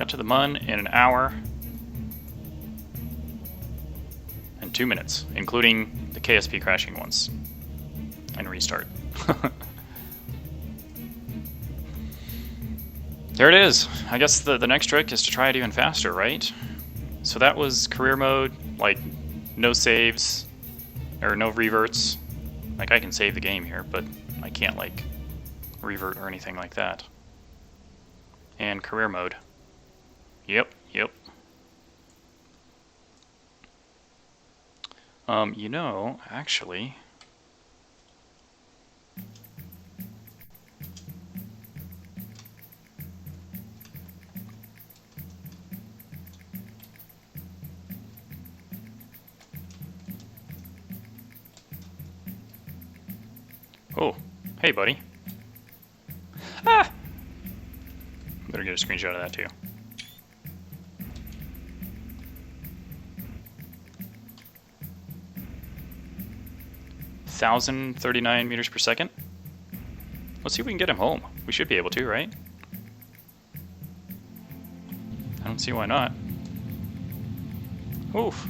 Got to the Mun in an hour and 2 minutes, including the KSP crashing once and restart. There it is. I guess the next trick is to try it even faster, right? So that was career mode, like no saves or no reverts. Like I can save the game here, but I can't like revert or anything like that. And career mode. Yep. You know, actually, oh, hey buddy. Ah! Better get a screenshot of that too. $1,039 meters per second. Let's see if we can get him home. We should be able to, right? I don't see why not. Oof.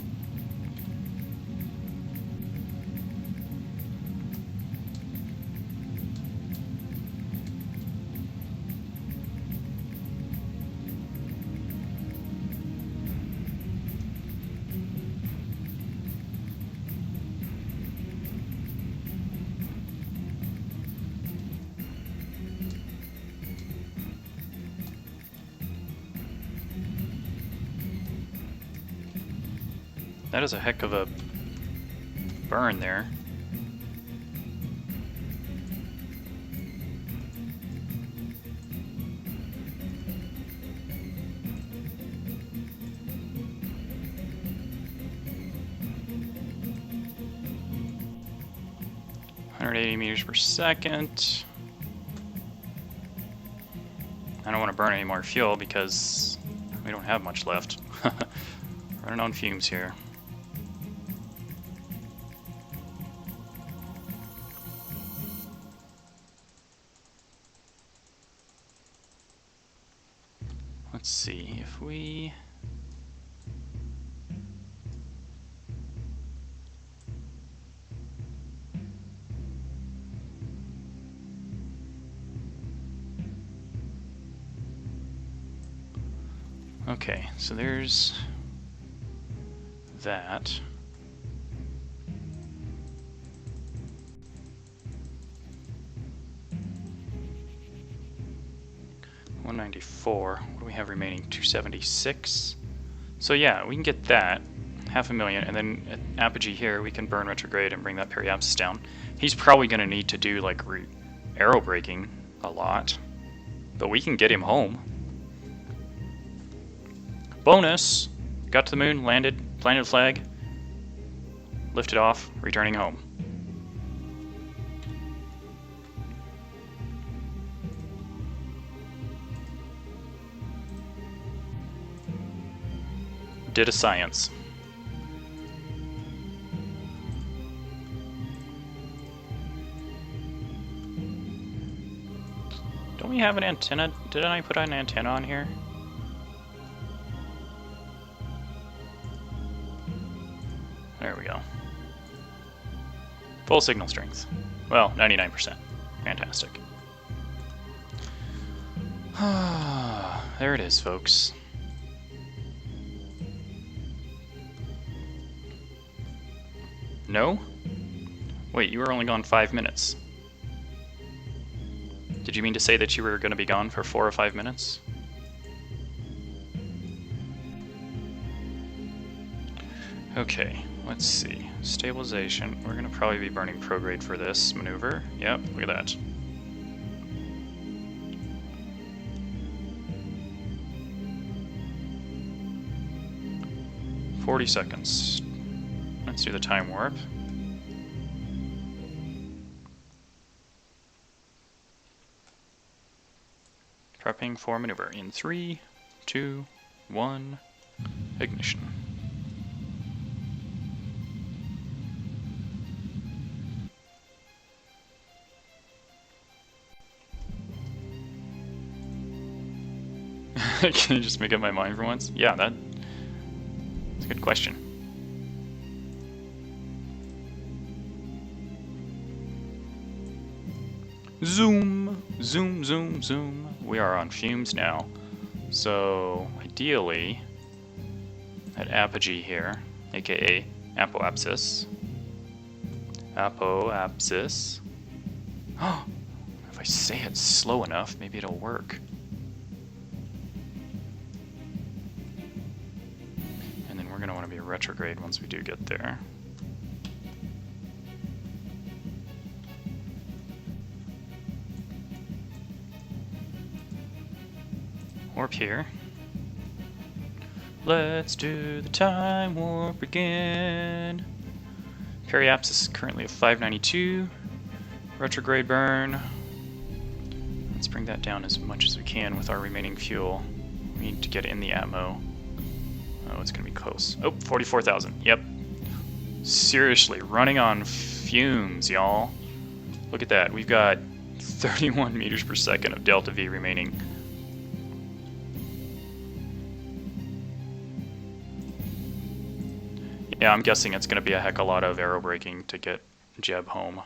That is a heck of a burn there. $180 meters per second. I don't want to burn any more fuel because we don't have much left. Running on fumes here. Let's see if we... Okay, so there's that. $194. What do we have remaining? $276. So yeah, we can get that. 500,000, and then at Apogee here we can burn retrograde and bring that periapsis down. He's probably going to need to do like arrow braking a lot, but we can get him home. Bonus! Got to the moon, landed, planted a flag, lifted off, returning home. Did a science. Don't we have an antenna? Didn't I put an antenna on here? There we go. Full signal strength. Well, 99%. Fantastic. There it is, folks. No? Wait, you were only gone 5 minutes. Did you mean to say that you were going to be gone for 4 or 5 minutes? Okay, let's see. Stabilization. We're going to probably be burning prograde for this maneuver. Yep, look at that. "40 seconds. Let's do the time warp. Prepping for maneuver in 3, 2, 1, ignition. Can you just make up my mind for once? Yeah, that's a good question. Zoom, zoom, zoom, zoom. We are on fumes now. So, ideally, at apogee here, aka apoapsis. Apoapsis. Oh, if I say it slow enough, maybe it'll work. And then we're going to want to be retrograde once we do get there. Warp here. Let's do the time warp again. Periapsis is currently at 592. Retrograde burn. Let's bring that down as much as we can with our remaining fuel. We need to get in the atmo. Oh, it's gonna be close. Oh, 44,000. Yep. Seriously, running on fumes, y'all. Look at that. We've got 31 meters per second of delta V remaining. Yeah, I'm guessing it's going to be a heck of a lot of aerobraking to get Jeb home.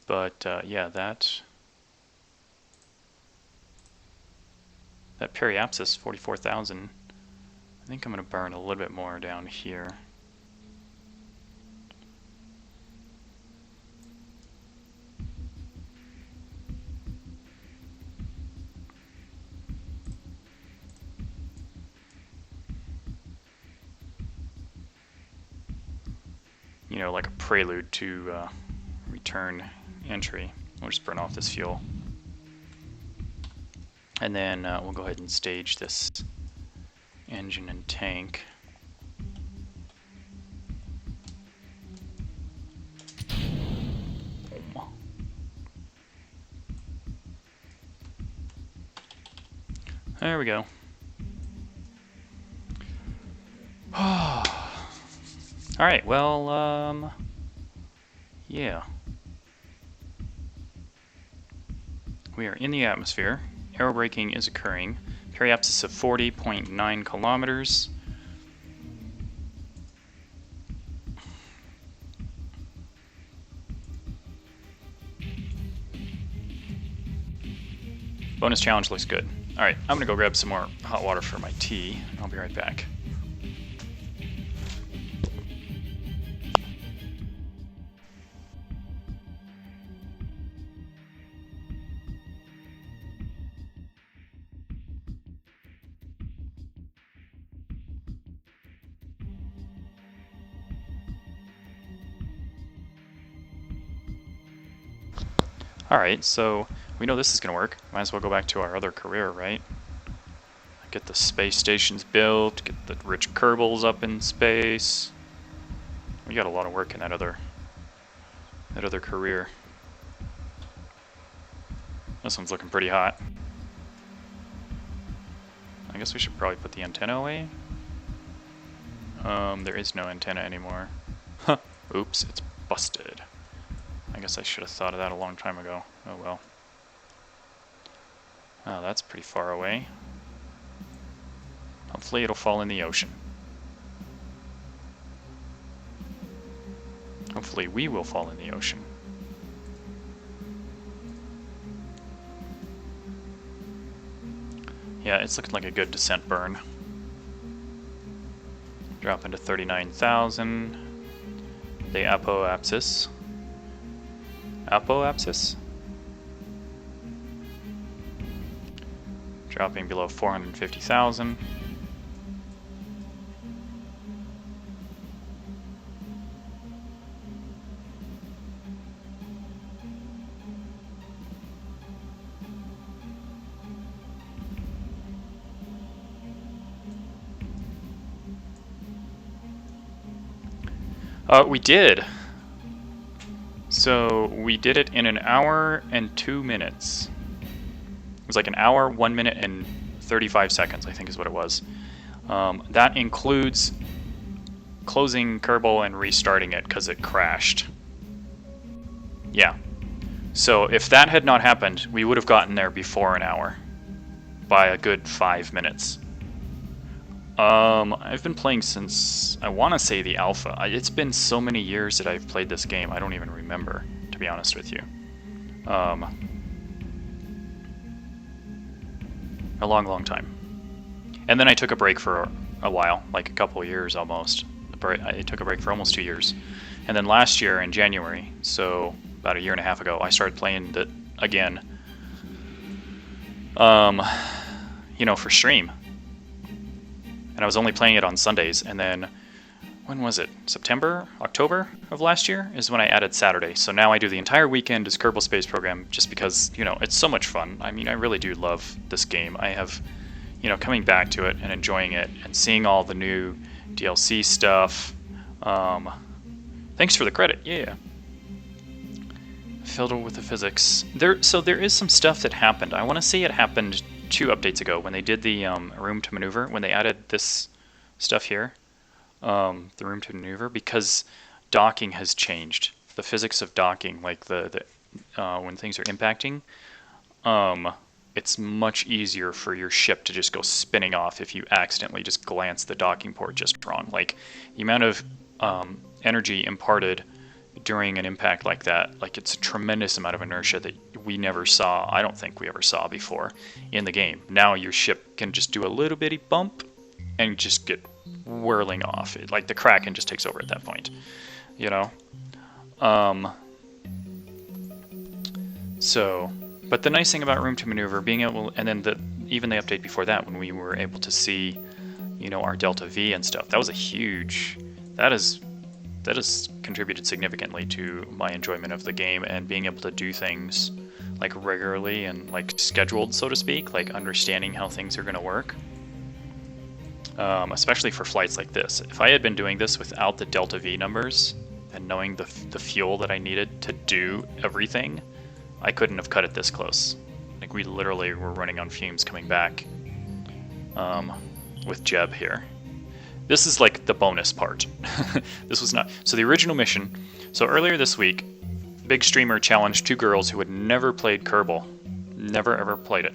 But yeah, that periapsis, 44,000. I think I'm going to burn a little bit more down here. You know, like a prelude to return entry. We'll just burn off this fuel. And then we'll go ahead and stage this engine and tank. There we go. Alright, well, yeah. We are in the atmosphere. Aerobraking is occurring. Periapsis of 40.9 kilometers. Bonus challenge looks good. Alright, I'm gonna go grab some more hot water for my tea. I'll be right back. Alright, so we know this is going to work. Might as well go back to our other career, right? Get the space stations built, get the rich Kerbals up in space. We got a lot of work in that other career. This one's looking pretty hot. I guess we should probably put the antenna away. There is no antenna anymore. Huh. Oops, it's busted. I guess I should have thought of that a long time ago. Oh well. Oh, that's pretty far away. Hopefully it'll fall in the ocean. Hopefully we will fall in the ocean. Yeah, it's looking like a good descent burn. Drop into 39,000. The apoapsis. Apoapsis? Dropping below 450,000. We did. So we did it in an hour and 2 minutes. It was like an hour, 1 minute, and 35 seconds, I think is what it was. That includes closing Kerbal and restarting it because it crashed. Yeah. So if that had not happened, we would have gotten there before an hour. by a good 5 minutes. I've been playing since, I want to say, the alpha. It's been so many years that I've played this game, I don't even remember, to be honest with you. A long time. And then I took a break for a while, like a couple of years almost. I took a break for almost 2 years. And then last year in January, so about a year and a half ago, I started playing it again, you know, for stream. And I was only playing it on Sundays, and then, when was it? September? October of last year is when I added Saturday. So now I do the entire weekend as Kerbal Space Program just because, you know, it's so much fun. I mean, I really do love this game. I have, you know, coming back to it and enjoying it and seeing all the new DLC stuff. Thanks for the credit, yeah. Filled with the physics. So there is some stuff that happened. I want to say it happened 2 updates ago when they did the room to maneuver, when they added this stuff here, the room to maneuver, because docking has changed. The physics of docking, like the when things are impacting, it's much easier for your ship to just go spinning off if you accidentally just glance the docking port just wrong. Like the amount of energy imparted during an impact like that, like it's a tremendous amount of inertia that we never saw, I don't think we ever saw before in the game. Now your ship can just do a little bitty bump and just get whirling off. Like the Kraken just takes over at that point, you know? So, but the nice thing about room to maneuver, being able, and then even the update before that when we were able to see, you know, our Delta V and stuff, that was a huge, that has contributed significantly to my enjoyment of the game and being able to do things like regularly and like scheduled, so to speak, like understanding how things are going to work, especially for flights like this. If I had been doing this without the Delta V numbers and knowing the fuel that I needed to do everything, I couldn't have cut it this close. Like we literally were running on fumes coming back with Jeb here. This is like the bonus part. This was not... So the original mission... So earlier this week, big streamer challenged 2 girls who had never played Kerbal. Never ever played it.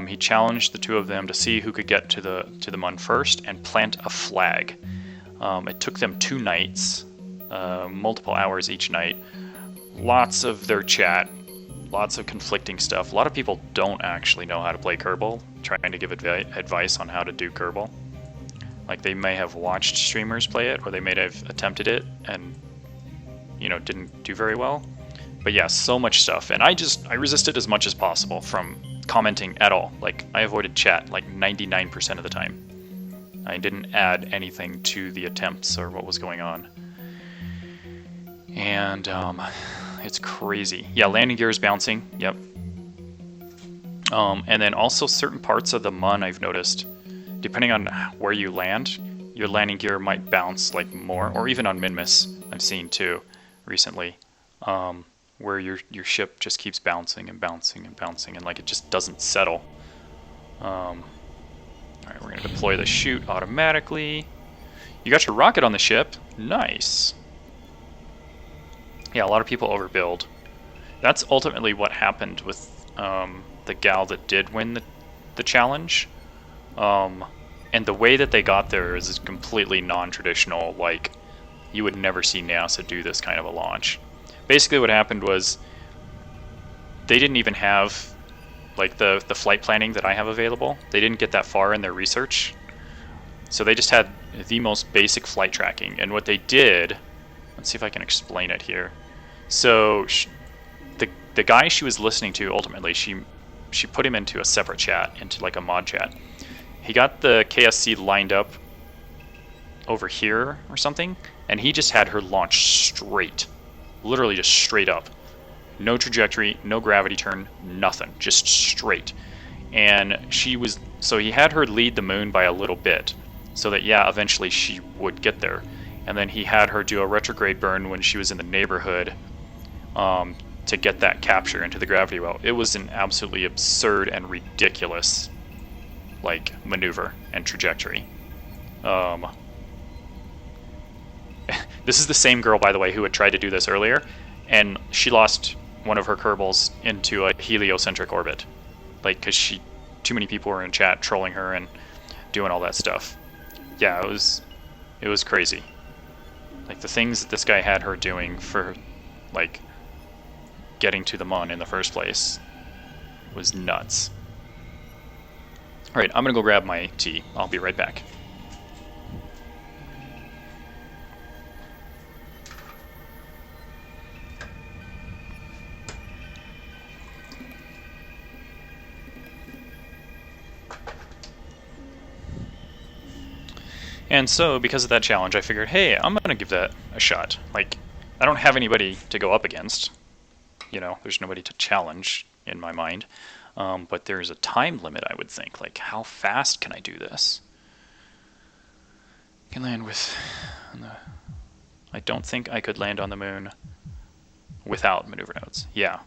He challenged the 2 of them to see who could get to the Mun first and plant a flag. It took them 2 nights, multiple hours each night. Lots of their chat, lots of conflicting stuff. A lot of people don't actually know how to play Kerbal, trying to give advice on how to do Kerbal. Like they may have watched streamers play it, or they may have attempted it and, you know, didn't do very well. But yeah, so much stuff. And I resisted as much as possible from commenting at all. Like I avoided chat like 99% of the time. I didn't add anything to the attempts or what was going on. And it's crazy. Yeah, landing gear is bouncing. Yep. And then also certain parts of the Mun I've noticed, depending on where you land, your landing gear might bounce like more, or even on Minmus, I've seen too recently, where your ship just keeps bouncing and bouncing and bouncing, and like it just doesn't settle. All right, we're gonna deploy the chute automatically. You got your rocket on the ship, nice. Yeah, a lot of people overbuild. That's ultimately what happened with the gal that did win the challenge. And the way that they got there is completely non-traditional. Like, you would never see NASA do this kind of a launch. Basically what happened was they didn't even have like the flight planning that I have available. They didn't get that far in their research. So they just had the most basic flight tracking. And what they did, let's see if I can explain it here. So the guy she was listening to, ultimately, she put him into a separate chat, into like a mod chat. He got the KSC lined up over here or something, and he just had her launch straight. Literally just straight up. No trajectory, no gravity turn, nothing. Just straight. And so he had her lead the moon by a little bit, so that, yeah, eventually she would get there. And then he had her do a retrograde burn when she was in the neighborhood to get that capture into the gravity well. It was an absolutely absurd and ridiculous like maneuver and trajectory. This is the same girl, by the way, who had tried to do this earlier, and she lost one of her Kerbals into a heliocentric orbit, like because she too many people were in chat trolling her and doing all that stuff. Yeah, it was crazy. Like the things that this guy had her doing for like getting to the Mun in the first place was nuts. Alright, I'm gonna go grab my tea. I'll be right back. And so, because of that challenge, I figured, hey, I'm gonna give that a shot. Like, I don't have anybody to go up against. You know, there's nobody to challenge in my mind. But there's a time limit, I would think. Like, how fast can I do this? I can land with... I don't think I could land on the moon without maneuver nodes. Yeah.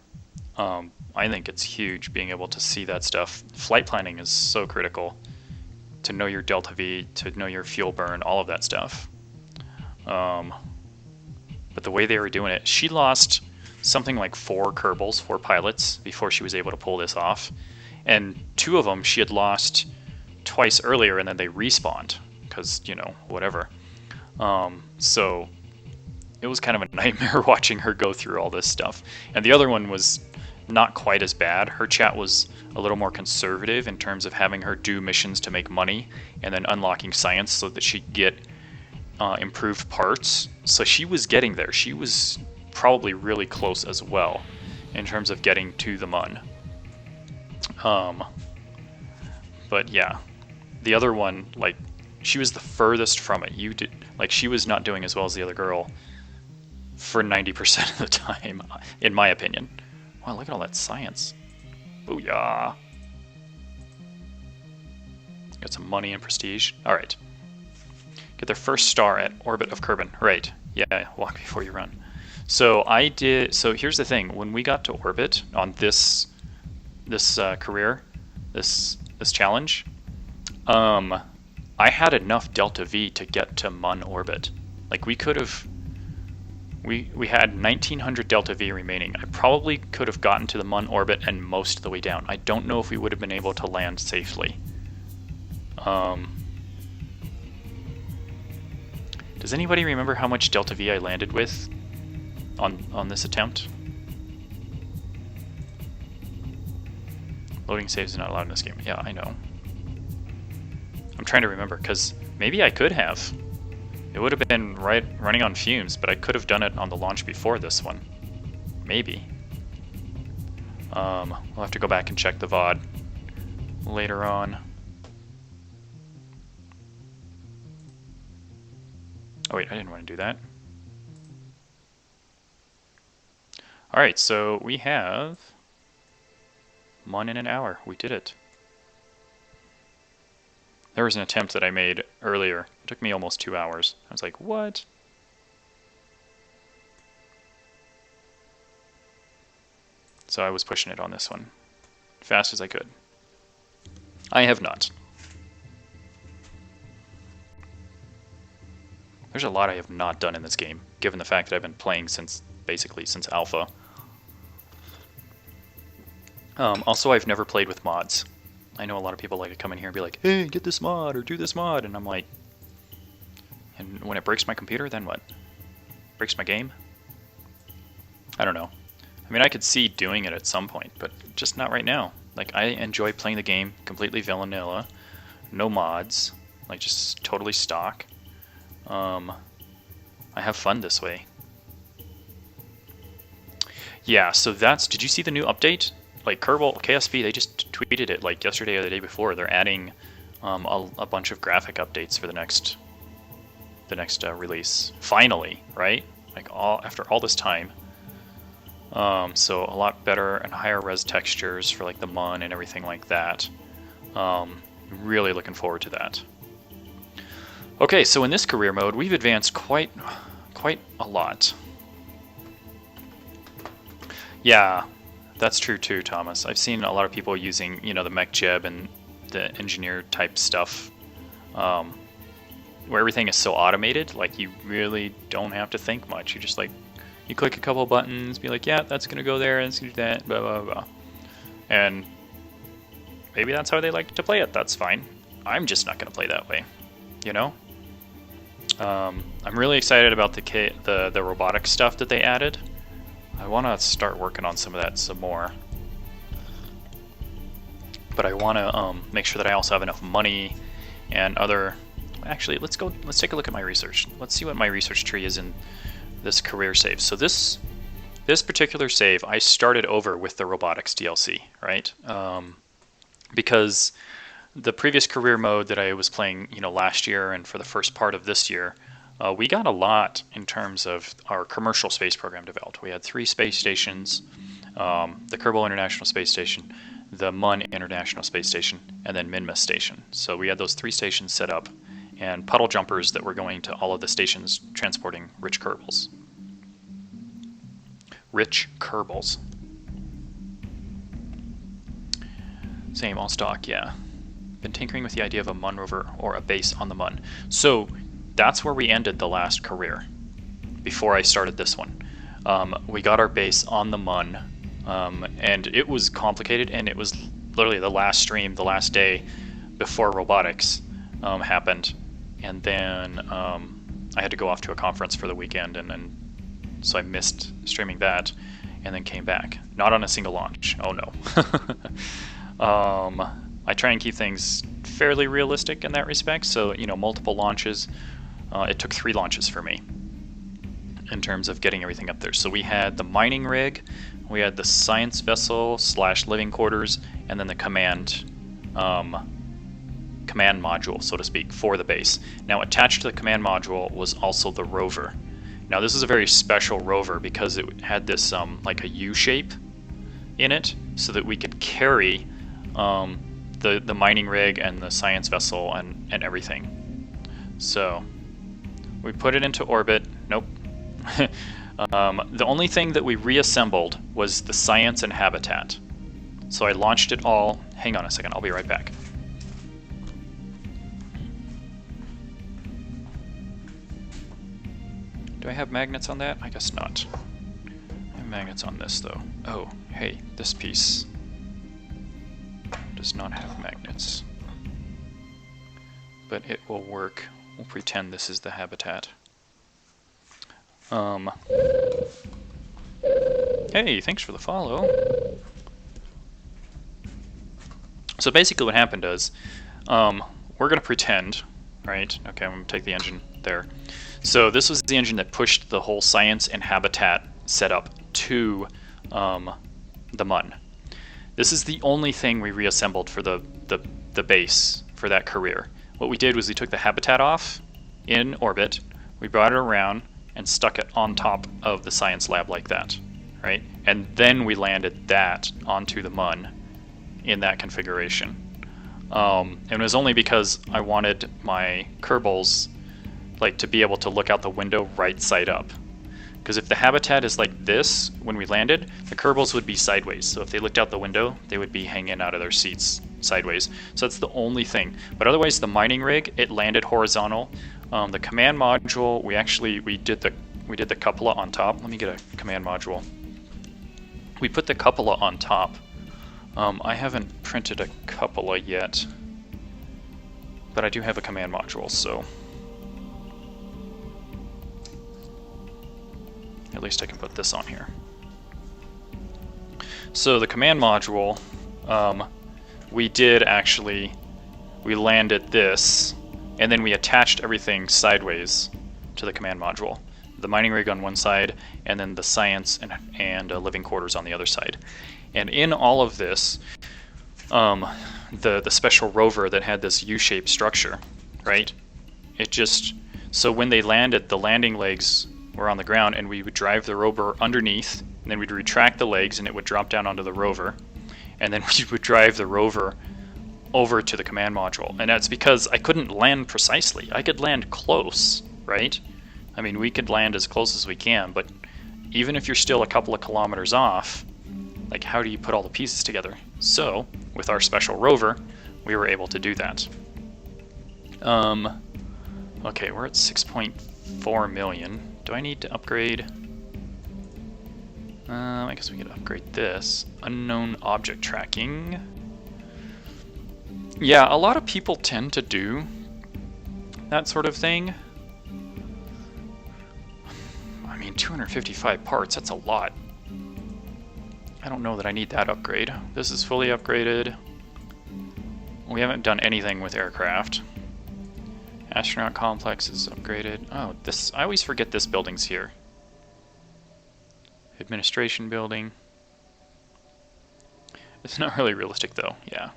I think it's huge being able to see that stuff. Flight planning is so critical. To know your delta V, to know your fuel burn, all of that stuff. But the way they were doing it, she lost something like 4 Kerbals, 4 pilots, before she was able to pull this off. And 2 of them she had lost twice earlier, and then they respawned, because, you know, whatever. So it was kind of a nightmare watching her go through all this stuff. And the other one was not quite as bad. Her chat was a little more conservative in terms of having her do missions to make money and then unlocking science so that she'd get improved parts. So she was getting there. She was probably really close as well in terms of getting to the Mun. But yeah, the other one, like, she was the furthest from it. You did, like, she was not doing as well as the other girl for 90% of the time, in my opinion. Wow, look at all that science. Booyah. Got some money and prestige. Alright. Get their first star at Orbit of Kerbin. Right. Yeah, walk before you run. So here's the thing. When we got to Orbit on this career, this challenge, I had enough Delta V to get to Mun Orbit. Like, we could have... We had 1900 Delta V remaining. I probably could have gotten to the Mun orbit and most of the way down. I don't know if we would have been able to land safely. Does anybody remember how much Delta V I landed with on this attempt? Loading saves is not allowed in this game. Yeah, I know. I'm trying to remember, because maybe I could have. It would have been running on fumes, but I could have done it on the launch before this one. Maybe. We'll have to go back and check the VOD later on. Oh wait, I didn't want to do that. Alright, so we have Mun in an hour. We did it. There was an attempt that I made earlier. It took me almost 2 hours. I was like, what? So I was pushing it on this one, fast as I could. I have not. There's a lot I have not done in this game, given the fact that I've been playing basically since alpha. Also, I've never played with mods. I know a lot of people like to come in here and be like, hey, get this mod or do this mod, and I'm like, and when it breaks my computer, then what? Breaks my game? I don't know. I mean, I could see doing it at some point, but just not right now. Like, I enjoy playing the game completely vanilla, no mods, like just totally stock. I have fun this way. Yeah, so did you see the new update? Like Kerbal, KSP, they just tweeted it like yesterday or the day before. They're adding a bunch of graphic updates for the next release. Finally, right? Like after all this time. So a lot better and higher res textures for like the Mun and everything like that. Really looking forward to that. Okay, so in this career mode, we've advanced quite a lot. Yeah. That's true too, Thomas. I've seen a lot of people using, the mech jeb and the engineer type stuff, where everything is so automated, like you really don't have to think much. You just you click a couple buttons, be like, yeah, that's gonna go there, and it's gonna do that, blah blah blah. And maybe that's how they like to play it. That's fine. I'm just not going to play that way, you know? I'm really excited about the robotic stuff that they added. I want to start working on some of that some more. But I want to make sure that I also have enough money and other... Actually, let's take a look at my research. Let's see what my research tree is in this career save. So this particular save, I started over with the robotics DLC, right? Because the previous career mode that I was playing, last year and for the first part of this year, we got a lot in terms of our commercial space program developed. We had 3 space stations, the Kerbal International Space Station, the MUN International Space Station, and then Minmus Station. So we had those 3 stations set up, and puddle jumpers that were going to all of the stations transporting rich Kerbals. Rich Kerbals. Same, all stock, yeah. Been tinkering with the idea of a MUN rover or a base on the MUN. So that's where we ended the last career before I started this one. We got our base on the MUN, and it was complicated, and it was literally the last stream, the last day before robotics happened. And then I had to go off to a conference for the weekend, and so I missed streaming that, and then came back. Not on a single launch. Oh no. I try and keep things fairly realistic in that respect, so multiple launches. It took 3 launches for me in terms of getting everything up there. So we had the mining rig, we had the science vessel / living quarters, and then the command module, so to speak, for the base. Now attached to the command module was also the rover. Now this is a very special rover because it had this like a U shape in it, so that we could carry the mining rig and the science vessel and everything. So we put it into orbit. Nope. The only thing that we reassembled was the science and habitat. So I launched it all. Hang on a second, I'll be right back. Do I have magnets on that? I guess not. I have magnets on this though. Oh, hey, this piece does not have magnets. But it will work. We'll pretend this is the habitat. Hey, thanks for the follow. So basically what happened is, we're going to pretend, right? Okay, I'm going to take the engine there. So this was the engine that pushed the whole science and habitat setup to the MUN. This is the only thing we reassembled for the base for that career. What we did was we took the habitat off in orbit, we brought it around and stuck it on top of the science lab like that, right? And then we landed that onto the MUN in that configuration. And it was only because I wanted my Kerbals to be able to look out the window right side up. Because if the habitat is like this when we landed, the Kerbals would be sideways. So if they looked out the window, they would be hanging out of their seats sideways. So that's the only thing. But otherwise, the mining rig, it landed horizontal. The command module, we did the cupola on top. Let me get a command module. We put the cupola on top. I haven't printed a cupola yet, but I do have a command module, so at least I can put this on here. So the command module, we landed this, and then we attached everything sideways to the command module. The mining rig on one side, and then the science and living quarters on the other side. And in all of this, the special rover that had this U-shaped structure, right? So when they landed, the landing legs were on the ground, and we would drive the rover underneath, and then we'd retract the legs, and it would drop down onto the rover, and then we would drive the rover over to the command module. And that's because I couldn't land precisely. I could land close, right? I mean, we could land as close as we can, but even if you're still a couple of kilometers off, how do you put all the pieces together? So, with our special rover, we were able to do that. Okay, we're at 6.4 million. Do I need to upgrade? I guess we could upgrade this. Unknown object tracking. Yeah, a lot of people tend to do that sort of thing. I mean, 255 parts, that's a lot. I don't know that I need that upgrade. This is fully upgraded. We haven't done anything with aircraft. Astronaut complex is upgraded. Oh, this, I always forget this building's here. Administration building. It's not really realistic though, yeah.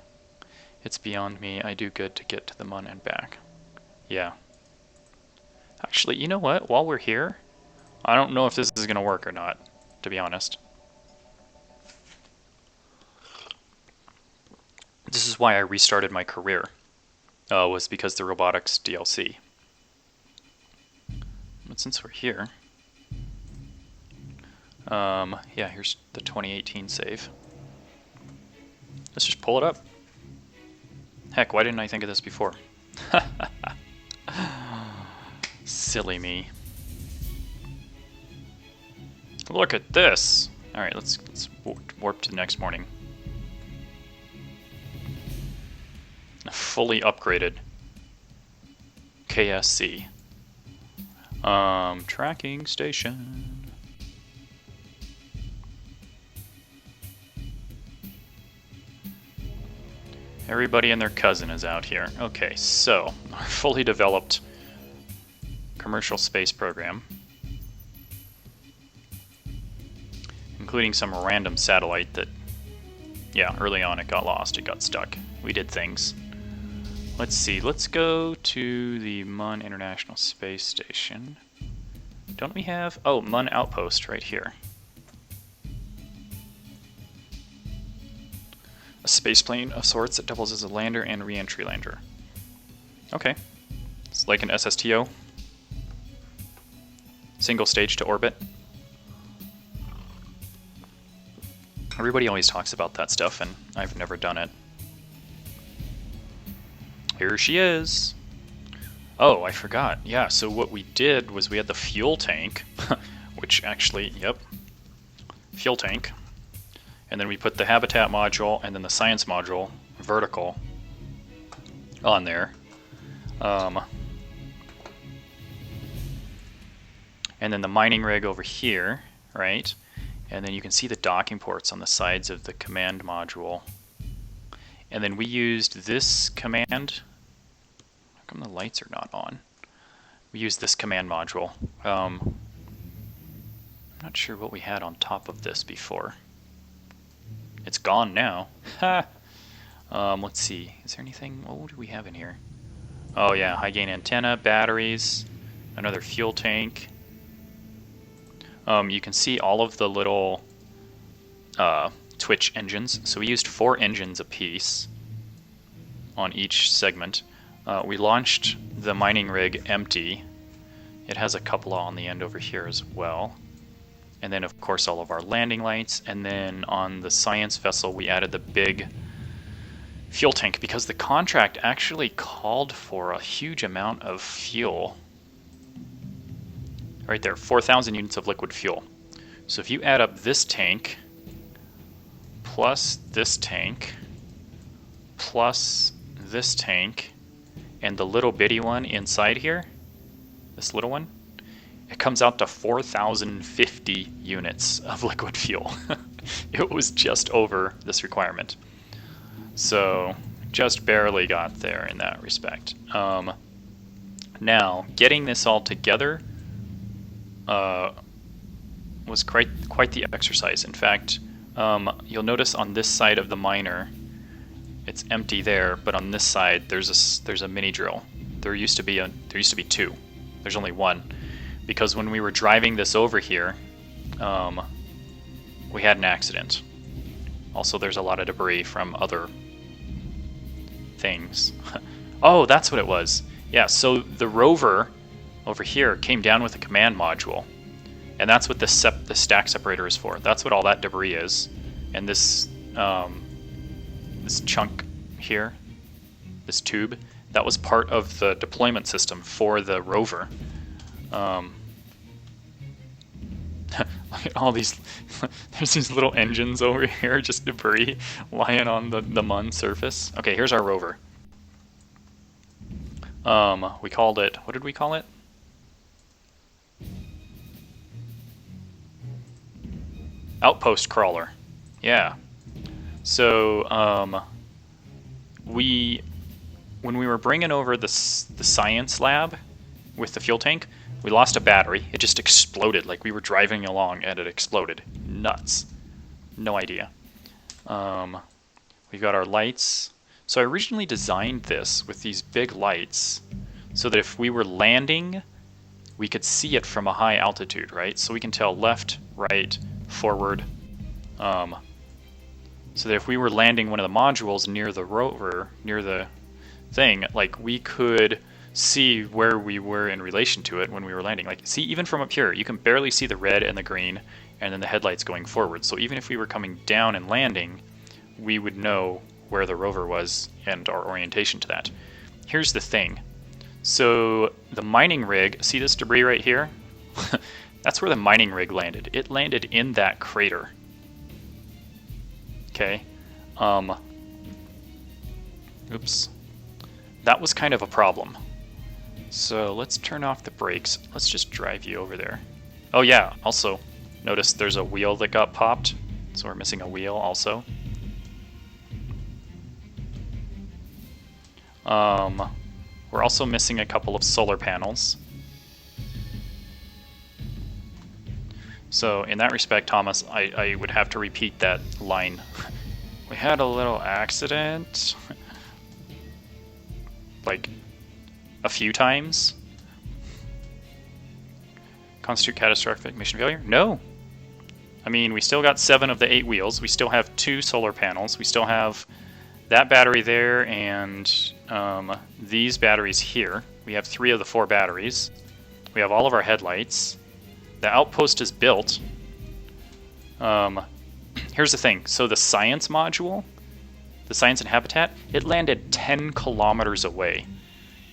It's beyond me. I do good to get to the Mun and back. Yeah. Actually, you know what? While we're here, I don't know if this is gonna work or not, to be honest. This is why I restarted my career. Was because the robotics DLC. But since we're here, yeah, here's the 2018 save. Let's just pull it up. Heck, why didn't I think of this before? Silly me. Look at this. All right, let's warp to the next morning. A fully upgraded KSC. Tracking station. Everybody and their cousin is out here. Okay, so our fully developed commercial space program, including some random satellite that, yeah, early on it got lost, it got stuck. We did things. Let's see, let's go to the Mun International Space Station. Don't we have, oh, Mun Outpost right here. A space plane of sorts that doubles as a lander and re-entry lander. Okay, it's like an SSTO. Single stage to orbit. Everybody always talks about that stuff, and I've never done it. Here she is. Oh, I forgot. Yeah, so what we did was we had the fuel tank, which actually, yep, fuel tank. And then we put the habitat module and then the science module, vertical, on there. And then the mining rig over here, right? And then you can see the docking ports on the sides of the command module. And then we used this command. How come the lights are not on? We used this command module. I'm not sure what we had on top of this before. It's gone now. Let's see. Is there anything? What do we have in here? Oh yeah, high gain antenna, batteries, another fuel tank. You can see all of the little twitch engines. So we used 4 engines apiece on each segment. We launched the mining rig empty. It has a couple on the end over here as well. And then of course all of our landing lights. And then on the science vessel we added the big fuel tank because the contract actually called for a huge amount of fuel. Right there, 4,000 units of liquid fuel. So if you add up this tank, plus this tank, plus this tank, and the little bitty one inside here, this little one, it comes out to 4,050 units of liquid fuel. It was just over this requirement. So just barely got there in that respect. Now, getting this all together was quite the exercise. In fact, you'll notice on this side of the miner, it's empty there, but on this side there's a mini drill. There used to be 2. There's only 1. Because when we were driving this over here, we had an accident. Also, there's a lot of debris from other things. Oh, that's what it was. Yeah, so the rover over here came down with a command module. And that's what the stack separator is for. That's what all that debris is. And this this chunk here, this tube, that was part of the deployment system for the rover. Look at all these, there's these little engines over here, just debris lying on the Mun surface. Okay, here's our rover. We called it, what did we call it? Outpost crawler. Yeah. So when we were bringing over the science lab with the fuel tank, we lost a battery. It just exploded. Like we were driving along and it exploded. Nuts. No idea. We've got our lights. So I originally designed this with these big lights so that if we were landing, we could see it from a high altitude, right? So we can tell left, right, forward. So that if we were landing one of the modules near the rover, near the thing, like we could see where we were in relation to it when we were landing. Like, see, even from up here, you can barely see the red and the green, and then the headlights going forward. So even if we were coming down and landing, we would know where the rover was and our orientation to that. Here's the thing. So the mining rig, see this debris right here? That's where the mining rig landed. It landed in that crater. Okay. Oops. That was kind of a problem. So let's turn off the brakes. Let's just drive you over there. Oh yeah, also, notice there's a wheel that got popped. So we're missing a wheel also. We're also missing a couple of solar panels. So in that respect, Thomas, I would have to repeat that line. We had a little accident, like a few times. Constitute catastrophic mission failure? No. I mean, we still got 7 of the 8 wheels. We still have 2 solar panels. We still have that battery there and these batteries here. We have 3 of the 4 batteries. We have all of our headlights. The outpost is built. Here's the thing. So the science module, the science and habitat, it landed 10 kilometers away.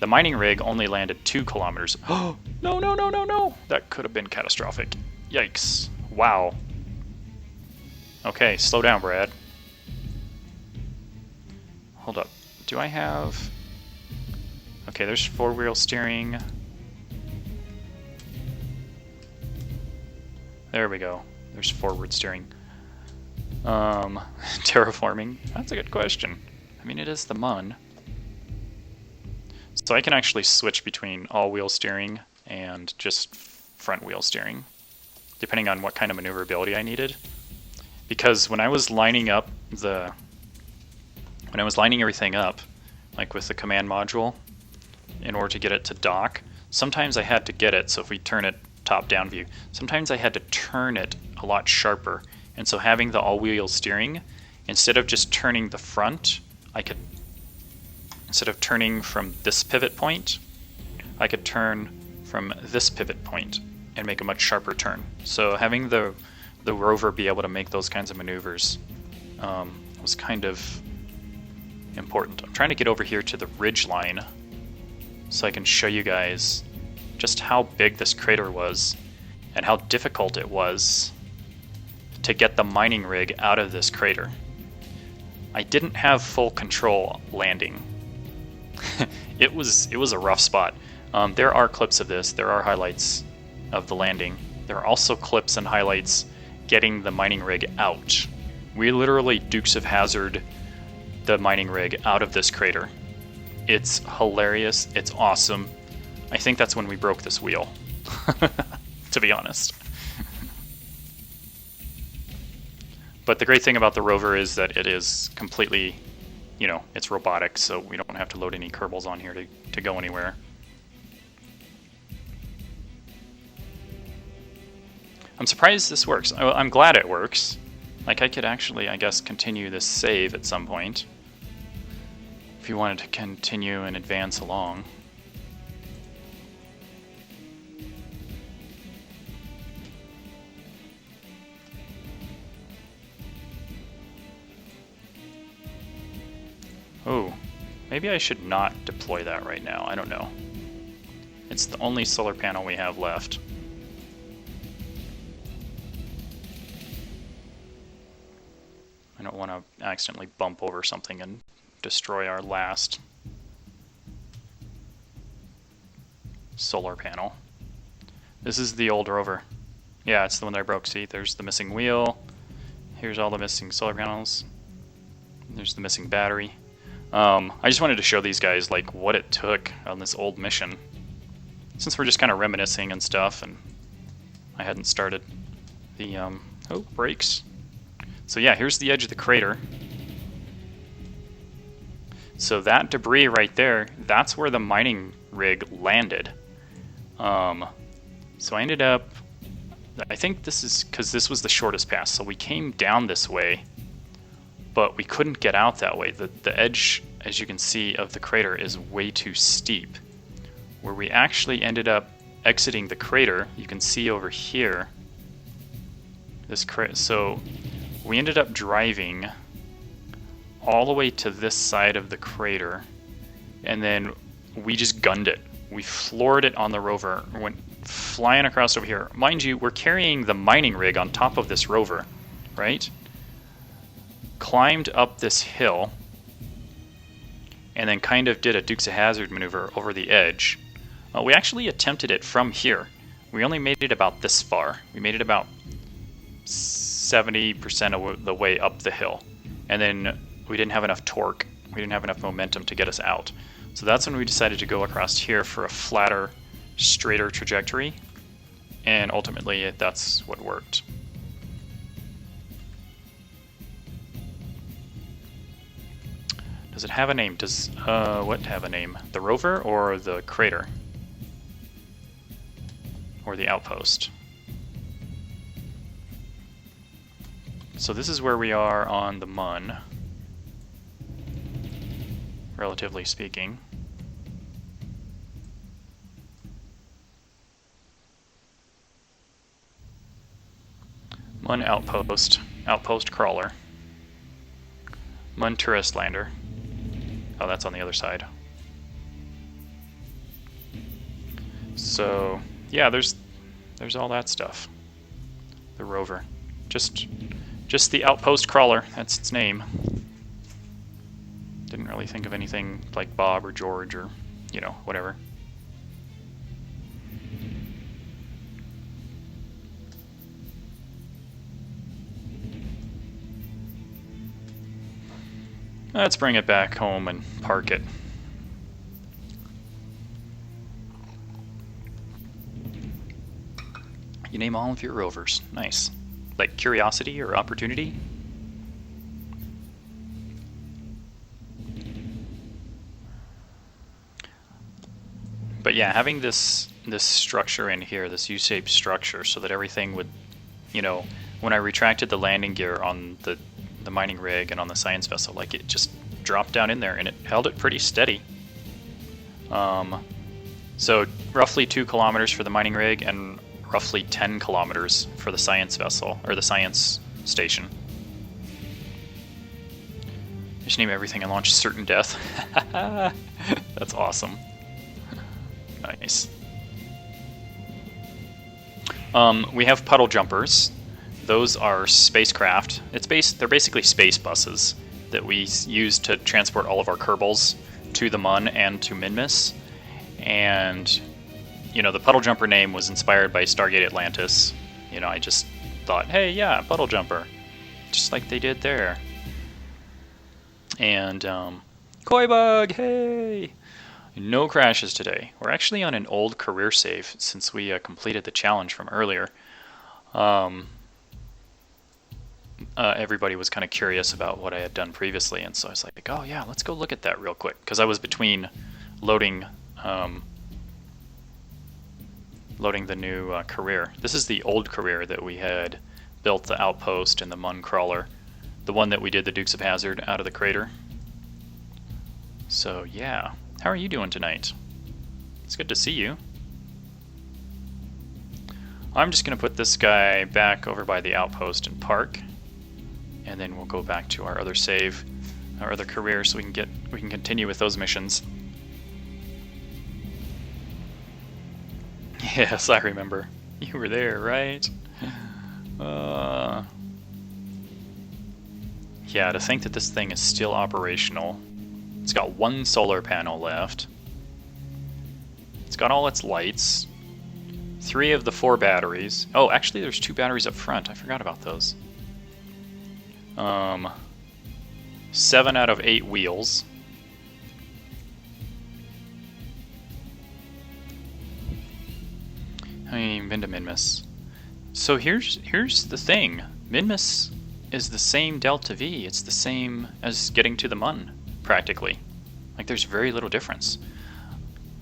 The mining rig only landed 2 kilometers. Oh, no, no, no, no, no. That could have been catastrophic. Yikes. Wow. Okay, slow down, Brad. Hold up. Do I have... Okay, there's 4-wheel steering. There we go. There's forward steering. Terraforming. That's a good question. I mean, it is the MUN. So I can actually switch between all-wheel steering and just front-wheel steering, depending on what kind of maneuverability I needed. Because when I was lining up when I was lining everything up, like with the command module, in order to get it to dock, sometimes I had to get it, so if we turn it top-down view, sometimes I had to turn it a lot sharper. And so having the all-wheel steering, instead of just turning the front, instead of turning from this pivot point, I could turn from this pivot point and make a much sharper turn. So having the rover be able to make those kinds of maneuvers was kind of important. I'm trying to get over here to the ridge line so I can show you guys just how big this crater was and how difficult it was to get the mining rig out of this crater. I didn't have full control landing. It was a rough spot. There are clips of this. There are highlights of the landing. There are also clips and highlights getting the mining rig out. We literally Dukes of Hazzard the mining rig out of this crater. It's hilarious. It's awesome. I think that's when we broke this wheel, to be honest. But the great thing about the rover is that it is completely, you know, it's robotic, so we don't have to load any Kerbals on here to go anywhere. I'm surprised this works. I'm glad it works. Like, I could actually, I guess, continue this save at some point if you wanted to continue and advance along. Oh, maybe I should not deploy that right now. I don't know. It's the only solar panel we have left. I don't want to accidentally bump over something and destroy our last. solar panel. This is the old rover. Yeah, it's the one that I broke. See, there's the missing wheel. Here's all the missing solar panels. There's the missing battery. I just wanted to show these guys like what it took on this old mission. Since we're just kind of reminiscing and stuff, and I hadn't started the, oh, brakes. So yeah, here's the edge of the crater. So that debris right there, that's where the mining rig landed. So I ended up, I think this is because this was the shortest pass, so we came down this way, but we couldn't get out that way. The edge, as you can see, of the crater is way too steep. Where we actually ended up exiting the crater, you can see over here, this crater. So we ended up driving all the way to this side of the crater, and then we just gunned it. We floored it on the rover, went flying across over here. Mind you, we're carrying the mining rig on top of this rover, right? Climbed up this hill, and then kind of did a Dukes of Hazzard maneuver over the edge. We actually attempted it from here. We only made it about this far. We made it about 70% of the way up the hill. And then we didn't have enough torque. We didn't have enough momentum to get us out. So that's when we decided to go across here for a flatter, straighter trajectory. And ultimately, that's what worked. Does it have a name? Does what have a name? The rover or the crater? Or the outpost? So this is where we are on the Mun, relatively speaking. Mun outpost, outpost crawler. Mun tourist lander. Oh, that's on the other side. So yeah, there's all that stuff. The rover, just the outpost crawler. That's its name. Didn't really think of anything like Bob or George or, you know, whatever. Let's bring it back home and park it. You name all of your rovers. Nice. Like Curiosity or Opportunity? But yeah, having this structure in here, this U-shaped structure, so that everything would, you know, when I retracted the landing gear on the mining rig and on the science vessel, like it just dropped down in there and it held it pretty steady. So roughly 2 kilometers for the mining rig and roughly 10 kilometers for the science vessel, or the science station. Just name everything and launch certain death. That's awesome. Nice. We have puddle jumpers. Those are spacecraft. They're basically space buses that we use to transport all of our Kerbals to the Mun and to Minmus. And you know, the puddle jumper name was inspired by Stargate Atlantis. You know, I just thought, hey, yeah, puddle jumper, just like they did there. And koi bug, hey! No crashes today. We're actually on an old career save since we completed the challenge from earlier. Everybody was kind of curious about what I had done previously, and so I was like, oh yeah, let's go look at that real quick, because I was between loading the new career. This is the old career that we had built, the outpost and the Mun crawler, the one that we did the Dukes of Hazzard out of the crater. So yeah, how are you doing tonight? It's good to see you. I'm just gonna put this guy back over by the outpost and park, and then we'll go back to our other save, our other career, so we can continue with those missions. Yes, I remember. You were there, right? Yeah, to think that this thing is still operational. It's got 1 solar panel left. It's got all its lights. 3 of the 4 batteries. Oh, actually there's 2 batteries up front. I forgot about those. 7 out of 8 wheels. I ain't even been to Minmus. So here's the thing. Minmus is the same delta V. It's the same as getting to the Mun, practically. Like, there's very little difference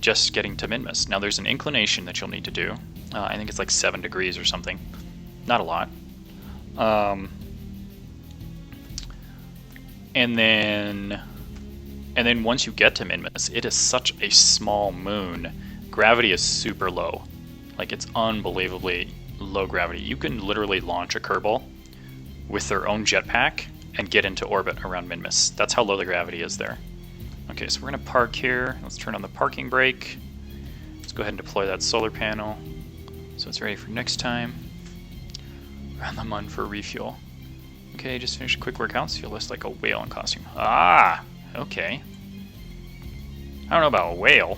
just getting to Minmus. Now there's an inclination that you'll need to do. I think it's like 7 degrees or something. Not a lot. And then once you get to Minmus, it is such a small moon. Gravity is super low. Like, it's unbelievably low gravity. You can literally launch a Kerbal with their own jetpack and get into orbit around Minmus. That's how low the gravity is there. Okay, so we're gonna park here. Let's turn on the parking brake. Let's go ahead and deploy that solar panel so it's ready for next time. Around the Mun for refuel. Okay, just finished a quick workout, so you'll list like a whale in costume. Ah, okay. I don't know about a whale.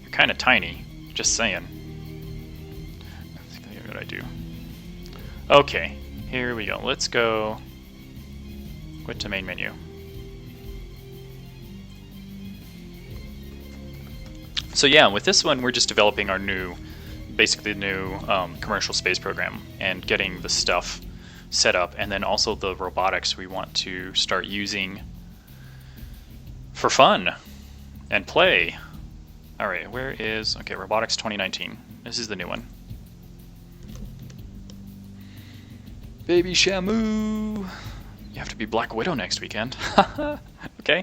You're kind of tiny, just saying. That's what I do. Okay, here we go. Let's go. Quit to main menu. So yeah, with this one, we're just developing our basically new commercial space program and getting the stuff set up, and then also the robotics we want to start using for fun and play. All right, where is, okay, robotics 2019. This is the new one. Baby Shamu. You have to be Black Widow next weekend. Okay.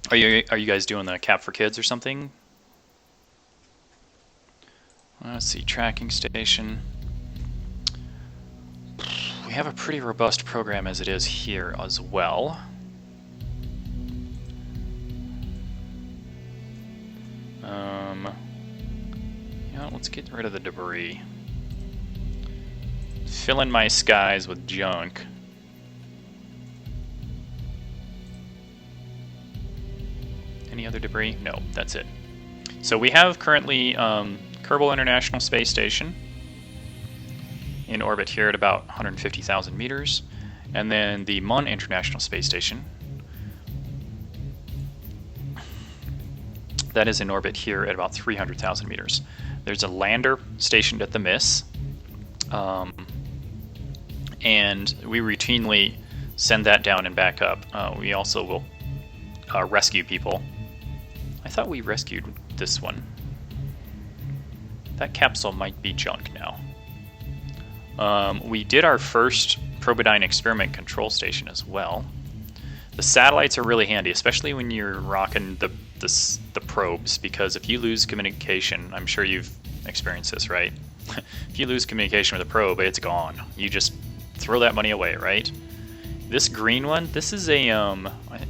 Are you guys doing the Cap for Kids or something? Let's see, tracking station. We have a pretty robust program as it is here as well. You know, let's get rid of the debris. Filling my skies with junk. Any other debris? No, that's it. So we have currently Kerbal International Space Station in orbit here at about 150,000 meters, and then the Mun International Space Station that is in orbit here at about 300,000 meters. There's a lander stationed at the Miss, and we routinely send that down and back up. We also will rescue people. I thought we rescued this one. That capsule might be junk now. We did our first Probodyne experiment control station as well. The satellites are really handy, especially when you're rocking the probes, because if you lose communication, I'm sure you've experienced this, right? If you lose communication with a probe, it's gone. You just throw that money away, right? This green one, this is a,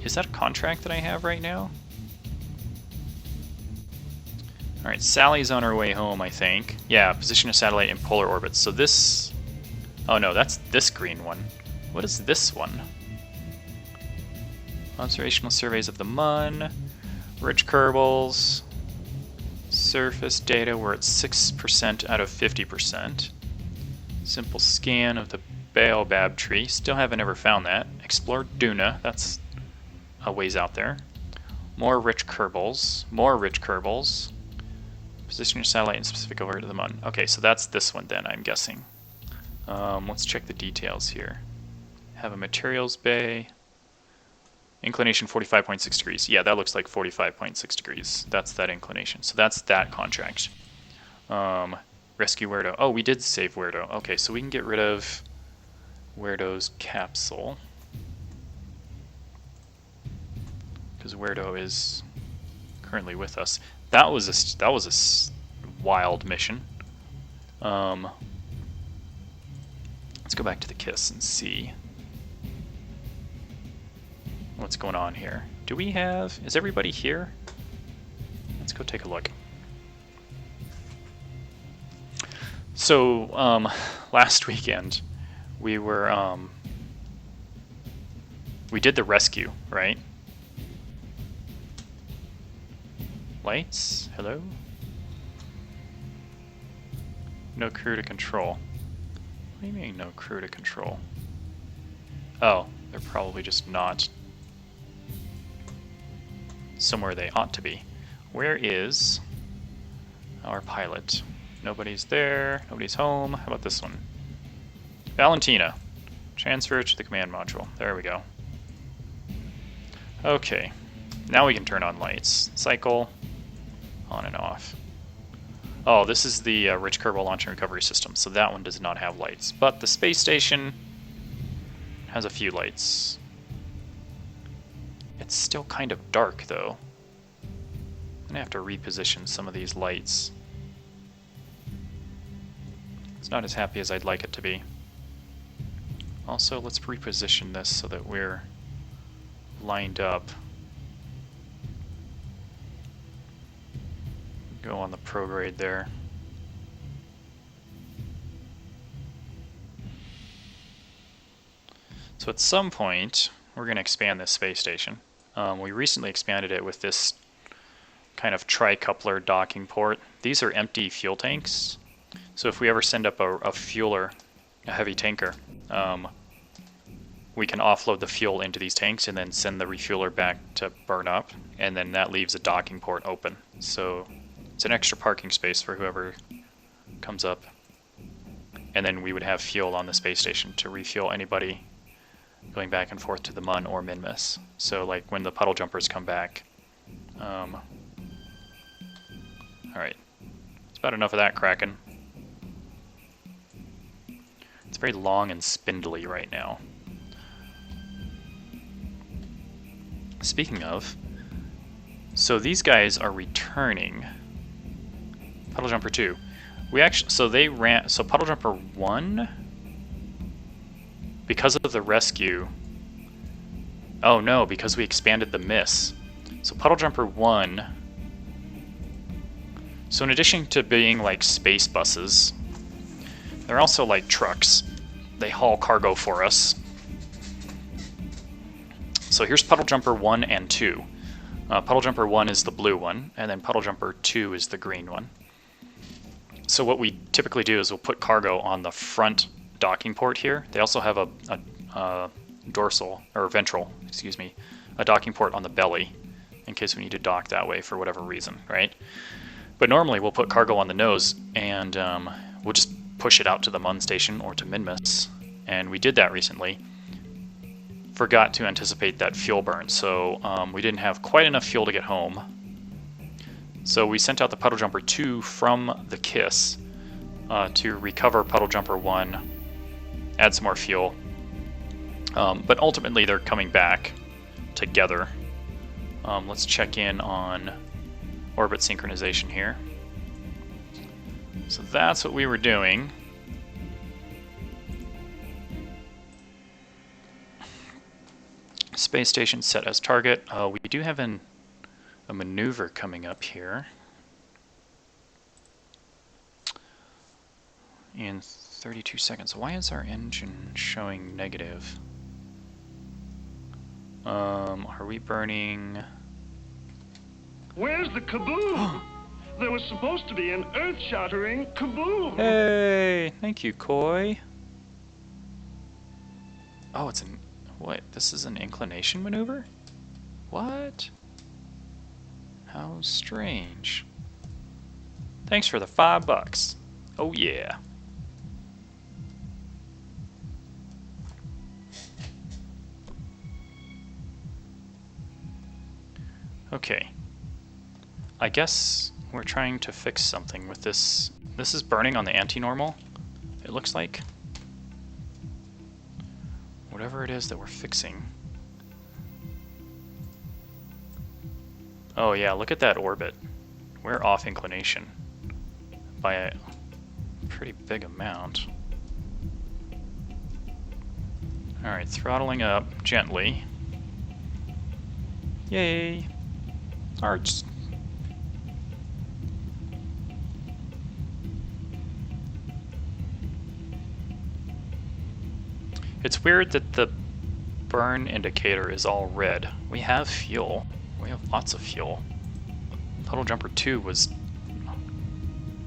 is that a contract that I have right now? Alright, Sally's on her way home, I think. Yeah, position a satellite in polar orbits. So this... Oh no, that's this green one. What is this one? Observational surveys of the Mun. Rich Kerbals. Surface data, we're at 6% out of 50%. Simple scan of the Baobab tree. Still haven't ever found that. Explore Duna. That's a ways out there. More rich Kerbals. More rich Kerbals. Position your satellite in specific over to the Mun. Okay, so that's this one then, I'm guessing. Let's check the details here. Have a materials bay. Inclination 45.6 degrees. Yeah, that looks like 45.6 degrees. That's that inclination. So that's that contract. Rescue Weirdo. Oh, we did save Weirdo. Okay, so we can get rid of Weirdo's capsule, because Weirdo is currently with us. That was a wild mission. Let's go back to the KISS and see what's going on here. Do we have... Is everybody here? Let's go take a look. So, last weekend, we were, we did the rescue, right? Lights? Hello? No crew to control. What do you mean, no crew to control? Oh, they're probably just not somewhere they ought to be. Where is our pilot? Nobody's there. Nobody's home. How about this one? Valentina. Transfer to the command module. There we go. Okay. Now we can turn on lights. Cycle. On and off. Oh, this is the Rich Kerbal Launch and Recovery System, so that one does not have lights. But the space station has a few lights. It's still kind of dark, though. I'm gonna have to reposition some of these lights. It's not as happy as I'd like it to be. Also, let's reposition this so that we're lined up. Go on the prograde there. So at some point, we're going to expand this space station. We recently expanded it with this kind of tri-coupler docking port. These are empty fuel tanks. So if we ever send up a fueler, a heavy tanker, we can offload the fuel into these tanks and then send the refueler back to burn up, and then that leaves a docking port open. So it's an extra parking space for whoever comes up. And then we would have fuel on the space station to refuel anybody going back and forth to the Mun or Minmus. So like when the puddle jumpers come back. Alright, it's about enough of that cracking. It's very long and spindly right now. Speaking of, so these guys are returning. Puddle Jumper 2. We actually, so they ran, so Puddle Jumper 1, because of the rescue, oh no, because we expanded the miss. So Puddle Jumper 1, so in addition to being like space buses, they're also like trucks. They haul cargo for us. So here's Puddle Jumper 1 and 2. Puddle Jumper 1 is the blue one, and then Puddle Jumper 2 is the green one. So what we typically do is we'll put cargo on the front docking port here. They also have a dorsal, or ventral, excuse me, a docking port on the belly in case we need to dock that way for whatever reason, right? But normally we'll put cargo on the nose and we'll just push it out to the Mun station or to Minmus. And we did that recently. Forgot to anticipate that fuel burn, so we didn't have quite enough fuel to get home. So we sent out the Puddle Jumper 2 from the KISS to recover Puddle Jumper 1, add some more fuel. But ultimately they're coming back together. Let's check in on orbit synchronization here. So that's what we were doing. Space station set as target. We do have a maneuver coming up here in 32 seconds. Why is our engine showing negative? Are we burning? Where's the kaboom? There was supposed to be an earth-shattering kaboom. Hey, thank you, Koi. Oh, it's an... What? This is an inclination maneuver? What? How strange. Thanks for the $5. Oh yeah. Okay. I guess we're trying to fix something with this. This is burning on the anti-normal, it looks like. Whatever it is that we're fixing. Oh yeah, look at that orbit. We're off inclination by a pretty big amount. Alright, throttling up gently. Yay! Arts. It's weird that the burn indicator is all red. We have fuel. We have lots of fuel. Puddle Jumper 2 was,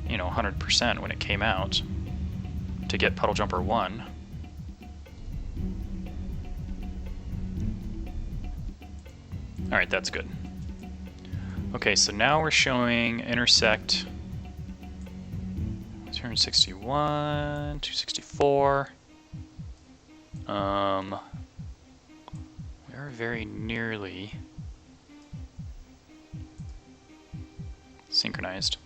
100% when it came out to get Puddle Jumper 1. Alright, that's good. Okay, so now we're showing intersect 261, 264. We are very nearly synchronized.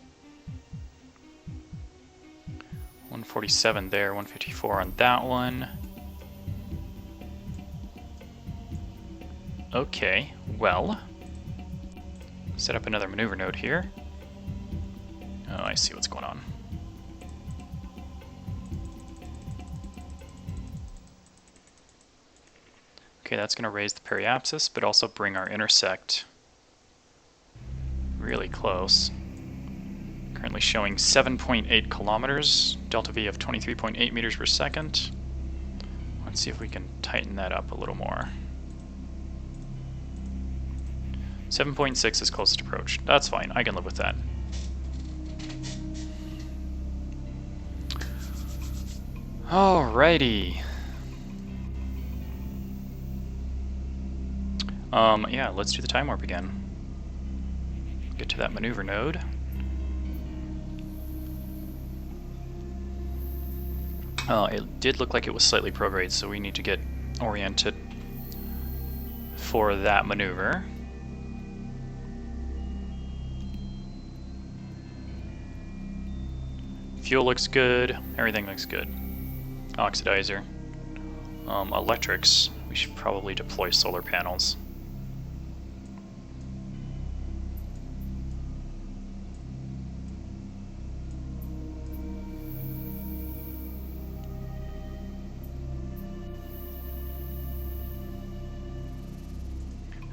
147 there, 154 on that one. Okay, well, set up another maneuver node here. Oh, I see what's going on. Okay, that's going to raise the periapsis, but also bring our intersect really close. Currently showing 7.8 kilometers, delta V of 23.8 meters per second. Let's see if we can tighten that up a little more. 7.6 is closest approach. That's fine, I can live with that. Alrighty. Yeah, let's do the time warp again. Get to that maneuver node. It did look like it was slightly prograde, so we need to get oriented for that maneuver. Fuel looks good, everything looks good. Oxidizer. Electrics, we should probably deploy solar panels.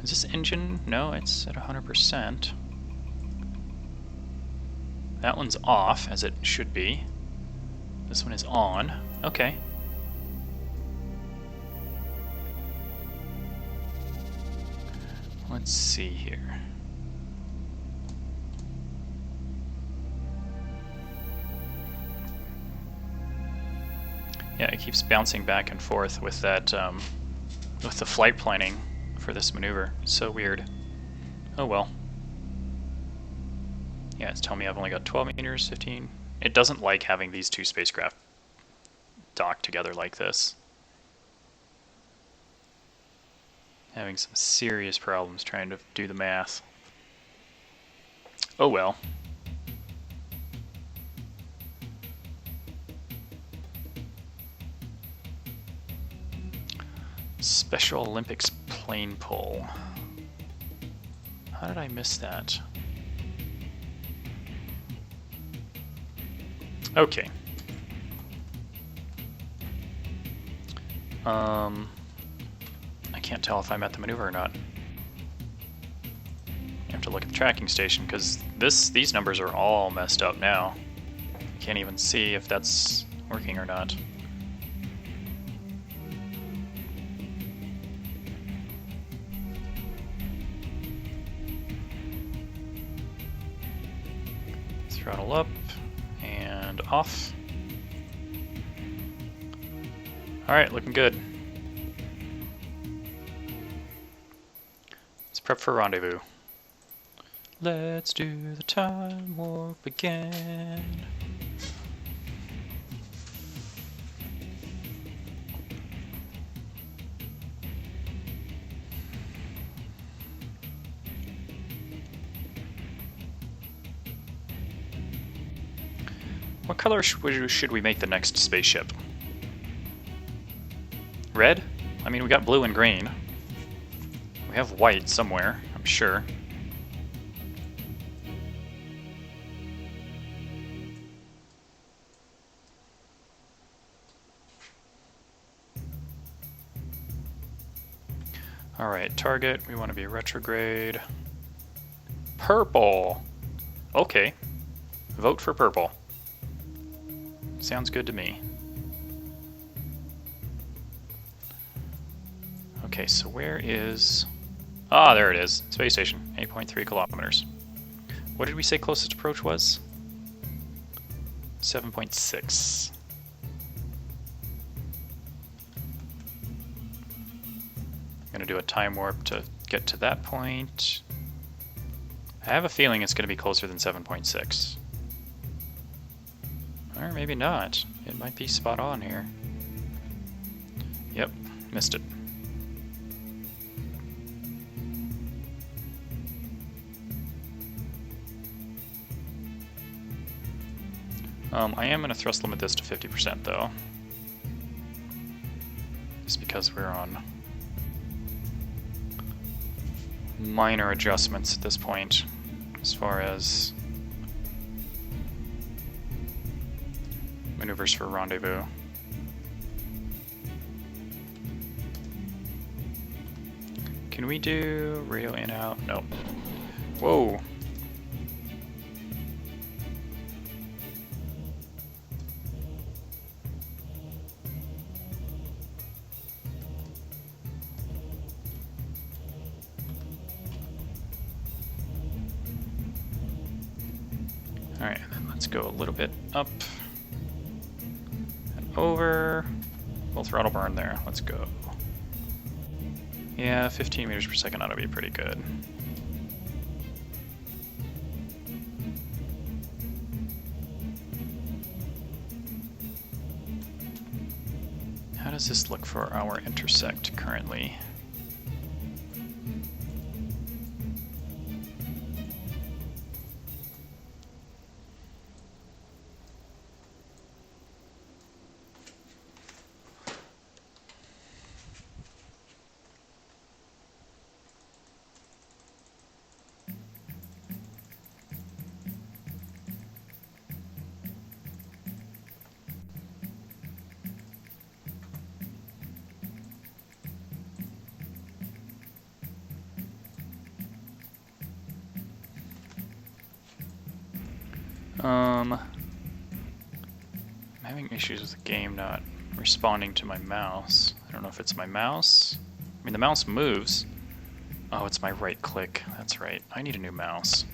Is this engine? No, it's at 100%. That one's off, as it should be. This one is on. Okay. Let's see here. Yeah, it keeps bouncing back and forth with that, with the flight planning for this maneuver. So weird. Oh well. Yeah, it's telling me I've only got 12 meters, 15. It doesn't like having these two spacecraft docked together like this. Having some serious problems trying to do the math. Oh well. Special Olympics plane pull. How did I miss that? Okay. I can't tell if I'm at the maneuver or not. You have to look at the tracking station, because these numbers are all messed up now. Can't even see if that's working or not. Throttle up and off. Alright, looking good. Let's prep for rendezvous. Let's do the time warp again. What color should we make the next spaceship? Red? I mean, we got blue and green. We have white somewhere, I'm sure. Alright, target, we want to be retrograde. Purple! Okay. Vote for purple. Sounds good to me. Okay, so where is... Ah, there it is. Space station, 8.3 kilometers. What did we say closest approach was? 7.6. I'm gonna do a time warp to get to that point. I have a feeling it's gonna be closer than 7.6. Or maybe not. It might be spot on here. Yep, missed it. I am going to thrust limit this to 50% though. Just because we're on minor adjustments at this point as far as maneuvers for rendezvous. Can we do radio in out? Nope. Whoa. Alright, and then let's go a little bit up and over. Full throttle burn there. Let's go. Yeah, 15 meters per second ought to be pretty good. How does this look for our intersect currently? I'm having issues with the game not responding to my mouse. I don't know if it's my mouse. I mean, the mouse moves. Oh, it's my right click. That's right. I need a new mouse.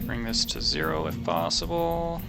Bring this to 0 if possible.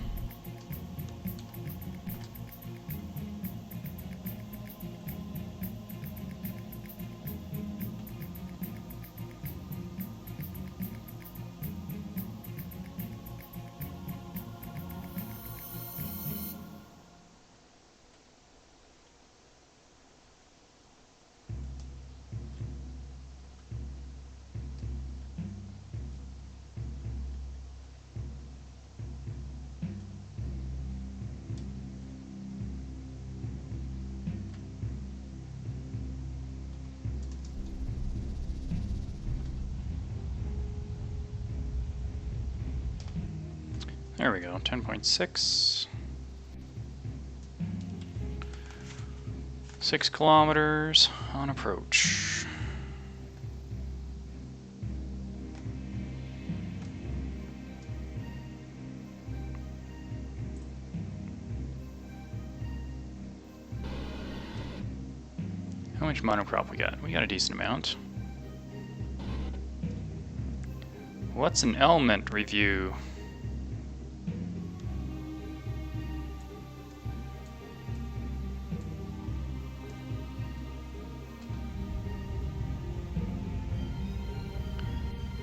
There we go, 10.6. 6 kilometers on approach. How much monocrop we got? We got a decent amount. What's an element review?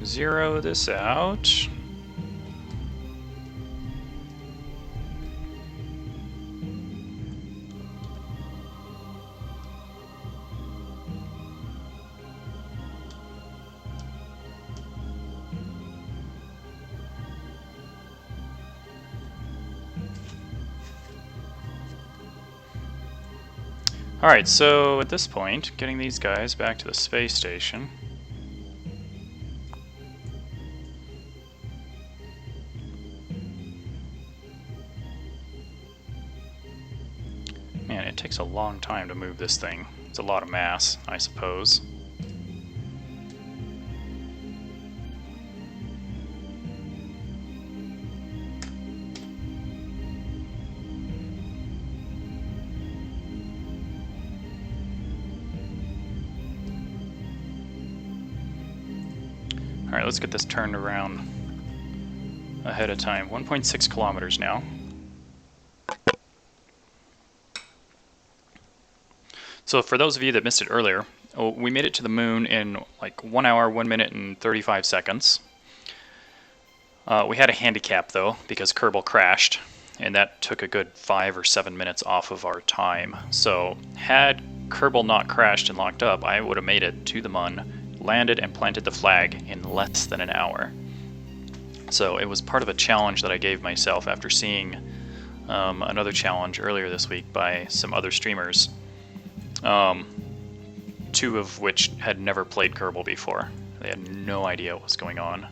Zero this out. Alright, so at this point, getting these guys back to the space station. Man, it takes a long time to move this thing. It's a lot of mass, I suppose. Alright, let's get this turned around ahead of time. 1.6 kilometers now. So for those of you that missed it earlier, we made it to the moon in like 1 hour, 1 minute, and 35 seconds. We had a handicap though, because Kerbal crashed, and that took a good 5 or 7 minutes off of our time. So had Kerbal not crashed and locked up, I would have made it to the moon, landed and planted the flag in less than an hour. So it was part of a challenge that I gave myself after seeing another challenge earlier this week by some other streamers, two of which had never played Kerbal before. They had no idea what was going on.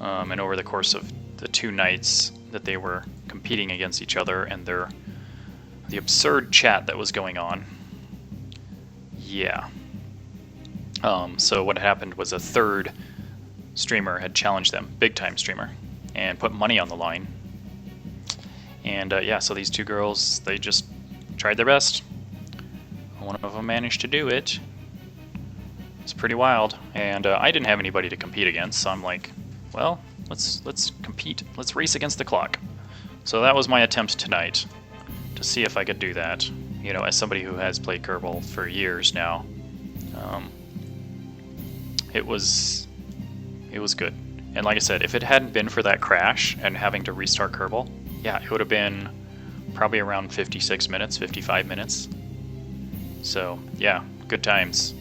And over the course of the 2 nights that they were competing against each other and the absurd chat that was going on, yeah. So what happened was a third streamer had challenged them, big time streamer, and put money on the line. And yeah, so these 2 girls, they just tried their best. One of them managed to do it. It's pretty wild. And I didn't have anybody to compete against, so I'm like, well, let's compete. Let's race against the clock. So that was my attempt tonight, to see if I could do that. You know, as somebody who has played Kerbal for years now. It was good. And like I said, if it hadn't been for that crash and having to restart Kerbal, yeah, it would have been probably around 56 minutes, 55 minutes. So yeah, good times.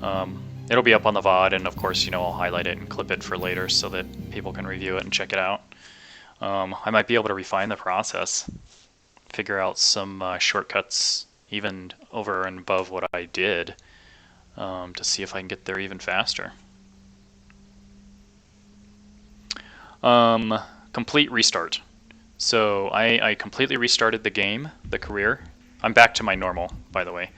It'll be up on the VOD, and of course, you know, I'll highlight it and clip it for later so that people can review it and check it out. I might be able to refine the process, figure out some shortcuts even over and above what I did, to see if I can get there even faster. Complete restart. So I completely restarted the game, the career. I'm back to my normal, by the way.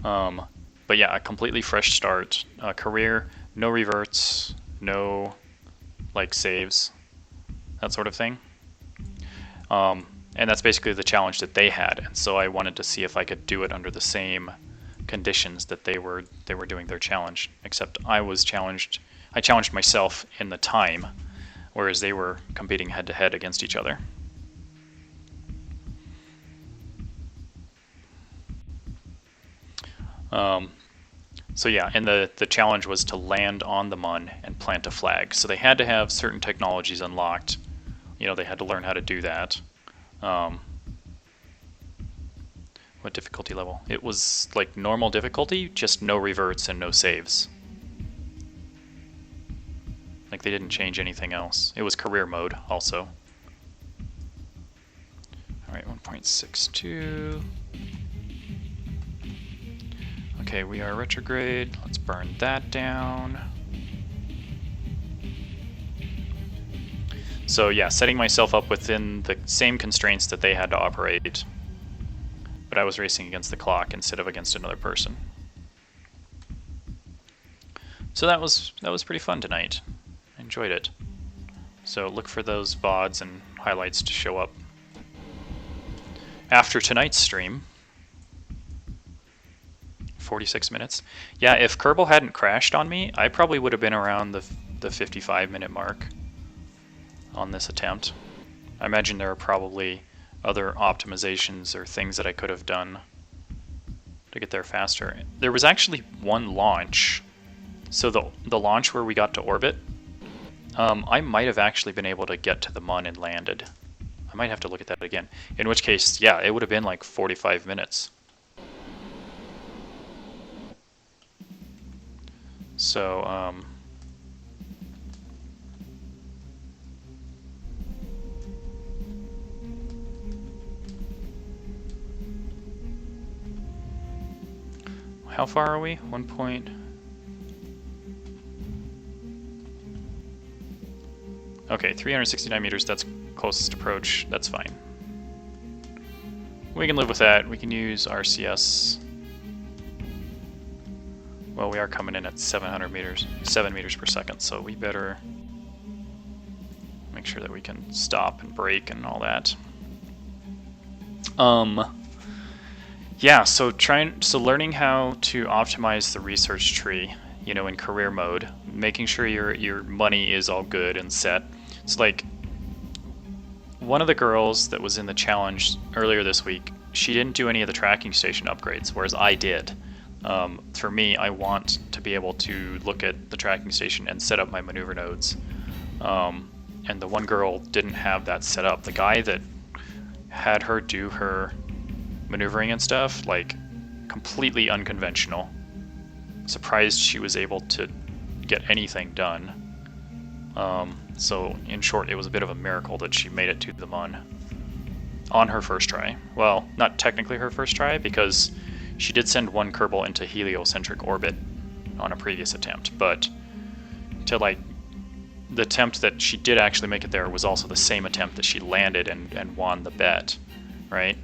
But yeah, a completely fresh start. Career, no reverts, no like saves, that sort of thing. And that's basically the challenge that they had. And so I wanted to see if I could do it under the same conditions that they were doing their challenge. Except I challenged myself in the time, whereas they were competing head to head against each other. So yeah, and the challenge was to land on the Mun and plant a flag. So they had to have certain technologies unlocked. You know, they had to learn how to do that. What difficulty level? It was like normal difficulty, just no reverts and no saves. Like they didn't change anything else. It was career mode also. Alright, 1.62. Okay, we are retrograde. Let's burn that down. So yeah, setting myself up within the same constraints that they had to operate, but I was racing against the clock instead of against another person. So that was pretty fun tonight. I enjoyed it. So look for those VODs and highlights to show up after tonight's stream. 46 minutes. Yeah, if Kerbal hadn't crashed on me, I probably would have been around the 55-minute mark on this attempt. I imagine there are probably other optimizations or things that I could have done to get there faster. There was actually one launch. So the launch where we got to orbit, I might have actually been able to get to the Mun and landed. I might have to look at that again. In which case, yeah, it would have been like 45 minutes. So, how far are we? 1 point. Okay, 369 meters, that's closest approach, that's fine. We can live with that. We can use RCS. Well, we are coming in at 700 meters, 7 meters per second, so we better make sure that we can stop and brake and all that. Yeah, so learning how to optimize the research tree, you know, in career mode, making sure your money is all good and set. It's like one of the girls that was in the challenge earlier this week, she didn't do any of the tracking station upgrades, whereas I did. For me, I want to be able to look at the tracking station and set up my maneuver nodes. And the one girl didn't have that set up. The guy that had her do her maneuvering and stuff, like, completely unconventional. Surprised she was able to get anything done. So, in short, it was a bit of a miracle that she made it to the Mun on her first try. Well, not technically her first try, because she did send one Kerbal into heliocentric orbit on a previous attempt, but to, like, the attempt that she did actually make it there was also the same attempt that she landed and won the bet, right?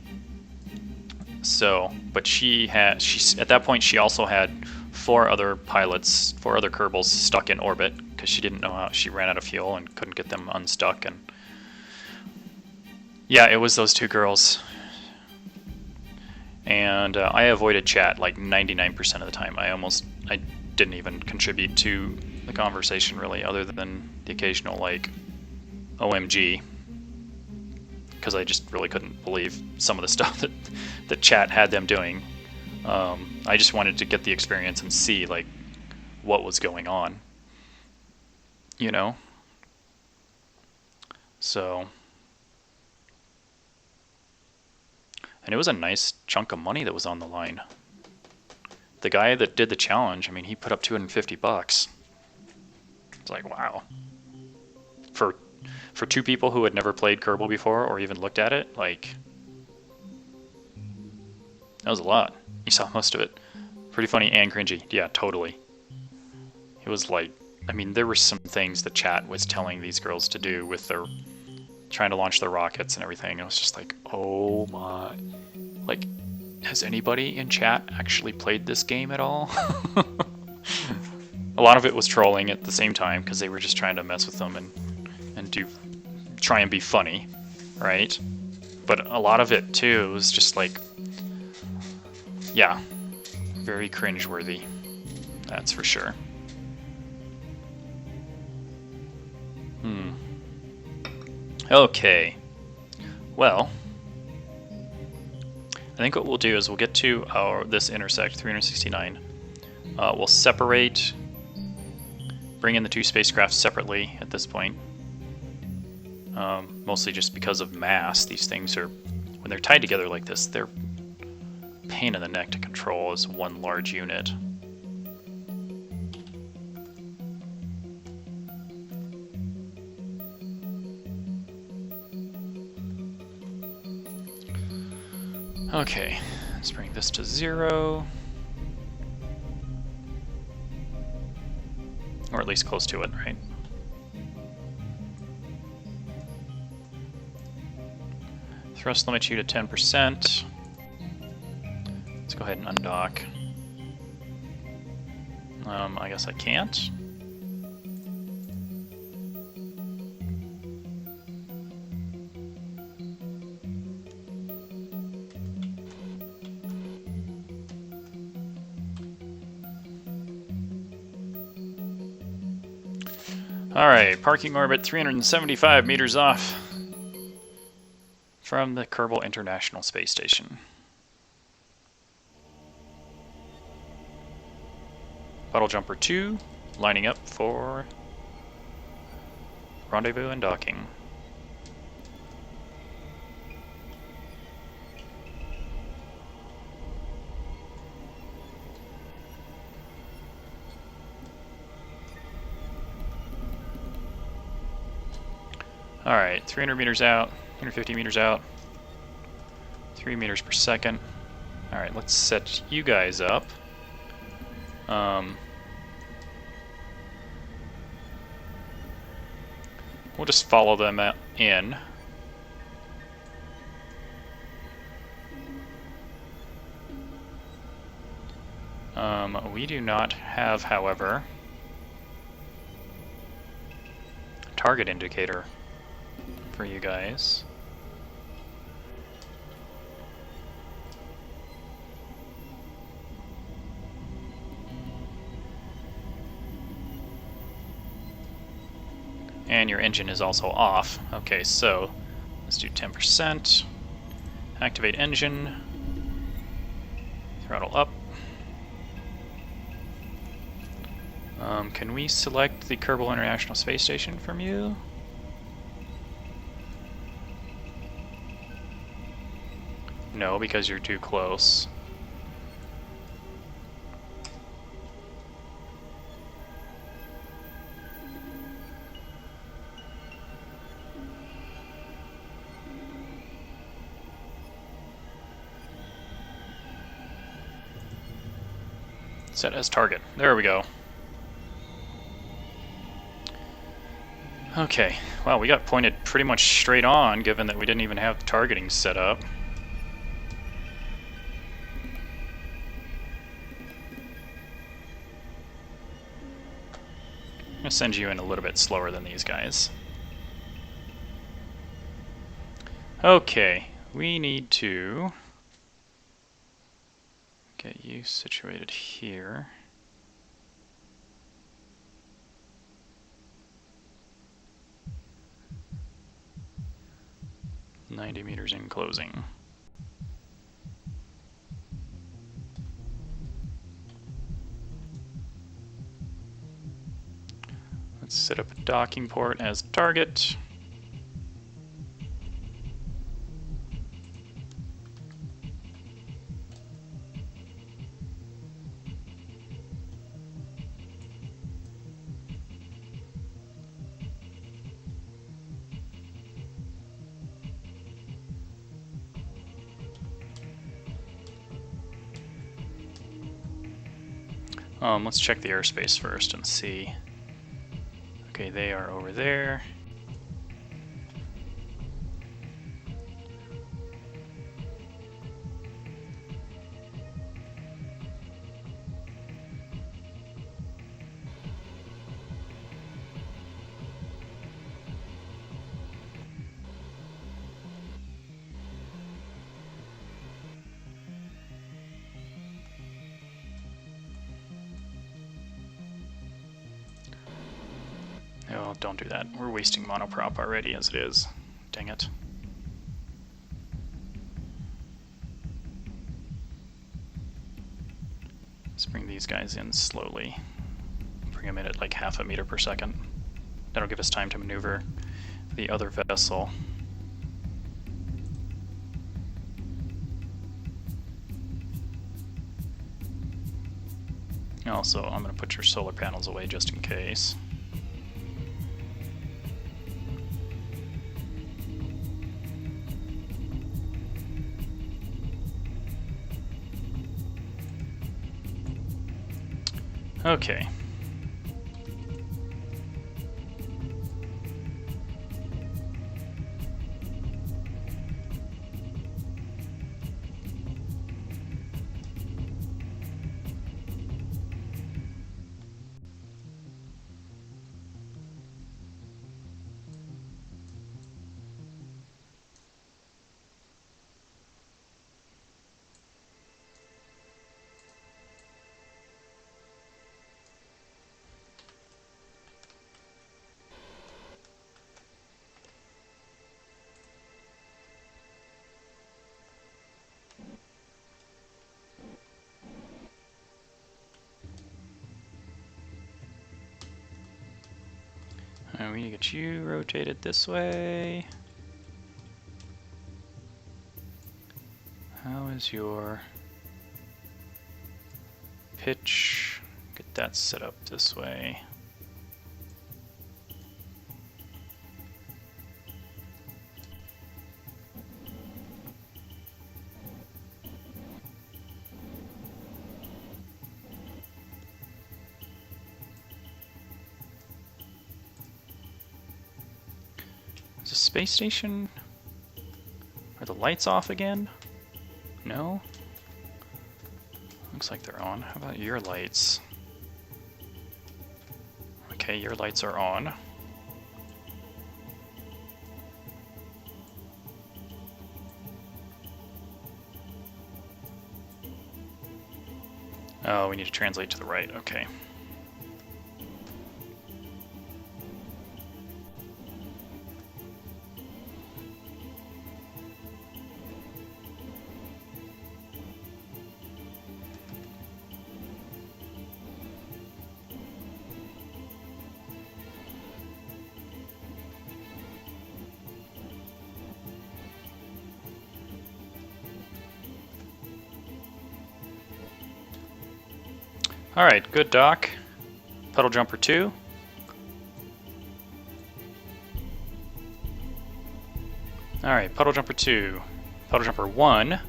So, but at that point she also had four other Kerbals stuck in orbit because she didn't know how, she ran out of fuel and couldn't get them unstuck, and yeah, it was those two girls. And I avoided chat like 99% of the time. I didn't even contribute to the conversation really, other than the occasional like OMG, because I just really couldn't believe some of the stuff that chat had them doing. I just wanted to get the experience and see like what was going on, you know? So, and it was a nice chunk of money that was on the line. The guy that did the challenge, I mean, he put up $250. It's like, wow. For two people who had never played Kerbal before or even looked at it, like, that was a lot. You saw most of it. Pretty funny and cringy. Yeah, totally. It was like, I mean, there were some things the chat was telling these girls to do with their trying to launch their rockets and everything. It was just like, oh my, like, has anybody in chat actually played this game at all? A lot of it was trolling at the same time because they were just trying to mess with them and try and be funny, right? But a lot of it too was just like, yeah, very cringeworthy, that's for sure. Okay, well, I think what we'll do is we'll get to this intersect 369. We'll separate, bring in the two spacecraft separately at this point. Mostly just because of mass. These things are, when they're tied together like this, they're a pain in the neck to control as one large unit. Okay, let's bring this to 0. Or at least close to it, right? Thrust limit you to 10%. Let's go ahead and undock. I guess I can't. Alright, parking orbit 375 meters off from the Kerbal International Space Station. Puddle Jumper 2, lining up for rendezvous and docking. Alright, 300 meters out, 150 meters out, 3 meters per second. Alright, let's set you guys up. We'll just follow them in. We do not have, however, a target indicator for you guys. And your engine is also off. Okay, so let's do 10%. Activate engine. Throttle up. Can we select the Kerbal International Space Station from you? No, because you're too close. Set as target. There we go. Okay, wow, we got pointed pretty much straight on, given that we didn't even have targeting set up. I'm gonna send you in a little bit slower than these guys. Okay, we need to get you situated here. "90 meters in closing." Let's set up a docking port as target. Let's check the airspace first and see. Okay, they are over there. Oh, don't do that. We're wasting monoprop already as it is. Dang it. Let's bring these guys in slowly. Bring them in at like 0.5 meter per second. That'll give us time to maneuver the other vessel. Also, I'm going to put your solar panels away just in case. Okay. And we need to get you rotated this way. How is your pitch? Get that set up this way. Is the space station... Are the lights off again? No? Looks like they're on. How about your lights? Okay, your lights are on. Oh, we need to translate to the right. Okay. Alright, good dock. Puddle jumper 2. Alright, puddle jumper 2. Puddle jumper 1.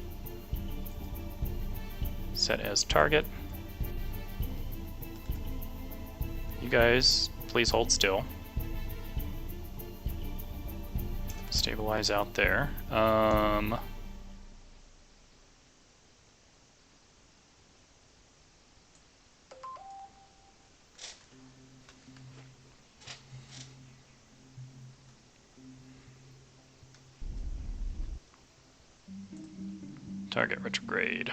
Set as target. You guys, please hold still. Stabilize out there. Target retrograde.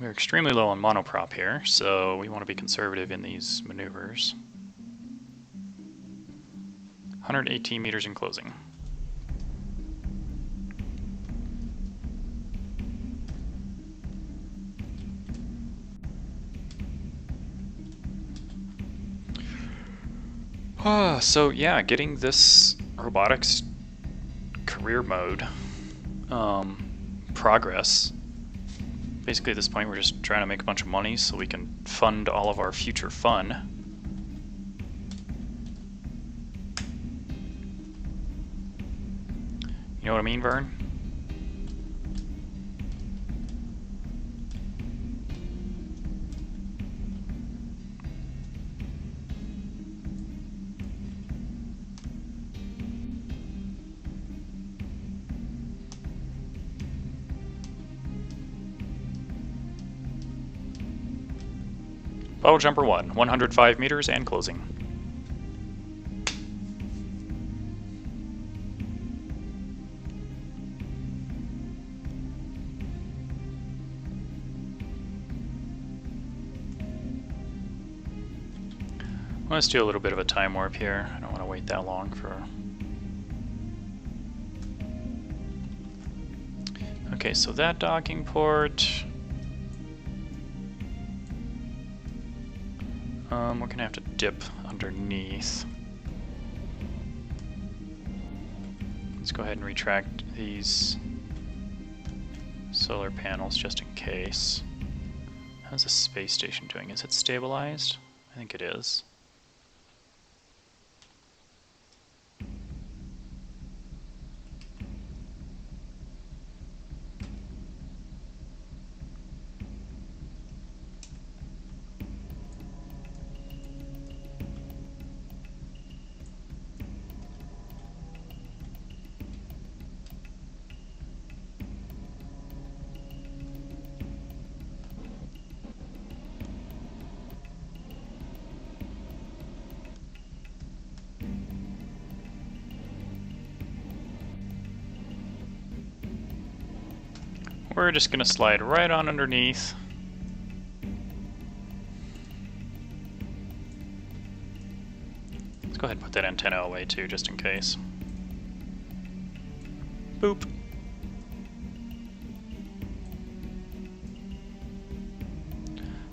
We're extremely low on monoprop here, so we want to be conservative in these maneuvers. 118 meters in closing. So yeah, getting this robotics career mode progress. Basically at this point we're just trying to make a bunch of money so we can fund all of our future fun. You know what I mean, Vern? Puddle jumper 1, 105 meters and closing. Let's do a little bit of a time warp here. I don't want to wait that long for... Okay, so that docking port... we're gonna have to dip underneath. Let's go ahead and retract these solar panels just in case. How's the space station doing? Is it stabilized? I think it is. We're just going to slide right on underneath. Let's go ahead and put that antenna away too, just in case. Boop.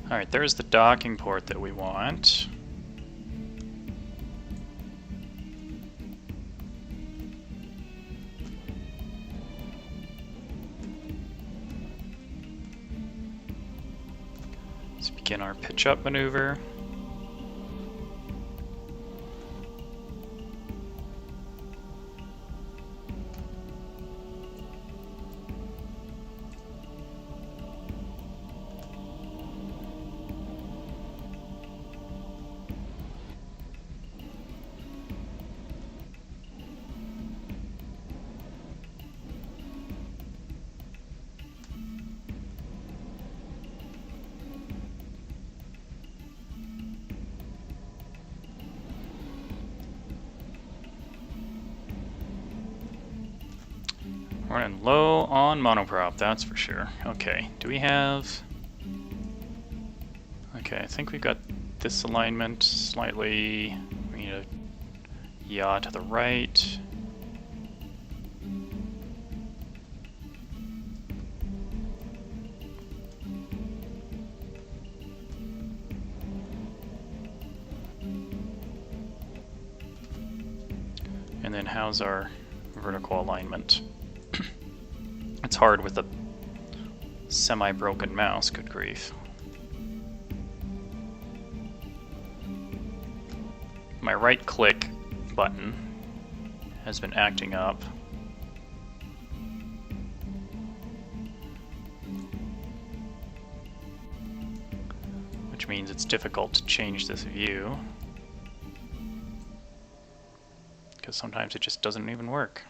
Alright, there's the docking port that we want. Let's begin our pitch up maneuver. We're running low on monoprop, that's for sure. Okay, do we have... Okay, I think we've got this alignment slightly... We need a yaw to the right. And then how's our vertical alignment? It's hard with a semi-broken mouse, good grief. My right click button has been acting up. Which means it's difficult to change this view. Because sometimes it just doesn't even work.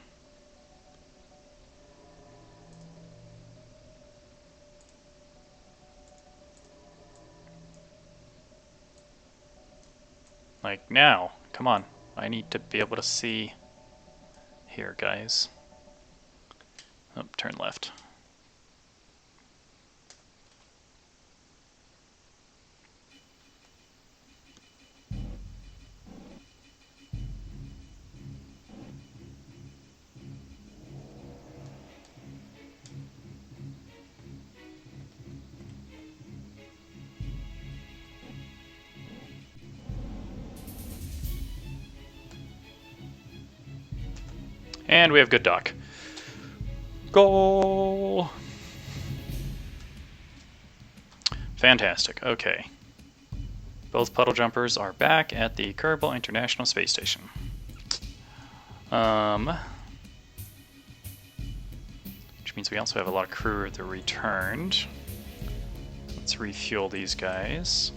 Like now, come on. I need to be able to see here, guys. Oh, turn left. And we have good dock. Goal! Fantastic, okay. Both puddle jumpers are back at the Kerbal International Space Station. Which means we also have a lot of crew that returned. Let's refuel these guys.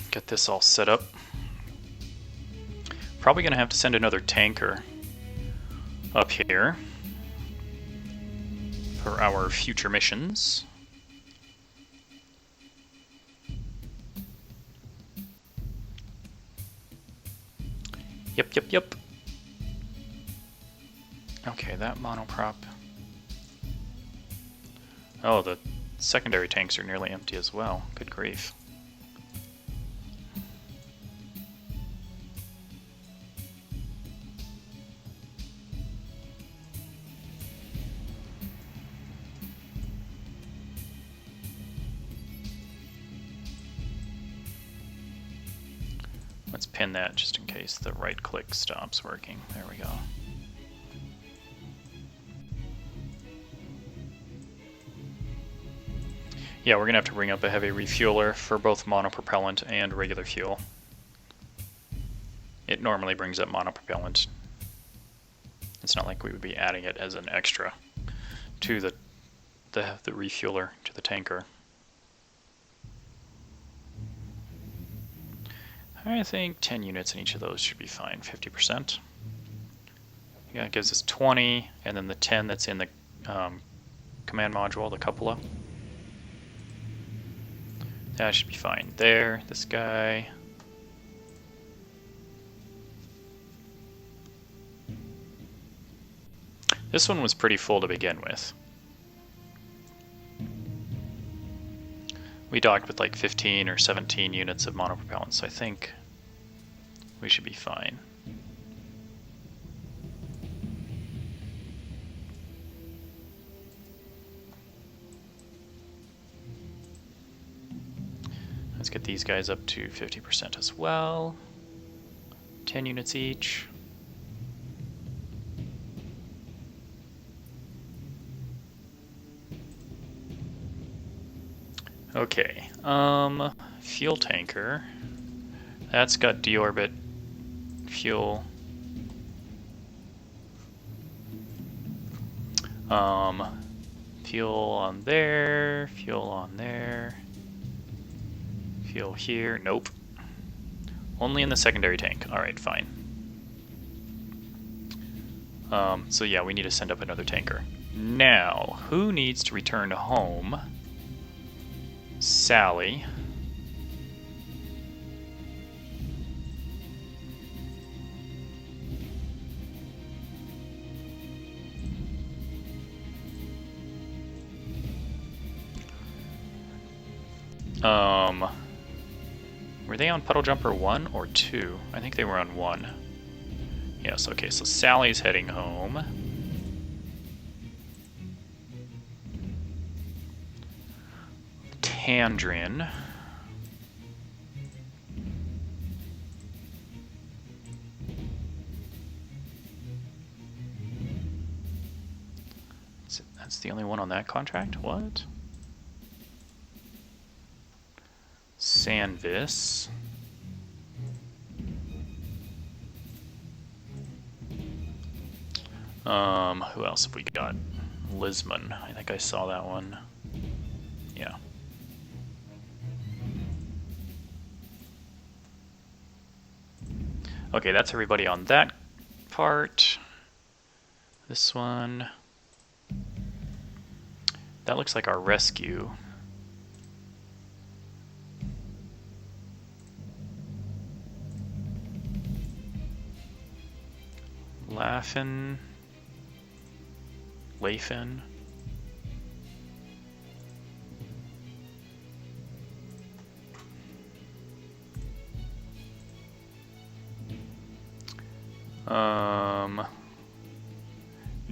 Get this all set up. Probably going to have to send another tanker up here for our future missions. Yep. Okay, that monoprop. Oh, the secondary tanks are nearly empty as well. Good grief. Let's pin that just in case the right click stops working. There we go. Yeah, we're going to have to bring up a heavy refueler for both monopropellant and regular fuel. It normally brings up monopropellant. It's not like we would be adding it as an extra to the refueler, to the tanker. I think 10 units in each of those should be fine, 50%. Yeah, it gives us 20, and then the 10 that's in the command module, the cupola. That should be fine. There, this guy. This one was pretty full to begin with. We docked with like 15 or 17 units of monopropellant, so I think we should be fine. Let's get these guys up to 50% as well. 10 units each. Okay, fuel tanker. That's got deorbit fuel. Fuel on there, fuel on there. Fuel here, nope. Only in the secondary tank. Alright, fine. So yeah, we need to send up another tanker. Now, who needs to return home? Sally. Were they on Puddle Jumper 1 or 2? I think they were on 1. Yes, okay, so Sally's heading home. Tandrin. That's the only one on that contract? What? Sanvis. Who else have we got? Lisman. I think I saw that one. Yeah. Okay, that's everybody on that part. This one. That looks like our rescue. Laughin. Lathan.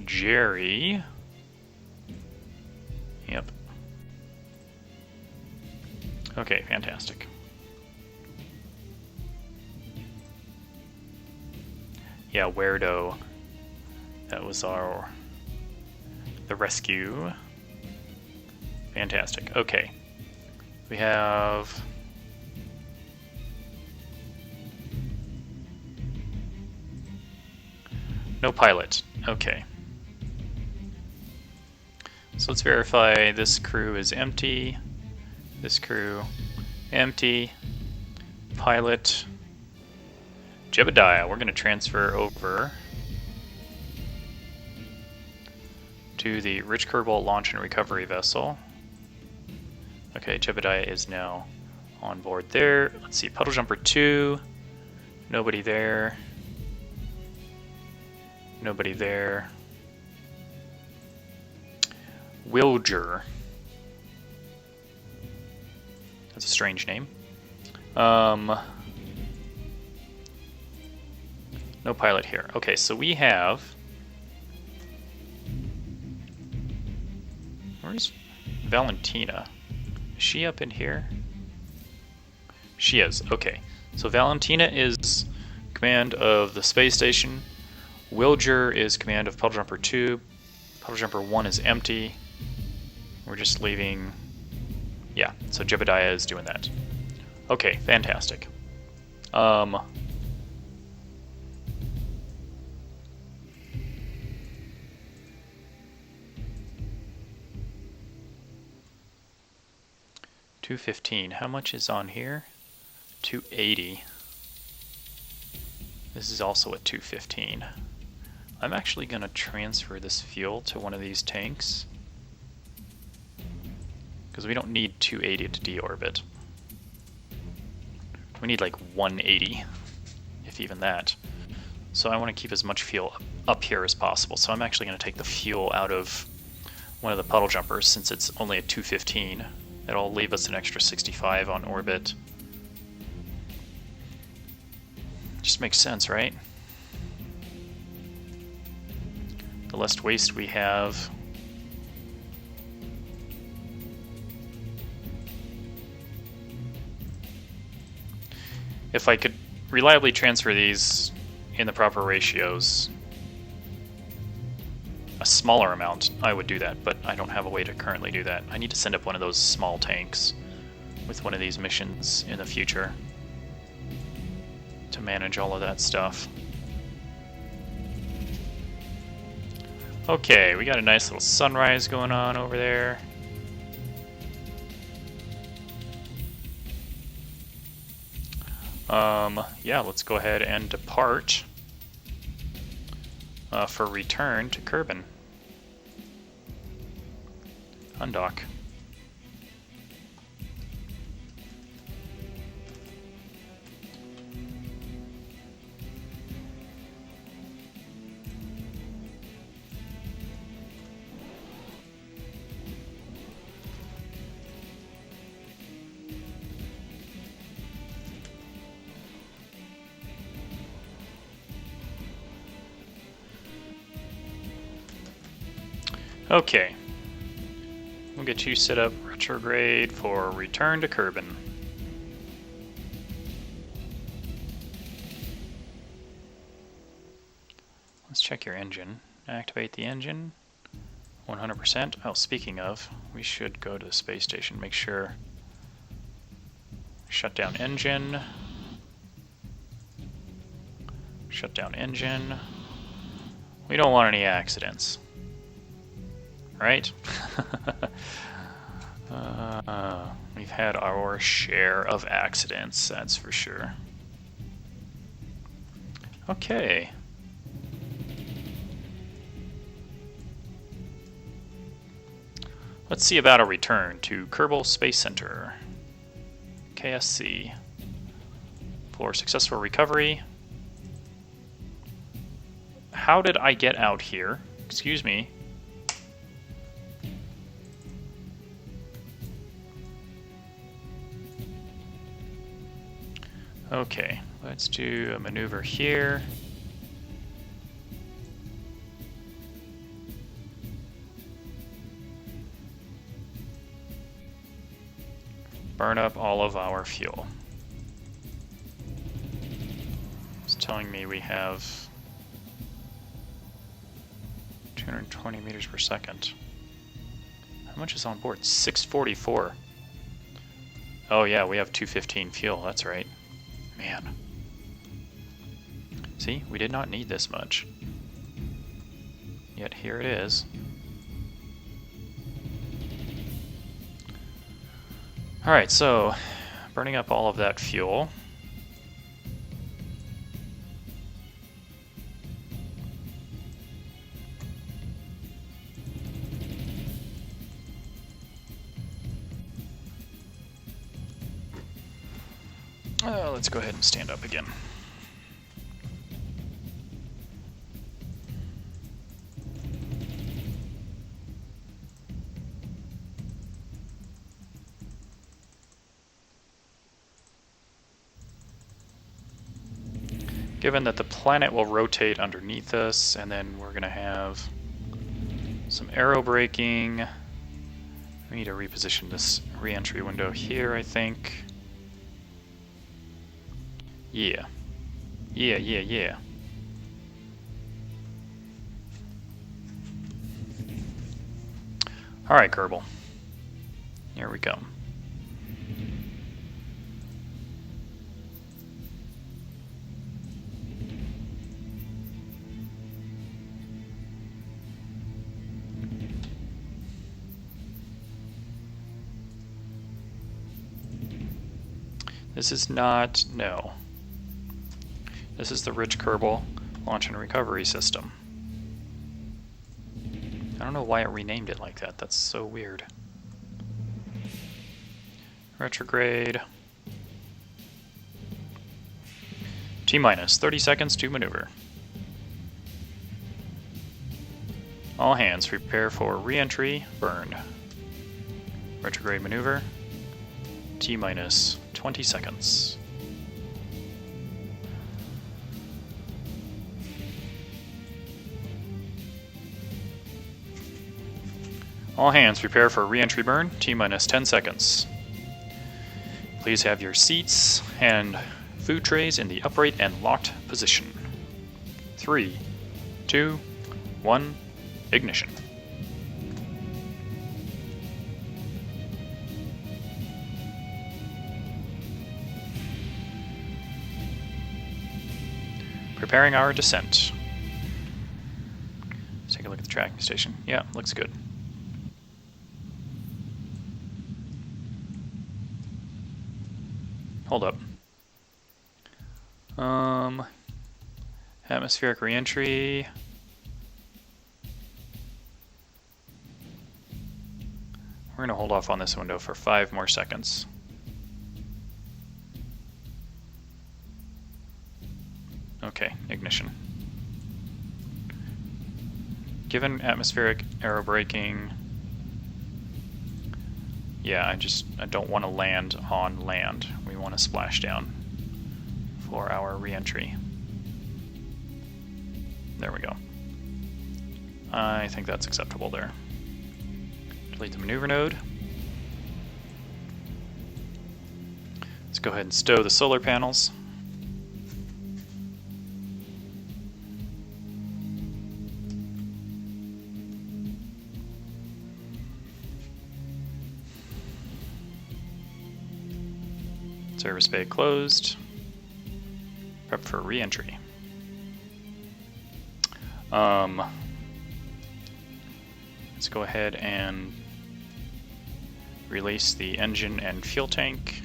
Jerry. Yep. Okay, fantastic. Yeah, Weirdo. That was the rescue. Fantastic. Okay. We have no pilot. Okay. So let's verify this crew is empty. This crew empty. Pilot Jebediah. We're going to transfer over to the Rich Kerbal launch and recovery vessel. Okay, Jebediah is now on board there. Let's see, Puddle Jumper 2. Nobody there. Nobody there. Wilger. That's a strange name. No pilot here. Okay, so we have... Where's Valentina? Is she up in here? She is. Okay. So Valentina is command of the space station. Wilger is command of Puddle Jumper 2. Puddle Jumper 1 is empty. We're just leaving... Yeah, so Jebediah is doing that. Okay, fantastic. 215. How much is on here? 280. This is also at 215. I'm actually going to transfer this fuel to one of these tanks, because we don't need 280 to deorbit. We need like 180, if even that. So I want to keep as much fuel up here as possible. So I'm actually going to take the fuel out of one of the puddle jumpers, since it's only at 215. It'll leave us an extra 65 on orbit. Just makes sense, right? The less waste we have, if I could reliably transfer these in the proper ratios, a smaller amount, I would do that, but I don't have a way to currently do that. I need to send up one of those small tanks with one of these missions in the future to manage all of that stuff. Okay, we got a nice little sunrise going on over there. Yeah, let's go ahead and depart for return to Kerbin. Undock. Okay. We'll get you set up retrograde for return to Kerbin. Let's check your engine. Activate the engine. 100%. Oh, speaking of, we should go to the space station. Make sure. Shut down engine. Shut down engine. We don't want any accidents. Right? We've had our share of accidents, that's for sure. Okay. Let's see about a return to Kerbal Space Center. KSC. For successful recovery. How did I get out here? Excuse me. Okay, let's do a maneuver here. Burn up all of our fuel. It's telling me we have 220 meters per second. How much is on board? 644. Oh yeah, we have 215 fuel, that's right. Man. See, we did not need this much. Yet here it is. Alright, so burning up all of that fuel. Let's go ahead and stand up again. Given that the planet will rotate underneath us, and then we're going to have some aero braking. We need to reposition this re-entry window here, I think. Yeah. Yeah. Alright, Kerbal. Here we go. This is not... no. This is the Rich Kerbal Launch and Recovery System. I don't know why it renamed it like that. That's so weird. Retrograde. T-minus 30 seconds to maneuver. All hands prepare for re-entry, burn. Retrograde maneuver. T-minus 20 seconds. All hands prepare for re-entry burn, T-minus 10 seconds. Please have your seats and food trays in the upright and locked position. 3, 2, 1, ignition. Preparing our descent. Let's take a look at the tracking station. Yeah, looks good. Hold up. Atmospheric reentry. We're gonna hold off on this window for 5 more seconds. Okay, ignition. Given atmospheric aero braking, yeah, I don't want to land on land. We want to splash down for our re-entry. There we go. I think that's acceptable there. Activate the maneuver node. Let's go ahead and stow the solar panels. Service bay closed. Prep for re-entry. Let's go ahead and release the engine and fuel tank.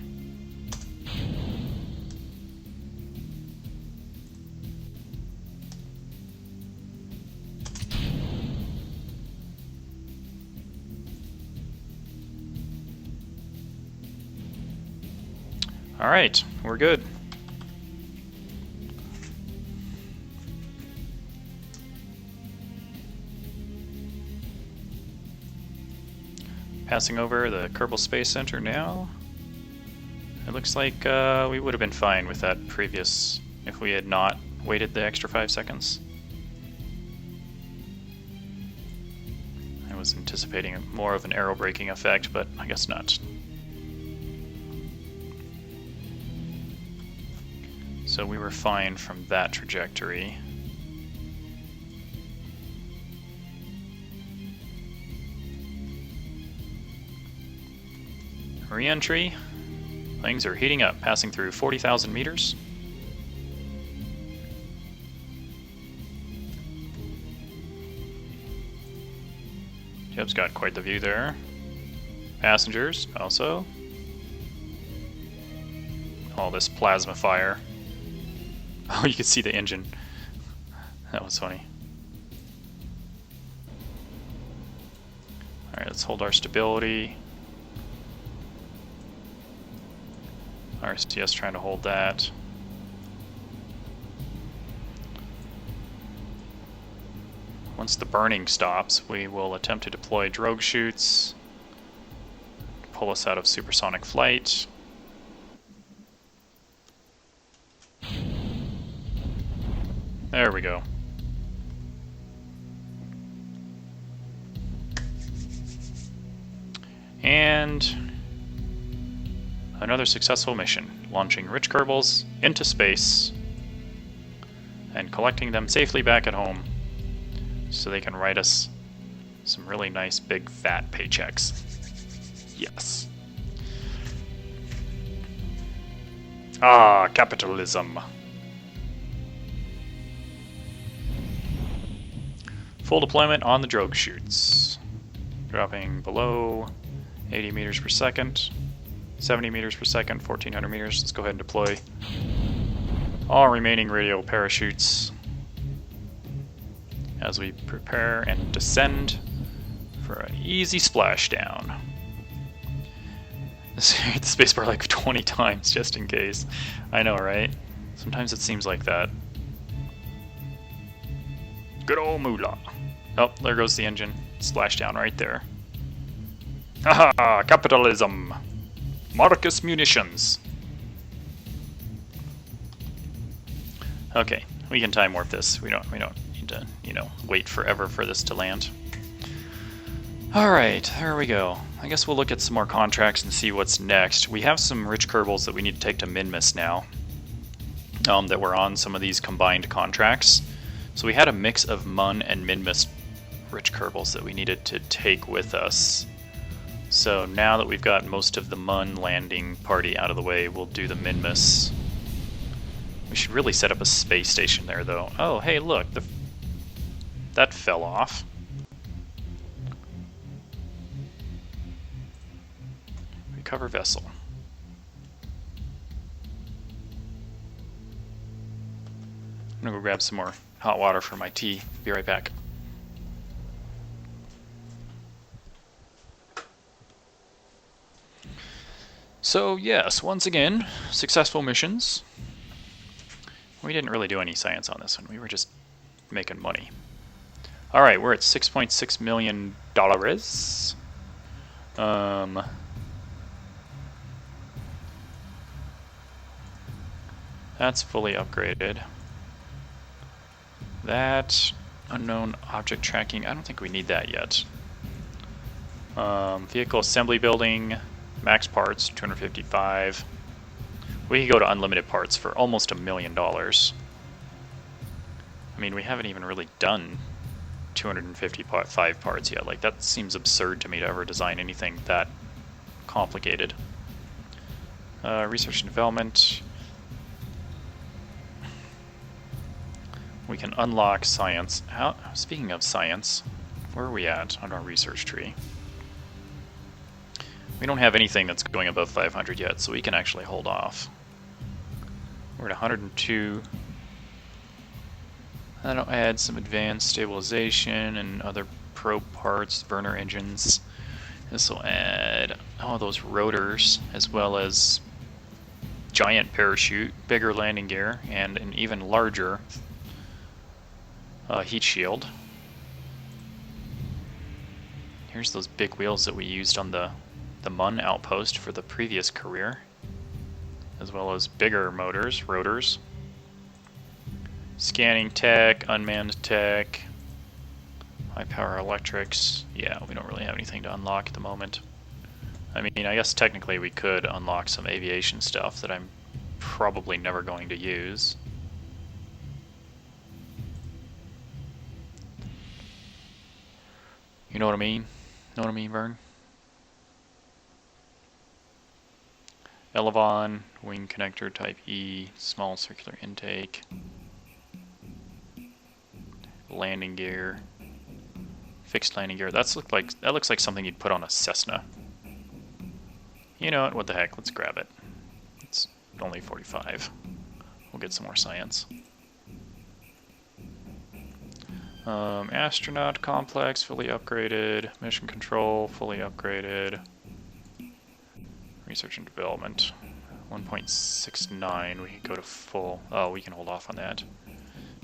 All right, we're good. Passing over the Kerbal Space Center now. It looks like we would have been fine with that previous if we had not waited the extra 5 seconds. I was anticipating more of an aero braking effect, but I guess not. So we were fine from that trajectory. Re-entry. Things are heating up, passing through 40,000 meters. Jeb's got quite the view there. Passengers also. All this plasma fire. Oh, you can see the engine. That was funny. Alright, let's hold our stability. RCS trying to hold that. Once the burning stops, we will attempt to deploy drogue chutes to pull us out of supersonic flight. There we go. And another successful mission, launching rich Kerbals into space and collecting them safely back at home so they can write us some really nice big fat paychecks. Yes. Ah, capitalism. Full deployment on the drogue chutes. Dropping below 80 meters per second, 70 meters per second, 1400 meters. Let's go ahead and deploy all remaining radial parachutes as we prepare and descend for an easy splashdown. Hit the spacebar like 20 times just in case. I know, right? Sometimes it seems like that. Good old moolah. Oh, there goes the engine. Splashdown right there. Haha, capitalism. Marcus munitions. Okay, we can time warp this. We don't need to, wait forever for this to land. Alright, there we go. I guess we'll look at some more contracts and see what's next. We have some rich Kerbals that we need to take to Minmus now. That were on some of these combined contracts. So we had a mix of Mun and Minmus rich Kerbals that we needed to take with us. So now that we've got most of the Mun landing party out of the way, we'll do the Minmus. We should really set up a space station there, though. Oh, hey, look, that fell off. Recover vessel. I'm gonna go grab some more hot water for my tea. Be right back. So yes, once again, successful missions. We didn't really do any science on this one. We were just making money. Alright, we're at $6.6 million. That's fully upgraded. That unknown object tracking, I don't think we need that yet. Vehicle assembly building, max parts, 255. We could go to unlimited parts for almost $1 million. I mean, we haven't even really done 255 parts yet. Like, that seems absurd to me to ever design anything that complicated. Research and development. We can unlock science. Speaking of science, where are we at on our research tree? We don't have anything that's going above 500 yet, so we can actually hold off. We're at 102. That'll add some advanced stabilization and other probe parts, burner engines. This will add all those rotors, as well as giant parachute, bigger landing gear, and an even larger heat shield. Here's those big wheels that we used on the Mun outpost for the previous career, as well as bigger motors, rotors. Scanning tech, unmanned tech, high power electrics. Yeah, we don't really have anything to unlock at the moment. I mean, I guess technically we could unlock some aviation stuff that I'm probably never going to use. You know what I mean? Know what I mean, Vern? Elevon, wing connector type E, small circular intake, landing gear, fixed landing gear. That looks like something you'd put on a Cessna. You know what the heck, let's grab it. It's only 45. We'll get some more science. Astronaut complex, fully upgraded. Mission control, fully upgraded. Research and development, 1.69. We can go to full. Oh, we can hold off on that.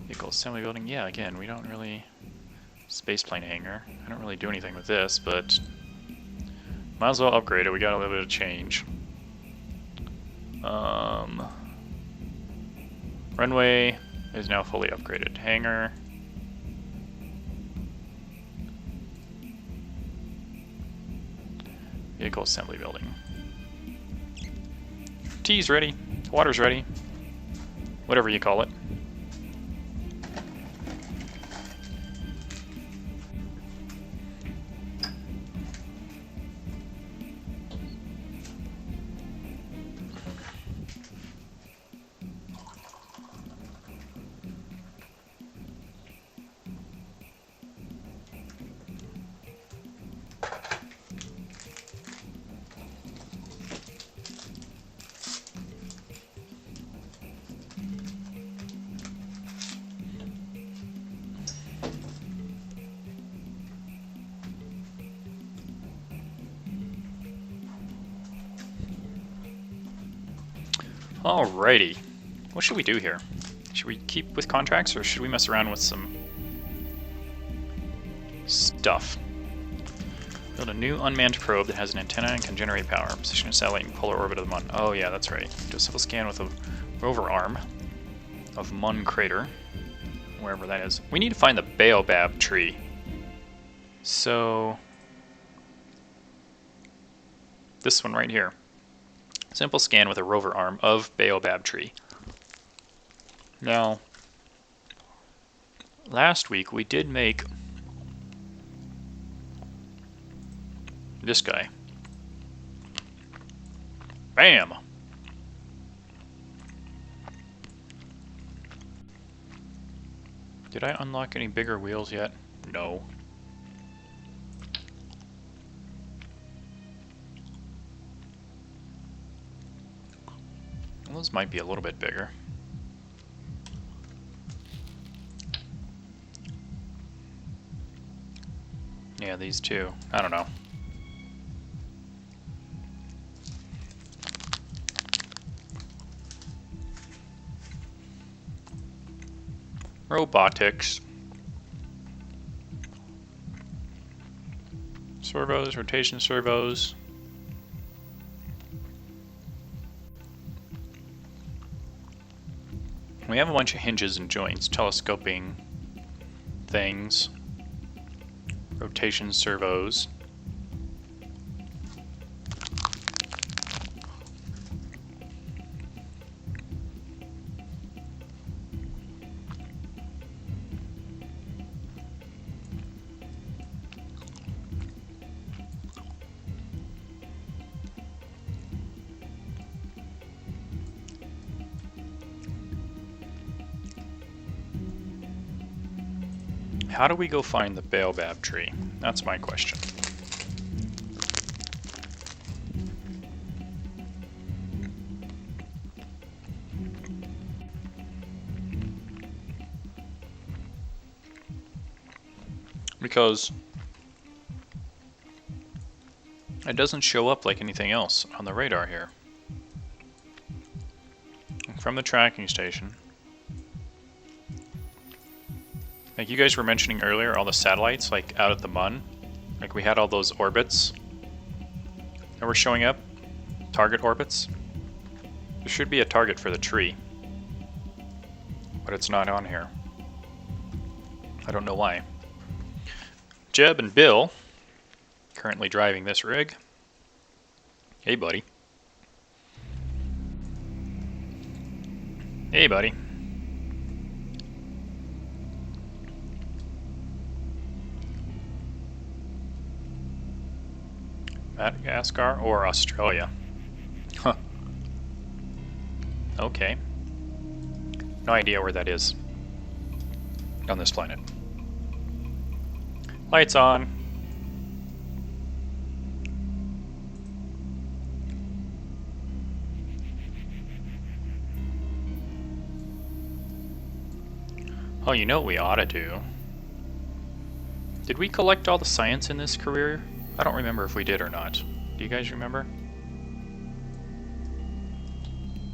Vehicle assembly building. Yeah, again, we don't really. Spaceplane hangar. I don't really do anything with this, but might as well upgrade it. We got a little bit of change. Runway is now fully upgraded. Hangar. Vehicle assembly building. Tea's ready. Water's ready. Whatever you call it. Alrighty. What should we do here? Should we keep with contracts, or should we mess around with some stuff? Build a new unmanned probe that has an antenna and can generate power. Position a satellite in polar orbit of the Mun. Oh yeah, that's right. Do a simple scan with a rover arm of Mun crater, wherever that is. We need to find the baobab tree. So this one right here. Simple scan with a rover arm of baobab tree. Now, last week we did make this guy. Bam! Did I unlock any bigger wheels yet? No. Well, those might be a little bit bigger. Yeah, these two. I don't know. Robotics. Servos, rotation servos. We have a bunch of hinges and joints, telescoping things, rotation servos. How do we go find the baobab tree? That's my question. Because it doesn't show up like anything else on the radar here. From the tracking station. Like you guys were mentioning earlier, all the satellites, like out at the Mun. Like we had all those orbits that were showing up. Target orbits. There should be a target for the tree. But it's not on here. I don't know why. Jeb and Bill, currently driving this rig. Hey, buddy. Hey, buddy. Madagascar or Australia? Huh. Okay. No idea where that is on this planet. Lights on. Oh, you know what we ought to do? Did we collect all the science in this career? I don't remember if we did or not. Do you guys remember?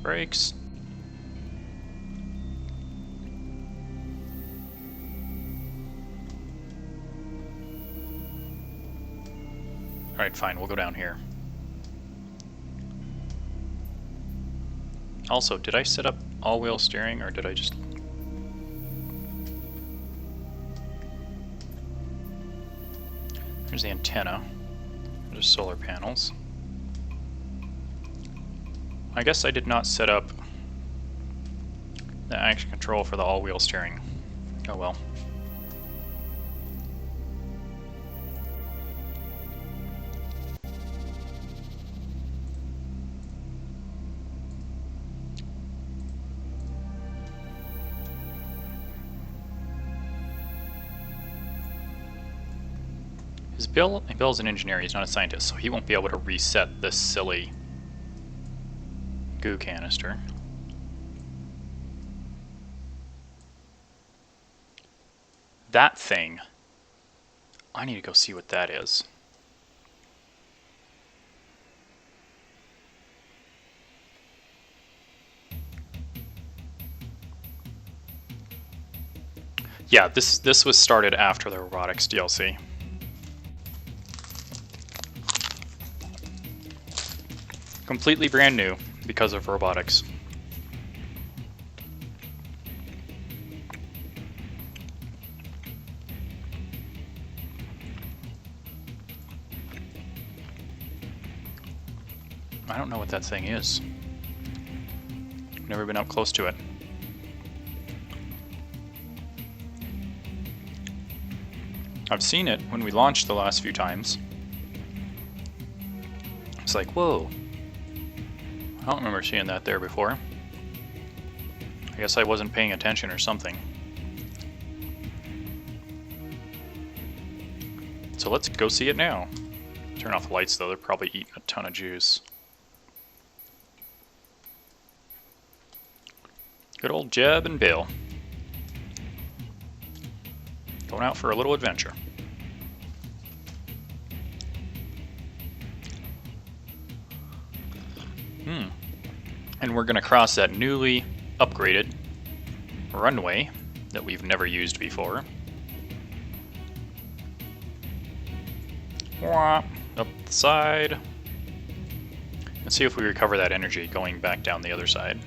Brakes. Alright, fine, we'll go down here. Also, did I set up all-wheel steering, or did I just... There's the antenna. There's solar panels. I guess I did not set up the action control for the all-wheel steering. Oh well. Bill's an engineer, he's not a scientist, so he won't be able to reset this silly goo canister. That thing. I need to go see what that is. Yeah, this was started after the robotics DLC. Completely brand new because of robotics. I don't know what that thing is. Never been up close to it. I've seen it when we launched the last few times. It's like, whoa. I don't remember seeing that there before. I guess I wasn't paying attention or something. So let's go see it now. Turn off the lights though, they're probably eating a ton of juice. Good old Jeb and Bill. Going out for a little adventure. And we're gonna cross that newly upgraded runway that we've never used before. Up the side. Let's see if we recover that energy going back down the other side.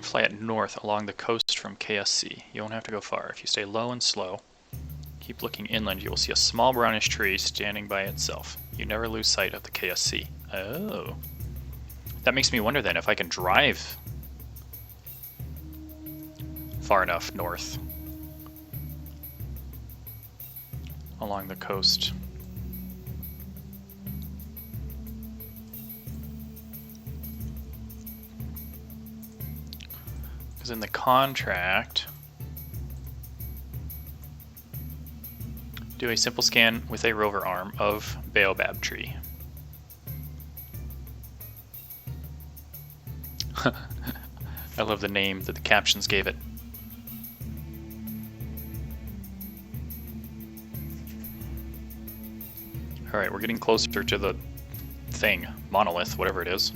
Fly it north along the coast from KSC. You won't have to go far. If you stay low and slow, keep looking inland, you will see a small brownish tree standing by itself. You never lose sight of the KSC. Oh. That makes me wonder then if I can drive far enough north along the coast. Because in the contract, Do a simple scan with a rover arm of Baobab Tree. I love the name that the captions gave it. Alright, we're getting closer to the thing, monolith, whatever it is.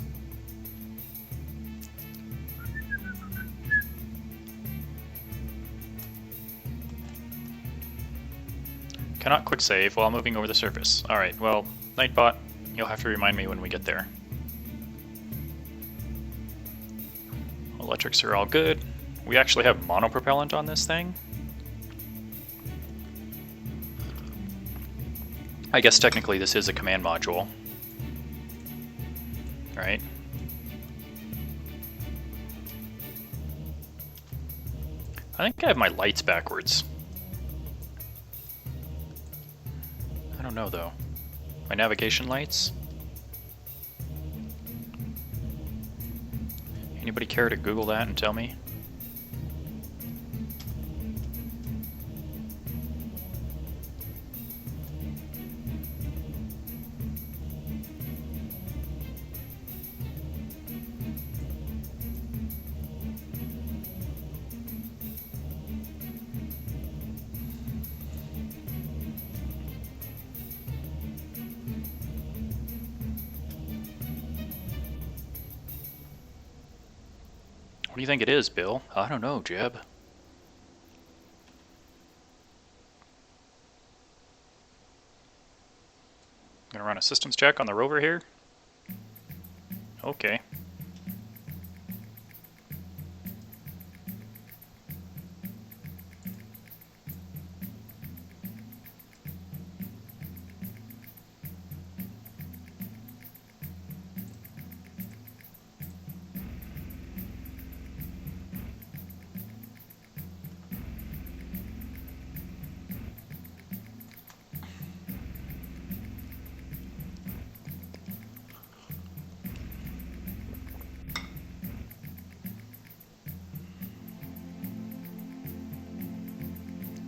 Cannot quick save while moving over the surface. Alright, well, Nightbot, you'll have to remind me when we get there. Electrics are all good. We actually have monopropellant on this thing. I guess technically this is a command module. Alright. I think I have my lights backwards. I don't know though. My navigation lights? Anybody care to Google that and tell me? What do you think it is, Bill? I don't know, Jeb. Gonna run a systems check on the rover here? Okay.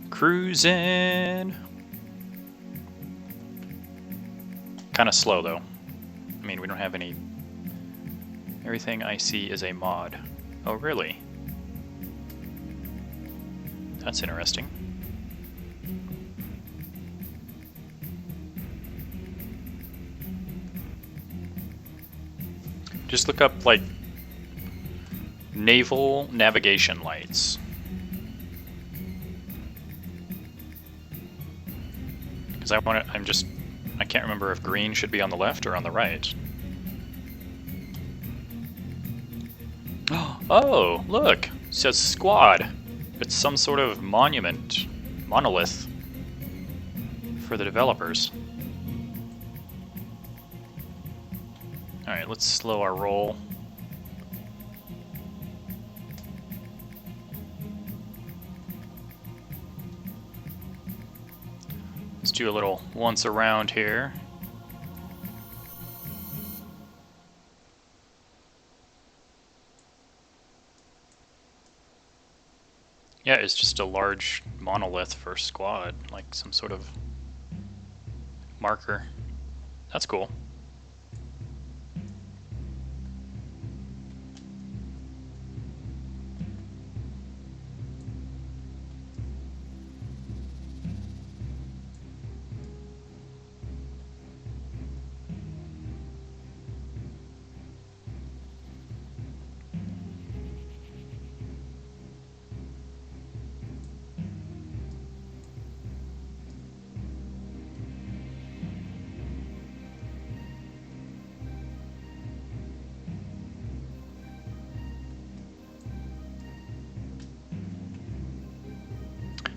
Cruising. Kind of slow though. I mean, we don't have any. Everything I see is a mod. Oh, really? That's interesting. Just look up like naval navigation lights. Because I can't remember if green should be on the left or on the right. Oh, look! It says squad. It's some sort of monument, monolith for the developers. Alright, let's slow our roll. Let's do a little once around here. Yeah, it's just a large monolith for squad, like some sort of marker. That's cool.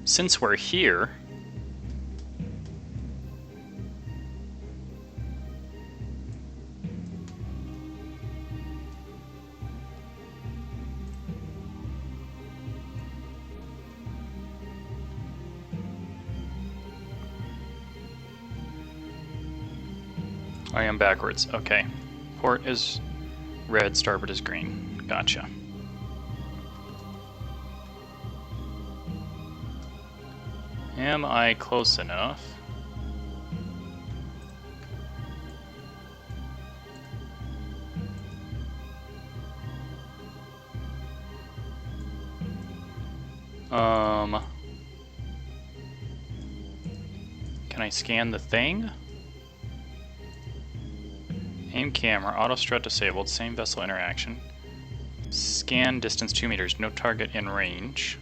Since we're here, I am backwards. Okay. Port is red, starboard is green. Gotcha. Am I close enough? Can I scan the thing? Aim camera, auto strut disabled, same vessel interaction. Scan distance 2 meters, no target in range.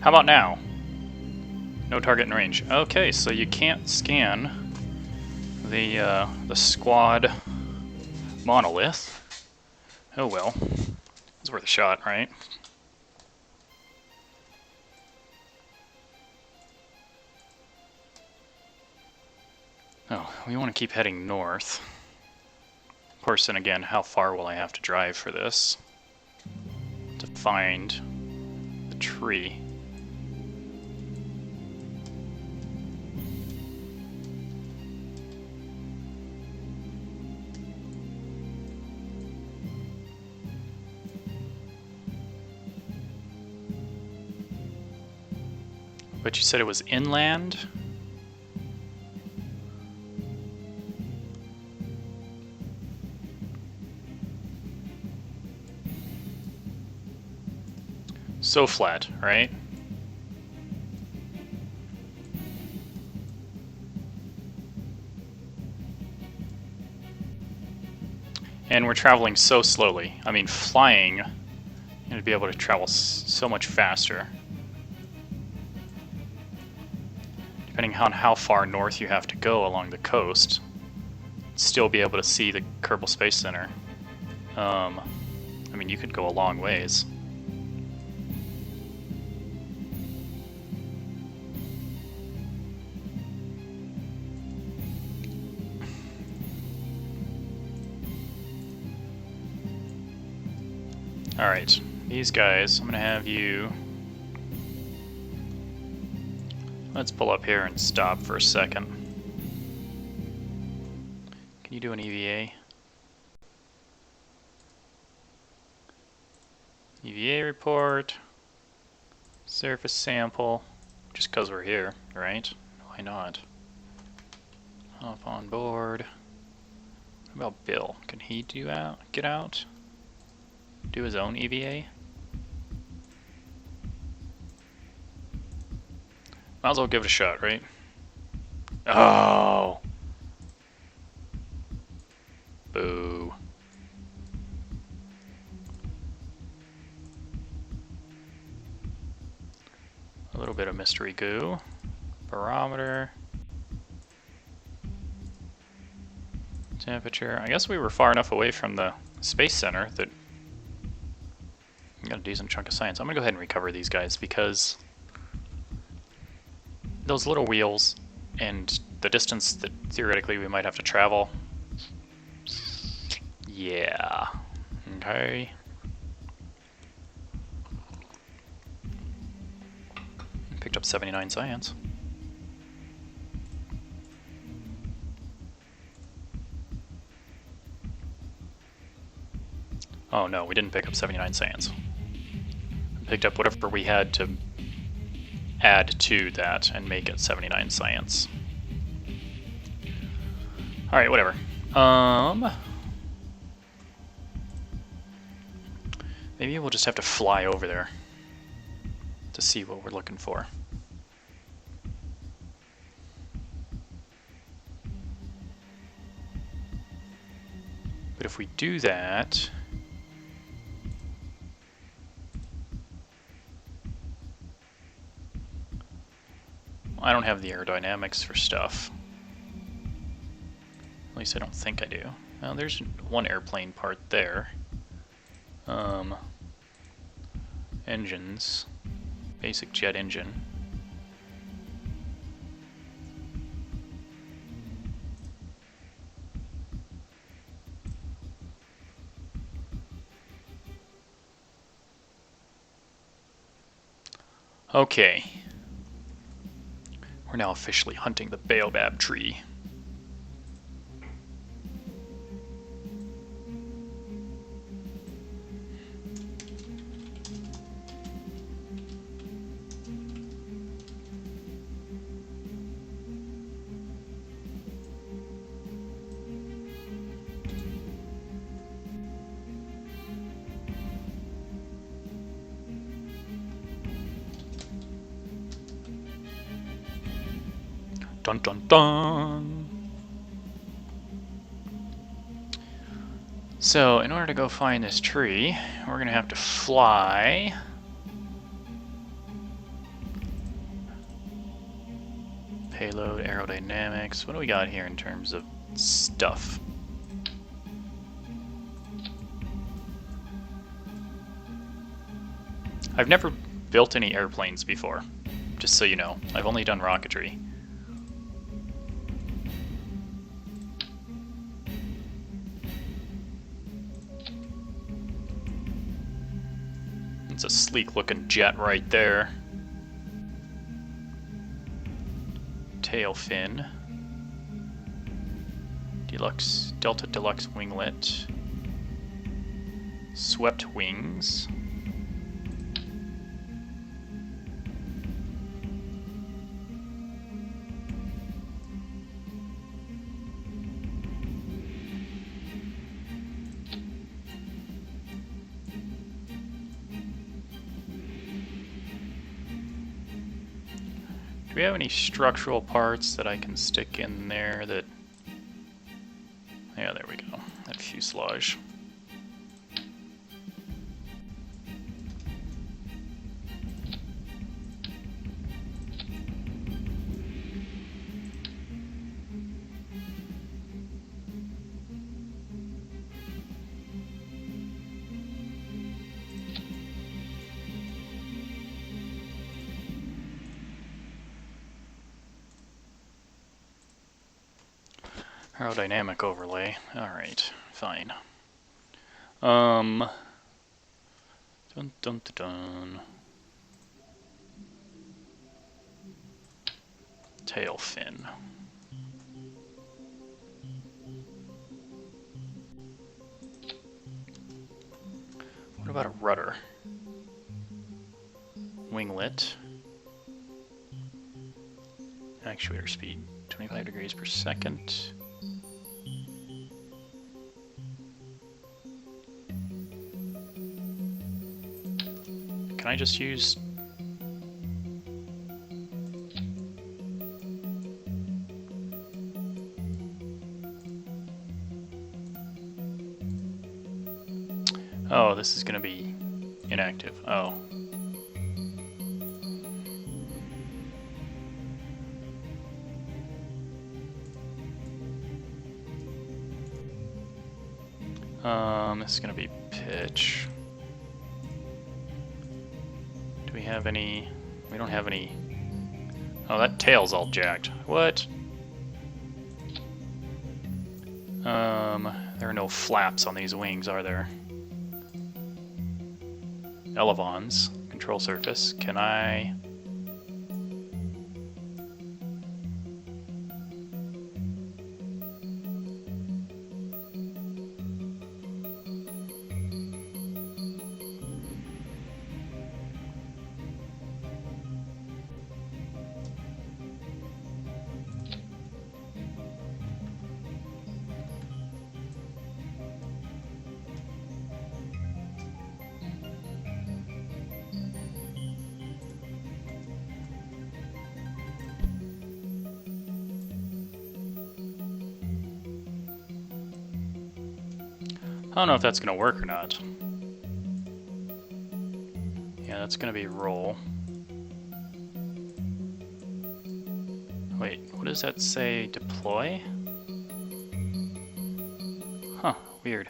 How about now? No target in range. Okay, so you can't scan the squad monolith. Oh well. It's worth a shot, right? Oh, we want to keep heading north. Of course, then again, how far will I have to drive for this? To find the tree. But you said it was inland? So flat, right? And we're traveling so slowly. I mean, flying, you'd be able to travel so much faster. Depending on how far north you have to go along the coast, still be able to see the Kerbal Space Center. I mean, you could go a long ways. Alright, these guys, I'm gonna have you... Let's pull up here and stop for a second. Can you do an EVA? EVA report. Surface sample. Just because we're here, right? Why not? Hop on board. What about Bill? Can he get out? Do his own EVA? Might as well give it a shot, right? Oh! Boo. A little bit of mystery goo. Barometer. Temperature. I guess we were far enough away from the Space Center that we got a decent chunk of science. I'm gonna go ahead and recover these guys because those little wheels and the distance that theoretically we might have to travel. Yeah. Okay. Picked up 79 science. Oh no, we didn't pick up 79 science. We picked up whatever we had to add to that and make it 79 science. Alright, whatever. Maybe we'll just have to fly over there to see what we're looking for. But if we do that, I don't have the aerodynamics for stuff. At least I don't think I do. Well, there's one airplane part there. Engines. Basic jet engine. Okay. We're now officially hunting the baobab tree. Dun dun dun! So, in order to go find this tree, we're gonna have to fly. Payload, aerodynamics. What do we got here in terms of stuff? I've never built any airplanes before, just so you know. I've only done rocketry. It's a sleek looking jet right there. Tail fin. Deluxe, Delta Deluxe winglet. Swept wings. Do we have any structural parts that I can stick in there that... Yeah, there we go. That fuselage. Aerodynamic overlay. Alright, fine. Dun dun dun dun. Tail fin. What about a rudder? Winglet. Actuator speed, 25 degrees per second. Can I just use... Oh, this is going to be inactive. Oh. This is going to be pitch. Do we have any... We don't have any... Oh, that tail's all jacked. What? There are no flaps on these wings, are there? Elevons. Control surface. Can I... I don't know if that's going to work or not. Yeah, that's going to be roll. Wait, what does that say? Deploy? Huh, weird.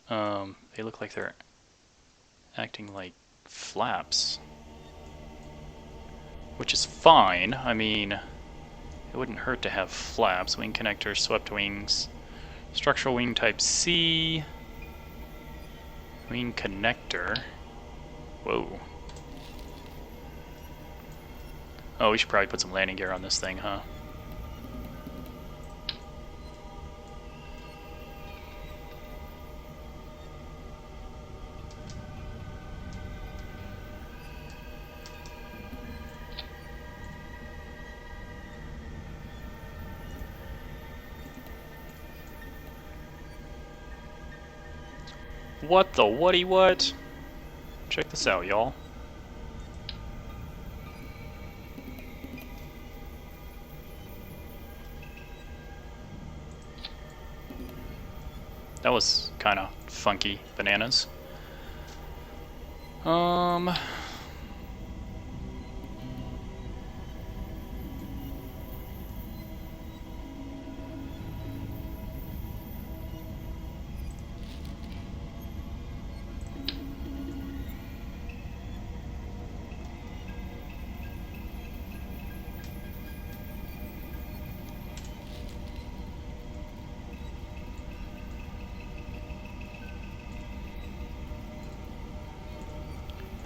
They look like they're acting like flaps. Which is fine. I mean, it wouldn't hurt to have flaps. Wing connector, swept wings. Structural wing type C. Wing connector. Whoa. Oh, we should probably put some landing gear on this thing, huh? What the whatty what? Check this out, y'all. That was kind of funky bananas.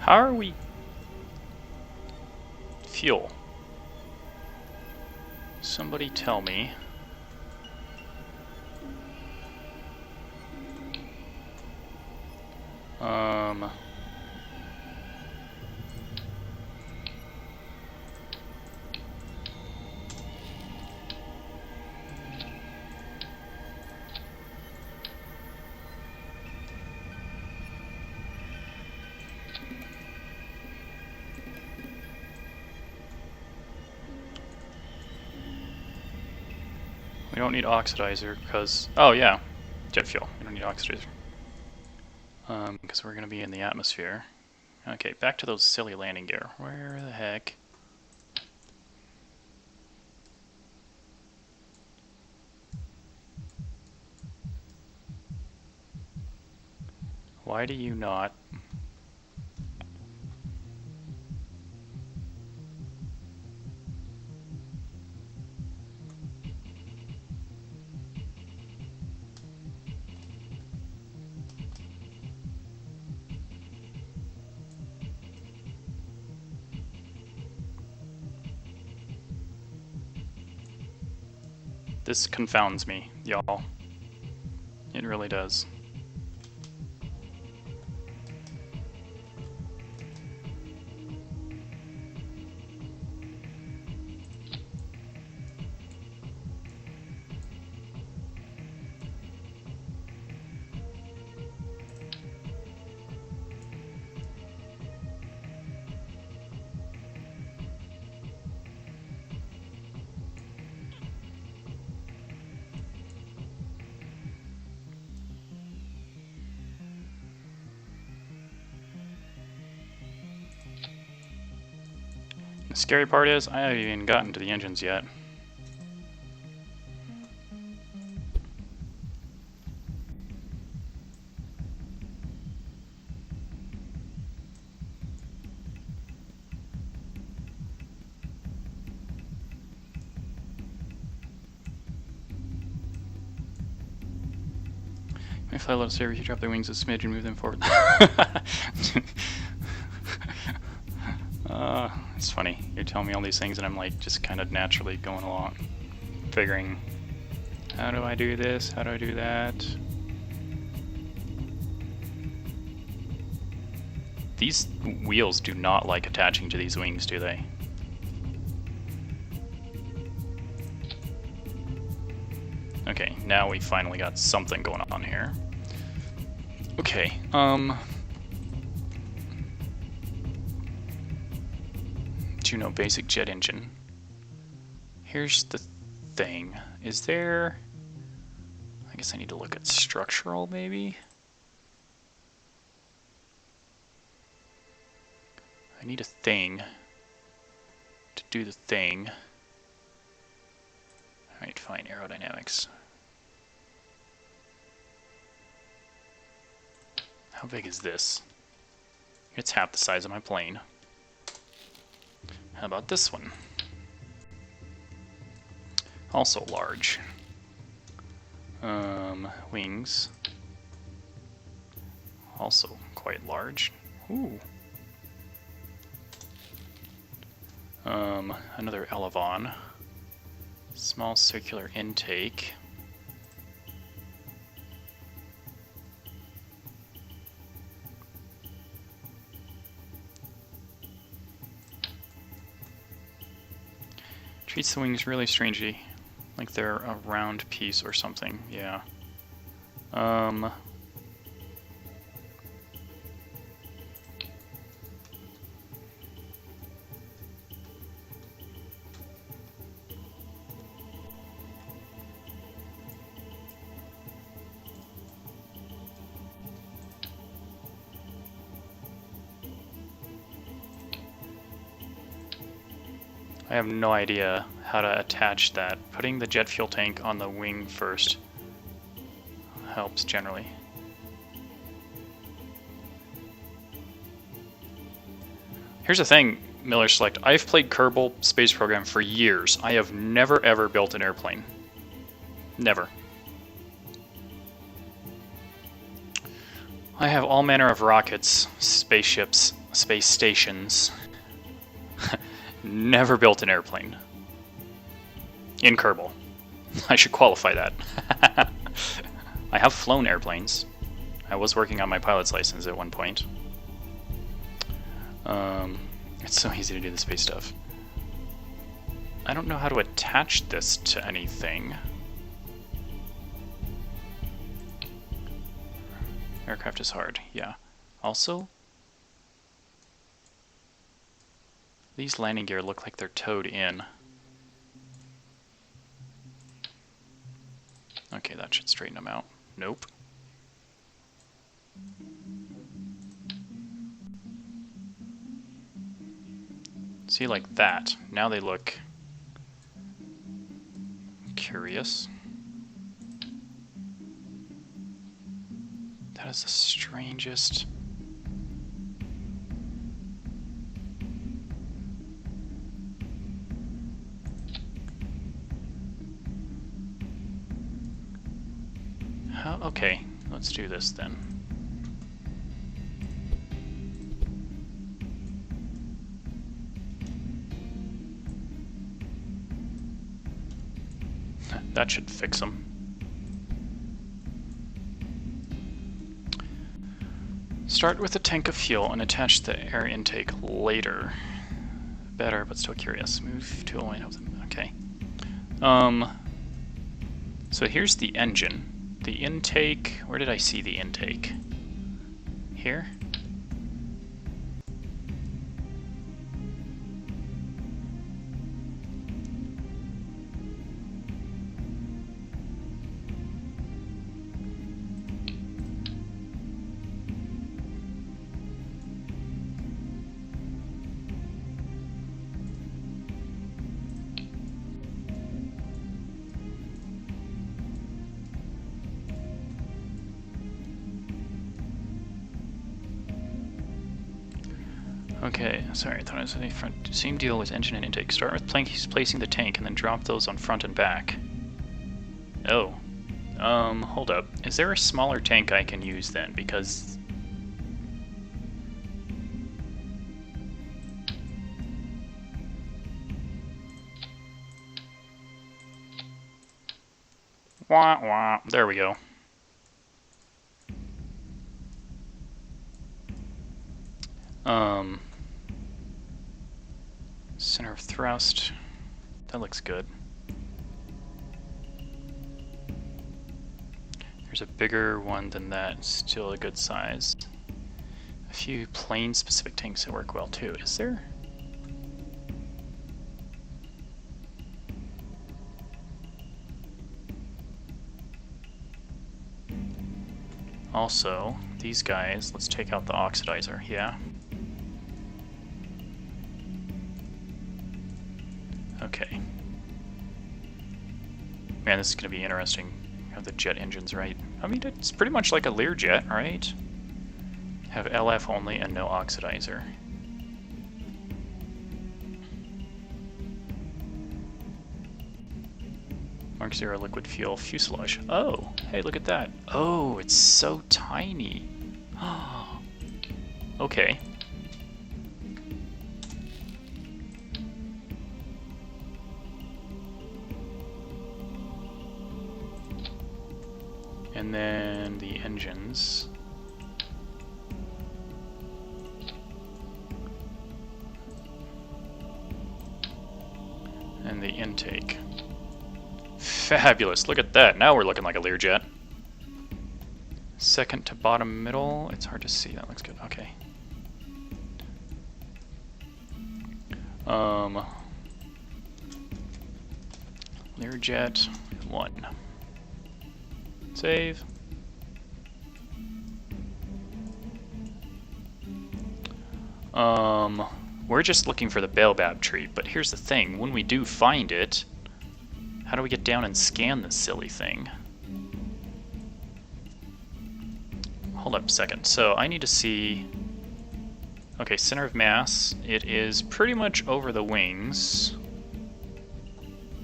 How are we? Fuel. Somebody tell me. We don't need oxidizer because, oh yeah, jet fuel. We don't need oxidizer. Because we're going to be in the atmosphere. Okay, back to those silly landing gear. Where the heck? Why do you not? This confounds me, y'all. It really does. The scary part is, I haven't even gotten to the engines yet. If I let us over, you drop their wings a smidge and move them forward. It's funny. You're telling me all these things and I'm like just kind of naturally going along, figuring, how do I do this? How do I do that? These wheels do not like attaching to these wings, do they? Okay, now we finally got something going on here. Okay, Juno basic jet engine. Here's the thing. Is there... I guess I need to look at structural, maybe? I need a thing to do the thing. Alright, fine, aerodynamics. How big is this? It's half the size of my plane. How about this one? Also large. Wings. Also quite large. Ooh. Another elevon. Small circular intake. Treats the wings really strangely, like they're a round piece or something. Yeah. I have no idea how to attach that. Putting the jet fuel tank on the wing first helps generally. Here's the thing, Miller Select. I've played Kerbal Space Program for years. I have never ever built an airplane. Never. I have all manner of rockets, spaceships, space stations. Never built an airplane. In Kerbal. I should qualify that. I have flown airplanes. I was working on my pilot's license at one point. It's so easy to do the space stuff. I don't know how to attach this to anything. Aircraft is hard, yeah. Also, these landing gear look like they're towed in. Okay, that should straighten them out. Nope. See, like that. Now they look curious. That is the strangest. Okay, let's do this then. That should fix them. Start with a tank of fuel and attach the air intake later. Better, but still curious. Move to align. Okay. So here's the engine. The intake, where did I see the intake? Here? Okay, sorry, I thought it was the front. Same deal with engine and intake. Start with placing the tank and then drop those on front and back. Oh. Hold up. Is there a smaller tank I can use then? Because... Wah, wah. There we go. Center of thrust. That looks good. There's a bigger one than that, still a good size. A few plane-specific tanks that work well too. Is there? Also, these guys, let's take out the oxidizer, yeah. Okay. Man, this is going to be interesting. Have the jet engines, right? I mean, it's pretty much like a Learjet, right? Have LF only and no oxidizer. Mark 0 liquid fuel fuselage. Oh, hey, look at that. Oh, it's so tiny. Okay. And then the engines. And the intake. Fabulous, look at that. Now we're looking like a Learjet. Second to bottom middle. It's hard to see, that looks good, okay. Learjet 1. Save. We're just looking for the baobab tree, but here's the thing, when we do find it, how do we get down and scan this silly thing? Hold up a second, so I need to see... Okay, center of mass, it is pretty much over the wings,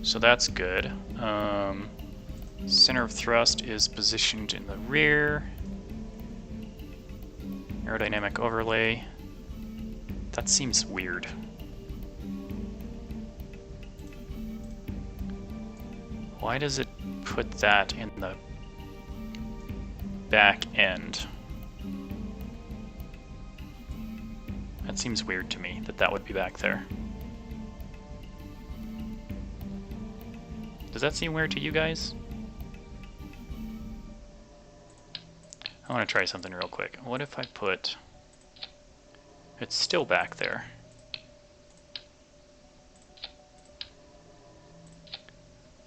so that's good. Center of thrust is positioned in the rear. Aerodynamic overlay. That seems weird. Why does it put that in the back end? That seems weird to me, that that would be back there. Does that seem weird to you guys? I want to try something real quick. What if I put... It's still back there.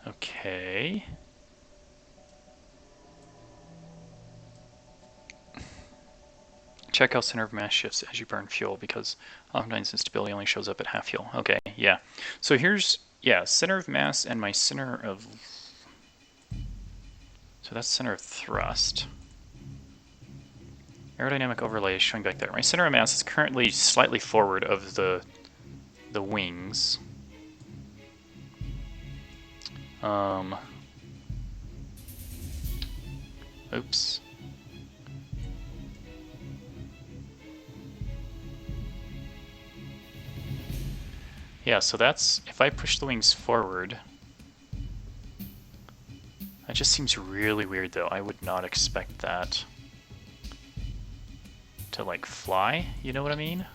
Okay. Check how center of mass shifts as you burn fuel, because oftentimes instability only shows up at half fuel. Okay, yeah. So here's, yeah, center of mass and my center of... So that's center of thrust. Aerodynamic overlay is showing back there. My center of mass is currently slightly forward of the wings. Oops. Yeah, so that's, if I push the wings forward, that just seems really weird though. I would not expect that to like fly, you know what I mean?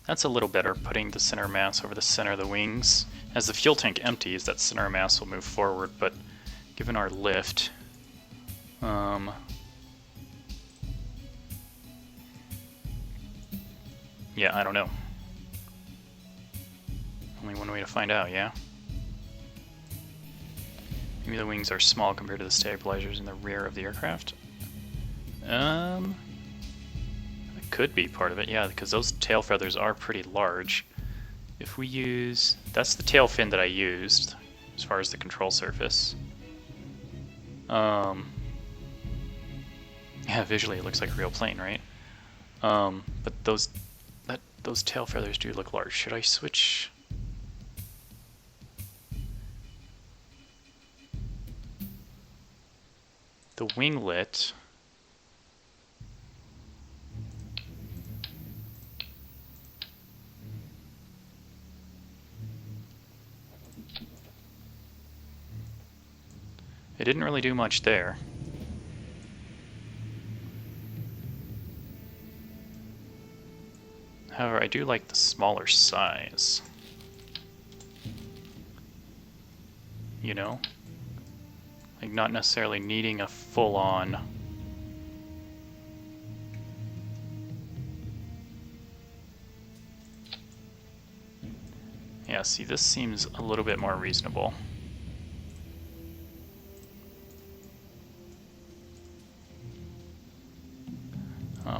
That's a little better, putting the center mass over the center of the wings. As the fuel tank empties, that center mass will move forward, but given our lift, yeah, I don't know. Only one way to find out, yeah? Maybe the wings are small compared to the stabilizers in the rear of the aircraft. Could be part of it, yeah, because those tail feathers are pretty large. If we use... That's the tail fin that I used, as far as the control surface. Yeah, visually it looks like a real plane, right? But those tail feathers do look large. Should I switch... the winglet... It didn't really do much there. However, I do like the smaller size. You know? Like, not necessarily needing a full-on... Yeah, see, this seems a little bit more reasonable.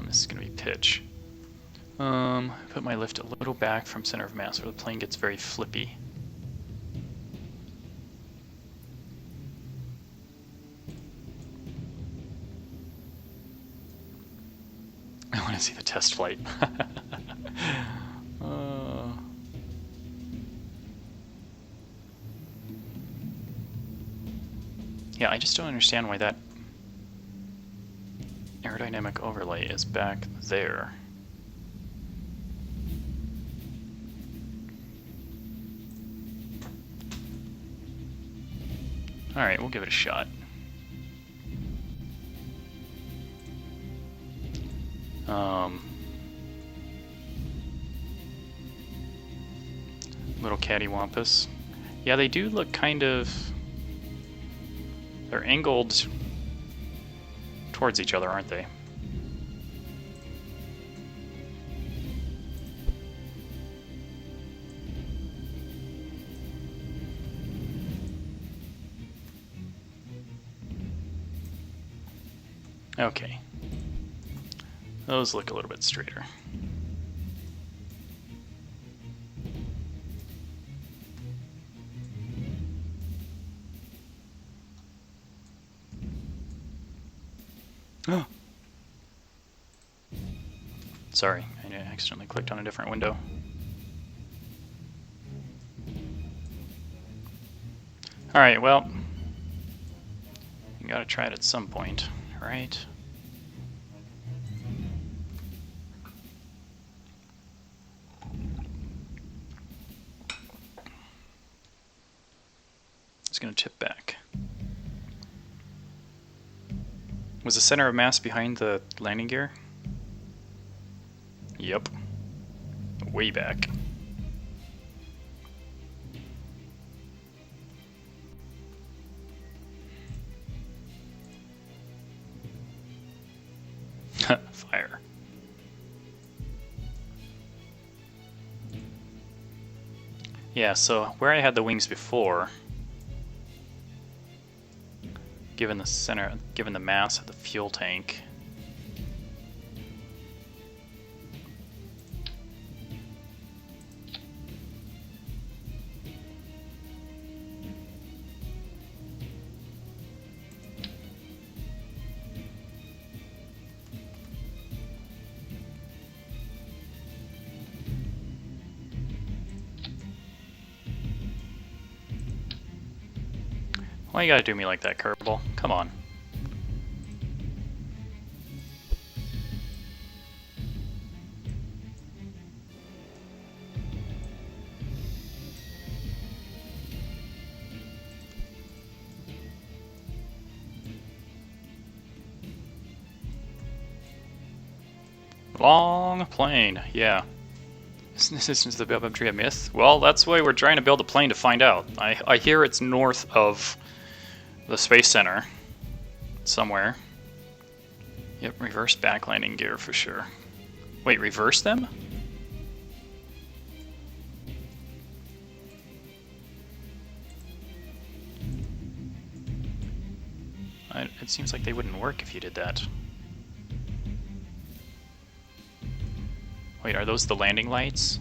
This is going to be pitch. Put my lift a little back from center of mass, where the plane gets very flippy. I want to see the test flight. Yeah, I just don't understand why that aerodynamic overlay is back there. Alright, we'll give it a shot. Little cattywampus. Yeah, they do look kind of... They're angled towards each other, aren't they? Okay. Those look a little bit straighter. Oh. Sorry, I accidentally clicked on a different window. Alright, well, you gotta try it at some point, right? It's gonna tip back. Was the center of mass behind the landing gear? Yep. Way back. Fire. Yeah, so where I had the wings before, given the mass of the fuel tank, why you gotta do me like that, Kerbal? Come on. Long plane, yeah. This is the Bubba Tree a myth? Well, that's why we're trying to build a plane to find out. I hear it's north of the Space Center somewhere. Yep, reverse back landing gear for sure. Wait, reverse them? It seems like they wouldn't work if you did that. Wait, are those the landing lights?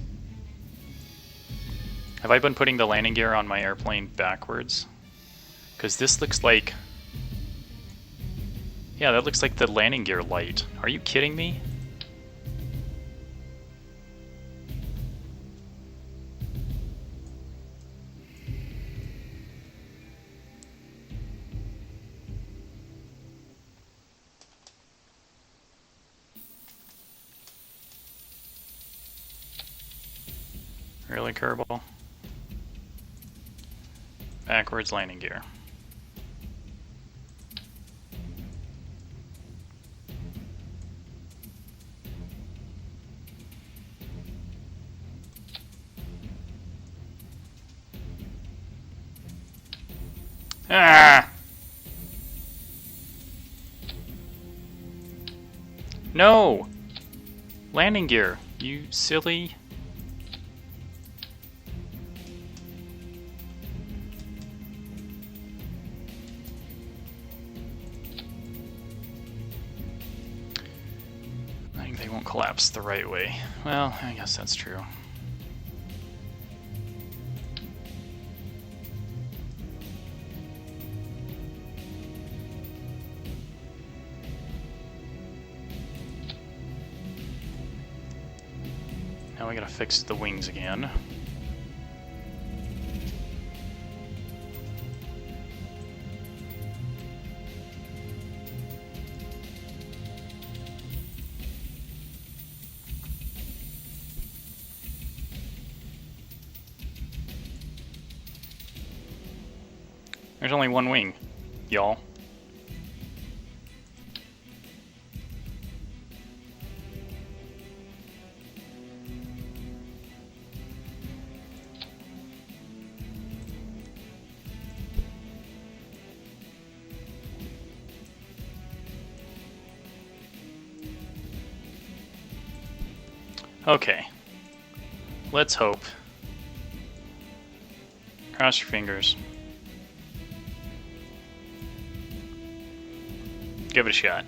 Have I been putting the landing gear on my airplane backwards? Because this looks like... Yeah, that looks like the landing gear light. Are you kidding me? Really, Kerbal? Backwards landing gear. Ah! No! Landing gear, you silly... They won't collapse the right way. Well, I guess that's true. Now we gotta fix the wings again. There's only one wing, y'all. Okay. Let's hope. Cross your fingers. Give it a shot.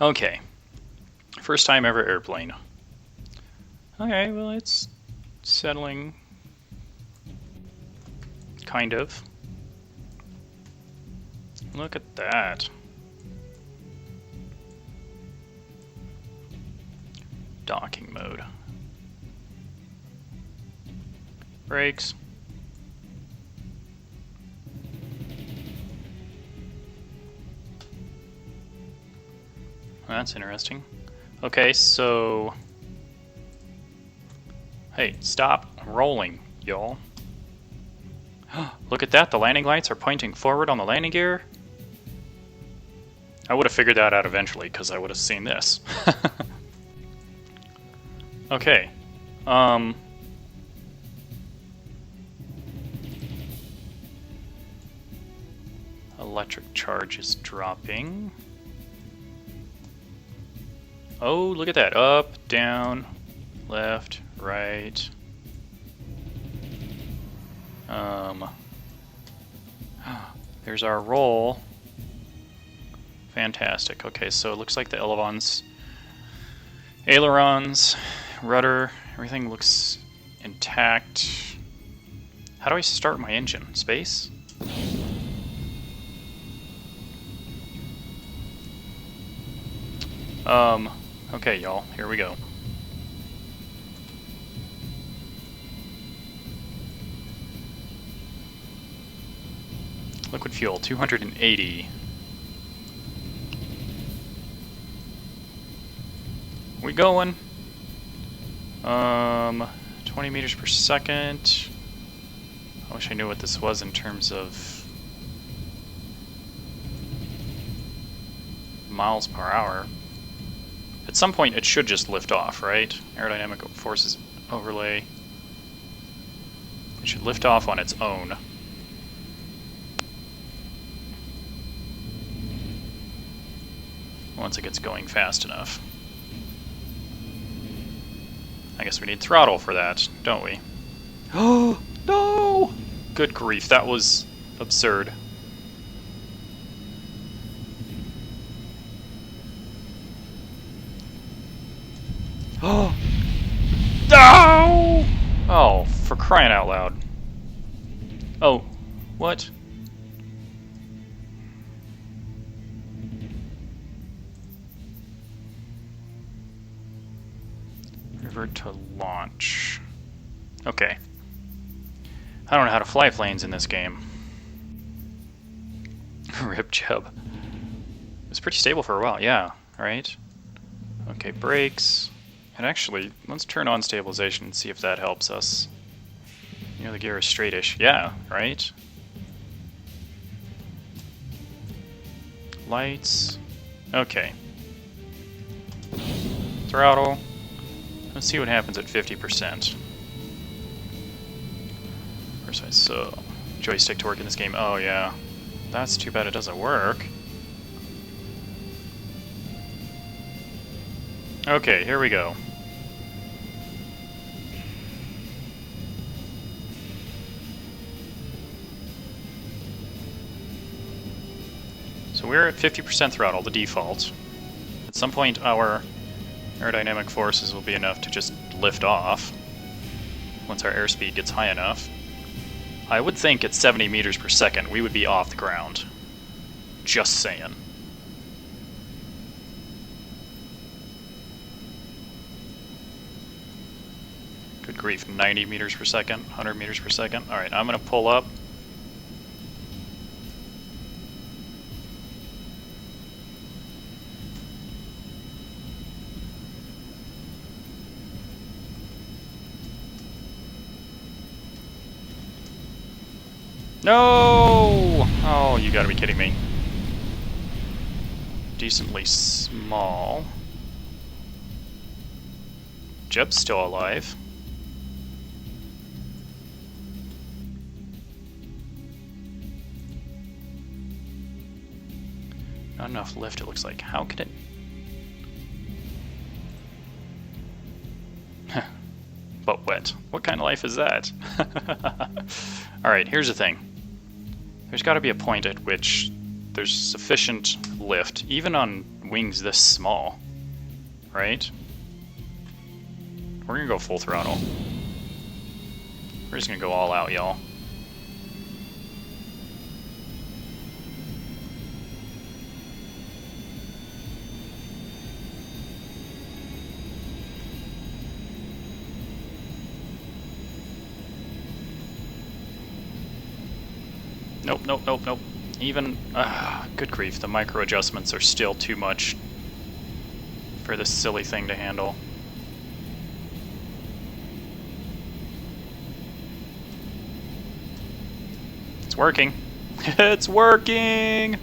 Okay. First time ever airplane. Okay, well, it's settling. Kind of. Look at that. Docking mode. Brakes. That's interesting. Okay, so... Hey, stop rolling, y'all. Look at that, the landing lights are pointing forward on the landing gear. I would have figured that out eventually, because I would have seen this. Okay. Electric charge is dropping. Oh, look at that. Up, down, left, right. There's our roll. Fantastic. Okay, so it looks like the ailerons, rudder, everything looks intact. How do I start my engine? Space? Okay, y'all, here we go. Liquid fuel, 280. We going? 20 meters per second. I wish I knew what this was in terms of miles per hour. At some point it should just lift off, right? Aerodynamic forces overlay. It should lift off on its own. Once it gets going fast enough. I guess we need throttle for that, don't we? Oh, no! Good grief, that was absurd. Oh! No! Oh, for crying out loud. Oh, what? Revert to launch. Okay. I don't know how to fly planes in this game. Rip Chub. It was pretty stable for a while, yeah, right? Okay, brakes. And actually, let's turn on stabilization and see if that helps us. You know, the gear is straightish. Yeah, right? Lights. Okay. Throttle. Let's see what happens at 50%. First, I saw joystick to work in this game. Oh, yeah. That's too bad it doesn't work. Okay, here we go. So we're at 50% throttle, the default. At some point, our aerodynamic forces will be enough to just lift off. once our airspeed gets high enough. I would think at 70 meters per second we would be off the ground. Just saying. Good grief, 90 meters per second, 100 meters per second. Alright, I'm going to pull up. No! Oh, you gotta be kidding me. Decently small. Jeb's still alive. Not enough lift, it looks like. How could it... But wet. What kind of life is that? Alright, here's the thing. There's got to be a point at which there's sufficient lift, even on wings this small, right? We're gonna go full throttle. We're just gonna go all out, y'all. Nope, nope, nope, nope. Even, good grief, the micro adjustments are still too much for this silly thing to handle. It's working. It's working!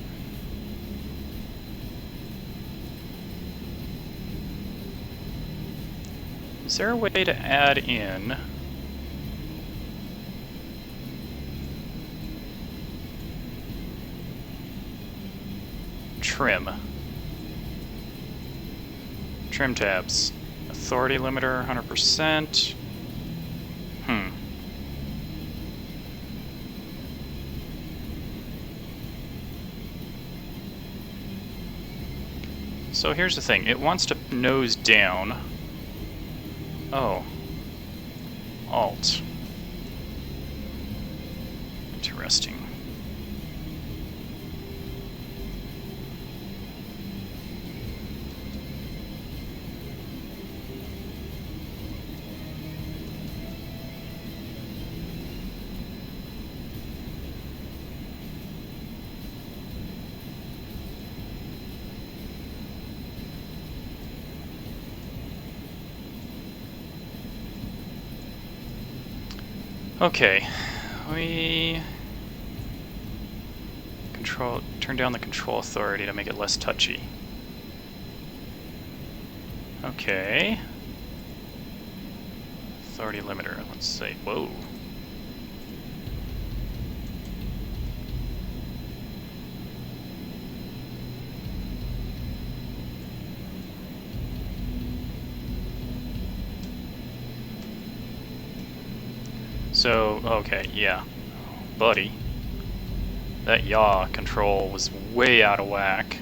Is there a way to add in... Trim tabs. Authority limiter, 100%. So here's the thing. It wants to nose down. Oh. Alt. Interesting. Okay, we turn down the control authority to make it less touchy. Okay. Authority limiter, let's say, whoa. So, okay, yeah. Buddy. That yaw control was way out of whack.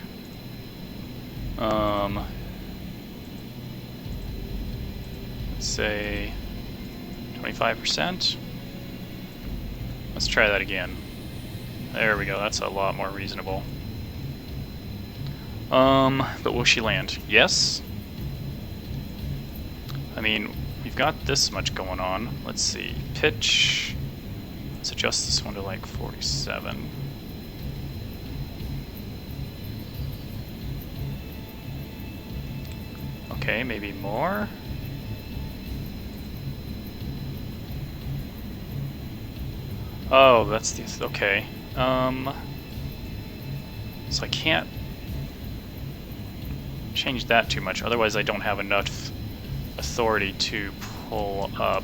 Let's say 25%. Let's try that again. There we go, that's a lot more reasonable. But will she land? Yes? I mean, we've got this much going on. Let's see. Pitch. Let's adjust this one to like 47. Okay, maybe more. Oh, that's the... okay. So I can't change that too much, otherwise I don't have enough authority to pull up.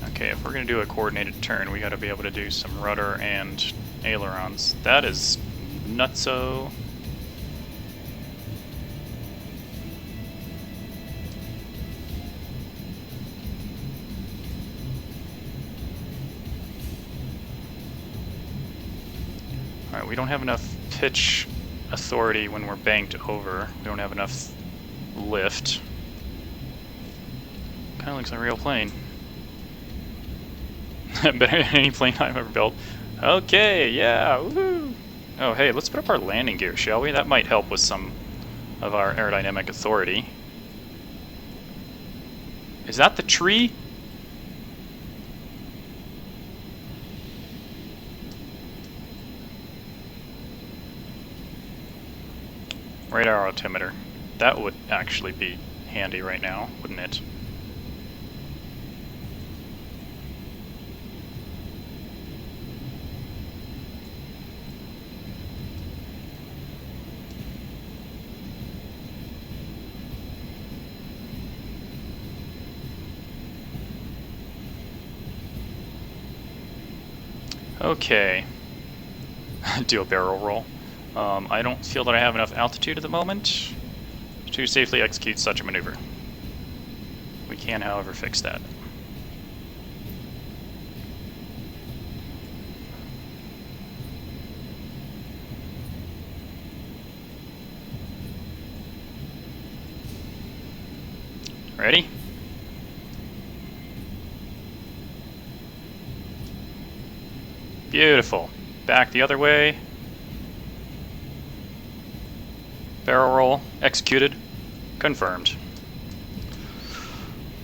Okay, if we're going to do a coordinated turn, we got to be able to do some rudder and ailerons. That is nutso. we don't have enough pitch authority when we're banked over. We don't have enough lift. Kind of looks like a real plane. Better than any plane I've ever built. Okay, yeah, woohoo! Oh, hey, let's put up our landing gear, shall we? That might help with some of our aerodynamic authority. Is that the tree? Radar altimeter. That would actually be handy right now, wouldn't it? Okay. Do a barrel roll. I don't feel that I have enough altitude at the moment to safely execute such a maneuver. We can, however, fix that. Ready? Beautiful. Back the other way. Barrel roll. Executed. Confirmed.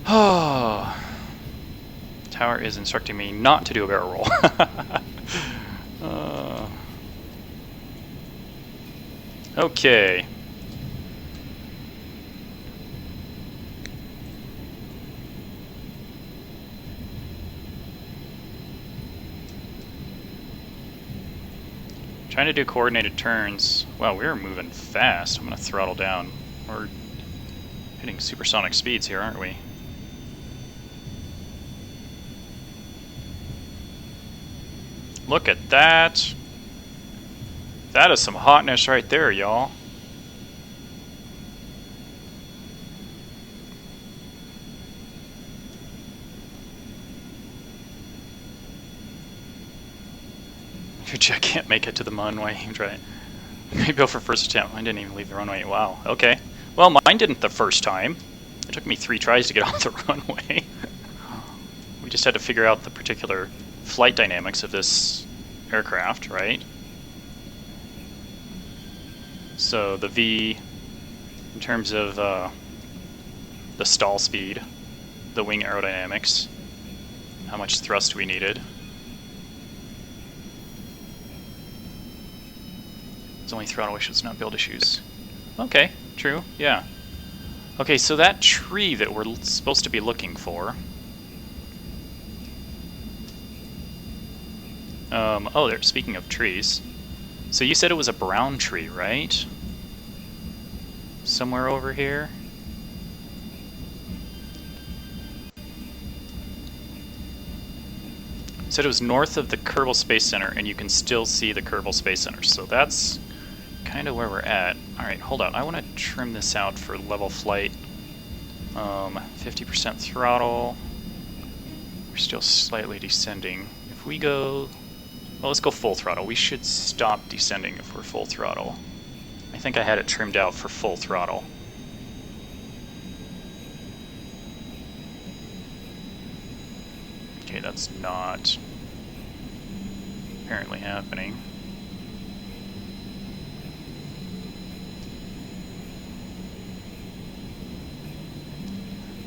Oh. Tower is instructing me not to do a barrel roll. Okay. Trying to do coordinated turns. Wow, we're moving fast. I'm gonna throttle down. We're hitting supersonic speeds here, aren't we? Look at that. That is some hotness right there, y'all. Your jet can't make it to the runway, right? Maybe go for first attempt. Mine didn't even leave the runway. Wow, okay. Well, mine didn't the first time. It took me 3 tries to get off the runway. We just had to figure out the particular flight dynamics of this aircraft, right? So the V, in terms of the stall speed, the wing aerodynamics, how much thrust we needed. It's only throttle issues, not build issues. Okay, true, yeah. Okay, so that tree that we're supposed to be looking for. Oh, there. Speaking of trees. So you said it was a brown tree, right? Somewhere over here? You said it was north of the Kerbal Space Center, and you can still see the Kerbal Space Center. So that's kind of where we're at. Alright, hold on. I want to trim this out for level flight. 50% throttle. We're still slightly descending. If we go... Well, let's go full throttle. We should stop descending if we're full throttle. I think I had it trimmed out for full throttle. Okay, that's not apparently happening.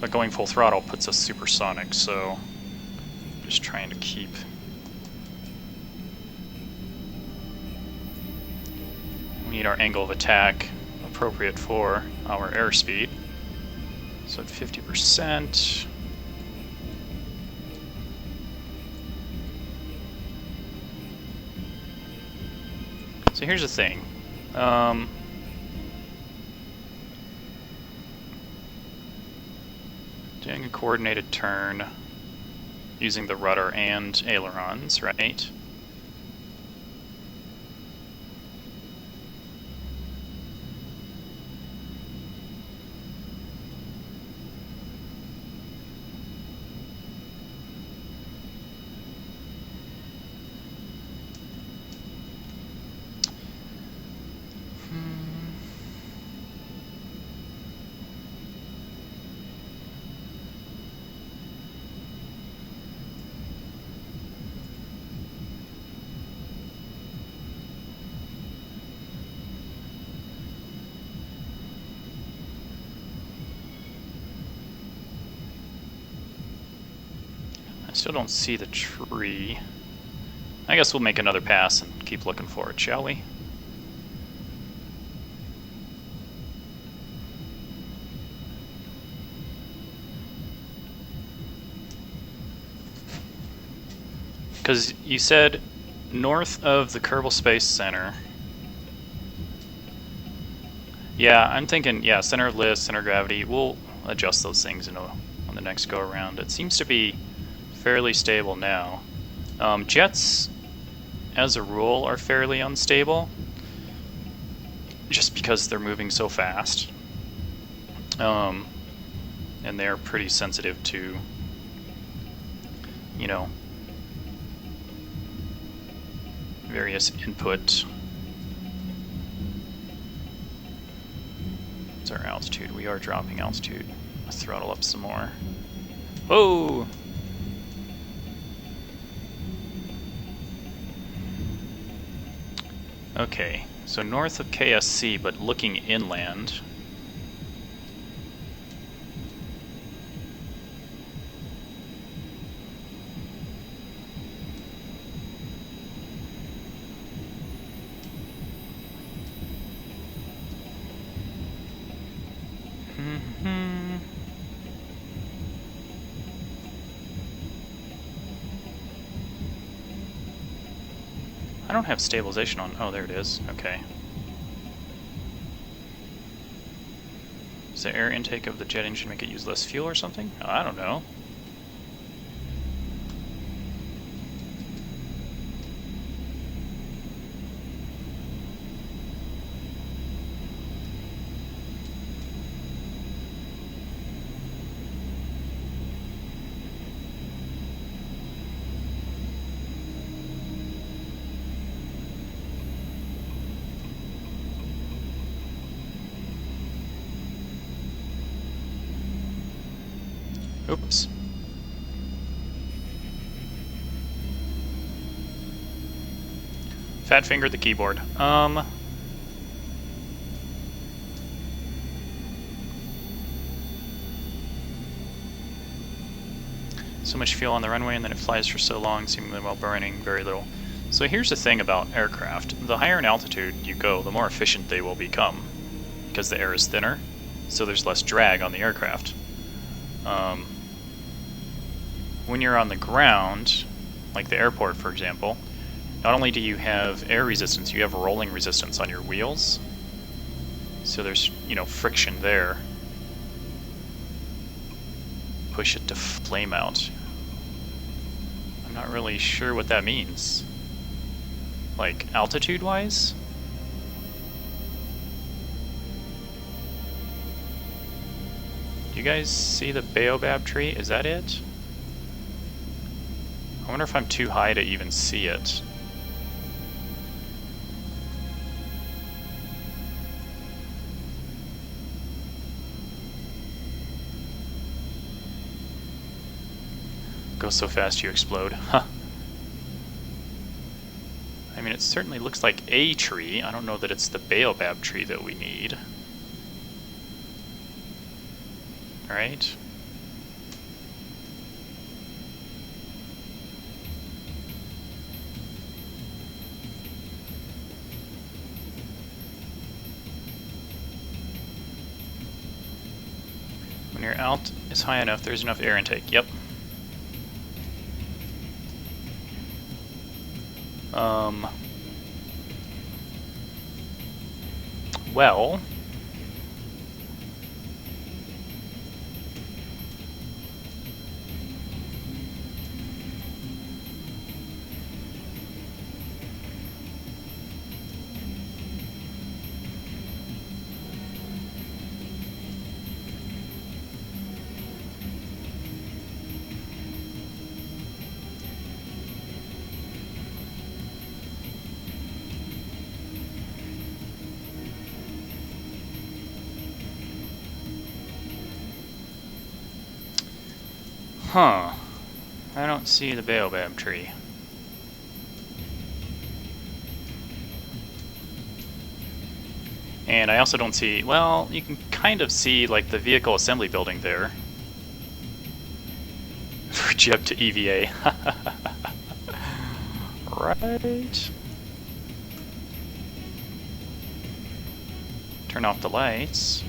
But going full throttle puts us supersonic, so I'm just trying to keep... We need our angle of attack appropriate for our airspeed. So at 50%... So here's the thing. Doing a coordinated turn using the rudder and ailerons, right? I still don't see the tree. I guess we'll make another pass and keep looking for it, shall we? Because you said north of the Kerbal Space Center. Yeah, I'm thinking, yeah, center of list, center of gravity. We'll adjust those things on the next go around. It seems to be fairly stable now. Jets, as a rule, are fairly unstable, just because they're moving so fast. And they're pretty sensitive to, you know, various input. What's our altitude? We are dropping altitude. Let's throttle up some more. Whoa! Okay, so north of KSC, but looking inland. I don't have stabilization on. Oh, there it is. Okay. Does the air intake of the jet engine make it use less fuel or something? Oh, I don't know. Oops. Fat fingered the keyboard. So much fuel on the runway and then it flies for so long, seemingly while burning very little. So here's the thing about aircraft. The higher in altitude you go, the more efficient they will become, because the air is thinner, so there's less drag on the aircraft. When you're on the ground, like the airport for example, not only do you have air resistance, you have rolling resistance on your wheels. So there's, you know, friction there. Push it to flame out. I'm not really sure what that means. Like, altitude-wise? Do you guys see the baobab tree? Is that it? I wonder if I'm too high to even see it. Go so fast you explode. Huh. I mean, it certainly looks like a tree. I don't know that it's the baobab tree that we need. Alright. When your alt is high enough, there's enough air intake. Yep. Well, huh. I don't see the baobab tree. And I also don't see, well, you can kind of see like the vehicle assembly building there. Jeb to EVA. Right. Turn off the lights.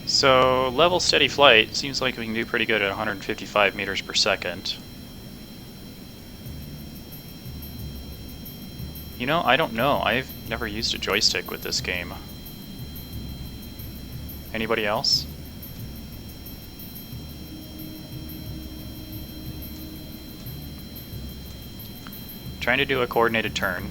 So, level steady flight seems like we can do pretty good at 155 meters per second. You know, I don't know. I've never used a joystick with this game. Anybody else? Trying to do a coordinated turn.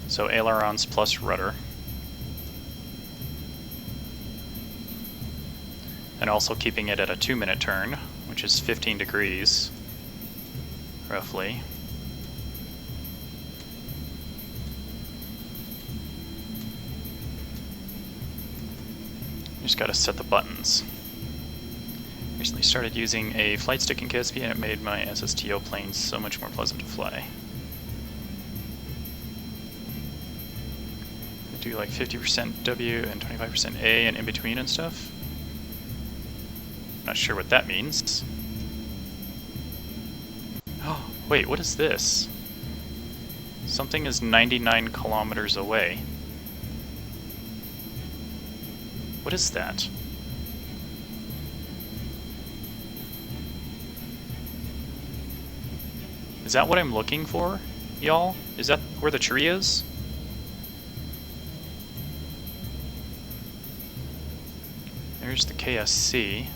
So ailerons plus rudder. And also keeping it at a 2-minute turn, which is 15 degrees, roughly. Just gotta set the buttons. Recently started using a flight stick in KSP and it made my SSTO planes so much more pleasant to fly. I do like 50% W and 25% A and in between and stuff. Not sure what that means. Oh, wait, what is this? Something is 99 kilometers away. What is that? Is that what I'm looking for, y'all? Is that where the tree is? There's the KSC.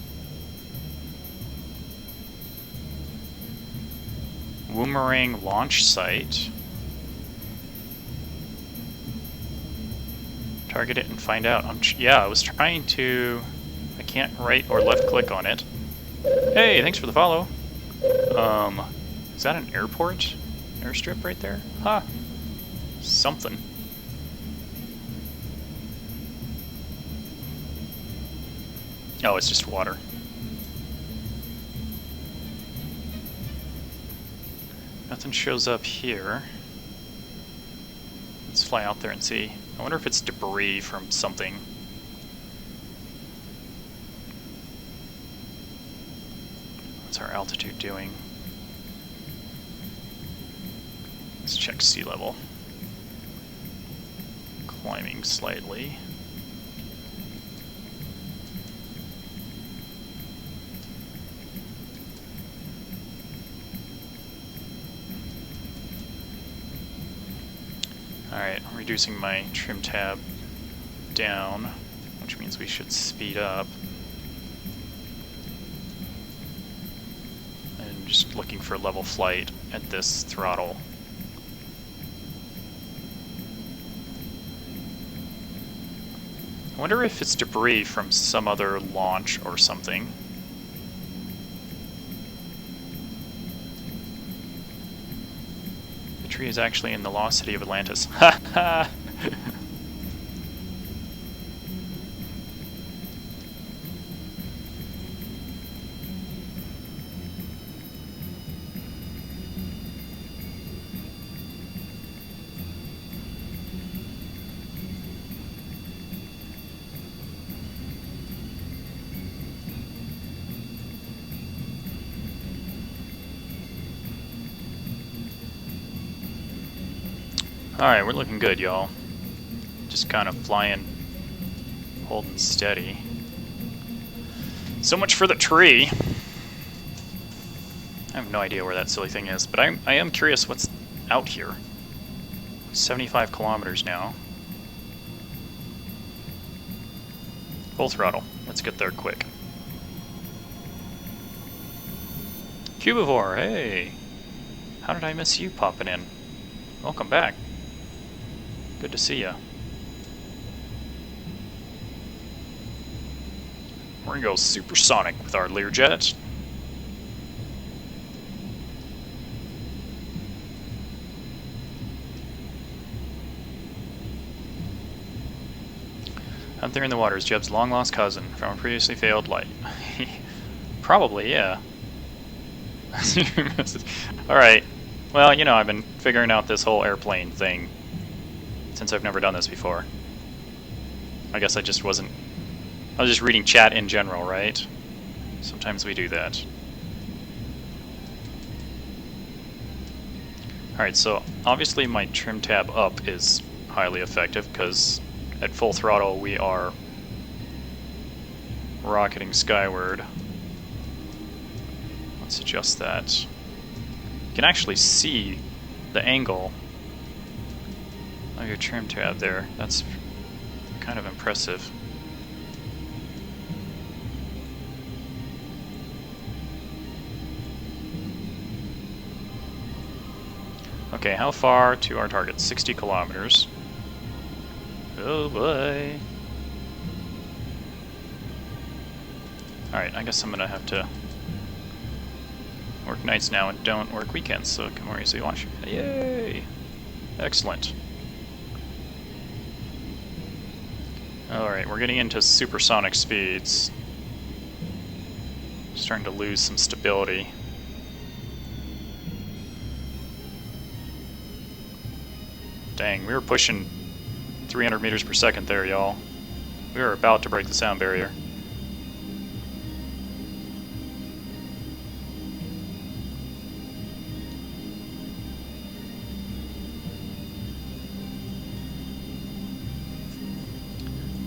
Woomerang launch site. Target it and find out. Yeah, I was trying to... I can't right or left click on it. Hey, thanks for the follow. Is that an airport? Airstrip right there? Huh. Something. Oh, it's just water. Nothing shows up here. Let's fly out there and see. I wonder if it's debris from something. What's our altitude doing? Let's check sea level. Climbing slightly. Alright, I'm reducing my trim tab down, which means we should speed up. And just looking for level flight at this throttle. I wonder if it's debris from some other launch or something. The tree is actually in the lost city of Atlantis. Ha ha! Alright, we're looking good, y'all. Just kind of flying, holding steady. So much for the tree. I have no idea where that silly thing is, but I am curious what's out here. 75 kilometers now. Full throttle. Let's get there quick. Cubivore, hey! How did I miss you popping in? Welcome back. Good to see ya. We're gonna go supersonic with our Learjet. Out there in the water is Jeb's long-lost cousin from a previously failed life. Probably, yeah. Alright. Well, you know, I've been figuring out this whole airplane thing since I've never done this before. I guess I just wasn't... I was just reading chat in general, right? Sometimes we do that. Alright, so obviously my trim tab up is highly effective because at full throttle we are rocketing skyward. Let's adjust that. You can actually see the angle of your trim tab there. That's kind of impressive. Okay, how far to our target? 60 kilometers. Oh boy. Alright, I guess I'm gonna have to work nights now and don't work weekends, so it can more easily watch. Yay! Excellent. Alright, we're getting into supersonic speeds. Starting to lose some stability. Dang, we were pushing 300 meters per second there, y'all. We were about to break the sound barrier.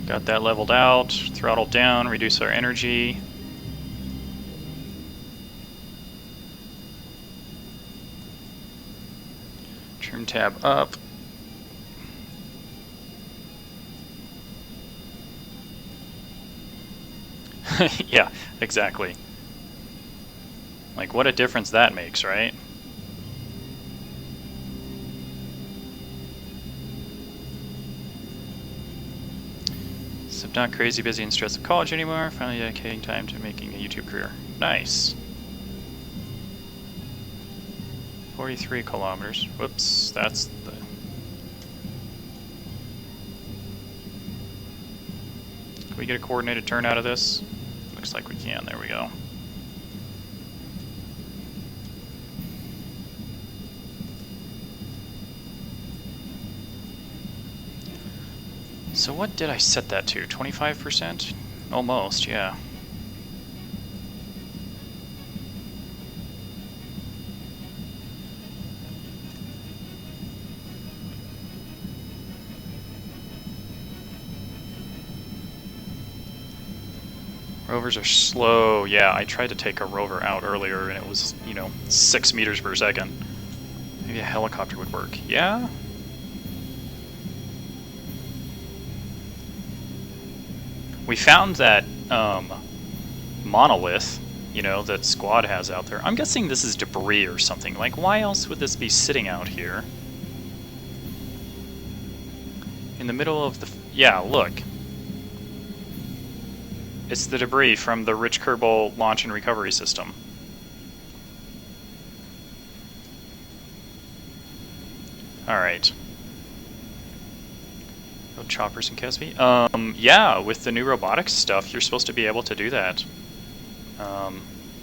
Got that leveled out, throttled down, reduce our energy. Trim tab up. Yeah, exactly. Like, what a difference that makes, right? So I'm not crazy busy and stressed at college anymore. Finally dedicating time to making a YouTube career. Nice. 43 kilometers. Whoops, that's the... Can we get a coordinated turn out of this? Looks like we can. There we go. So what did I set that to? 25%? Almost, yeah. Rovers are slow. Yeah, I tried to take a rover out earlier and it was, you know, 6 meters per second. Maybe a helicopter would work. Yeah? We found that monolith, you know, that Squad has out there. I'm guessing this is debris or something. Like, why else would this be sitting out here? In the middle of the... Yeah, look. It's the debris from the Rich Kerbal launch and recovery system. Alright. No choppers in Casby? Yeah, with the new robotics stuff, you're supposed to be able to do that.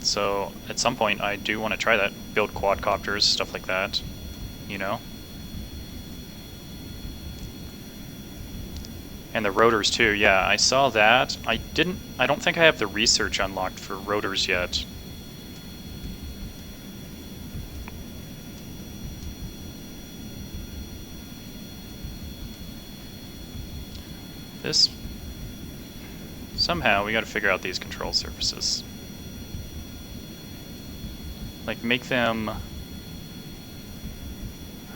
So, at some point, I do want to try that. Build quadcopters, stuff like that. You know? And the rotors too, yeah, I saw that. I don't think I have the research unlocked for rotors yet. This... Somehow, we gotta figure out these control surfaces. Like, make them... I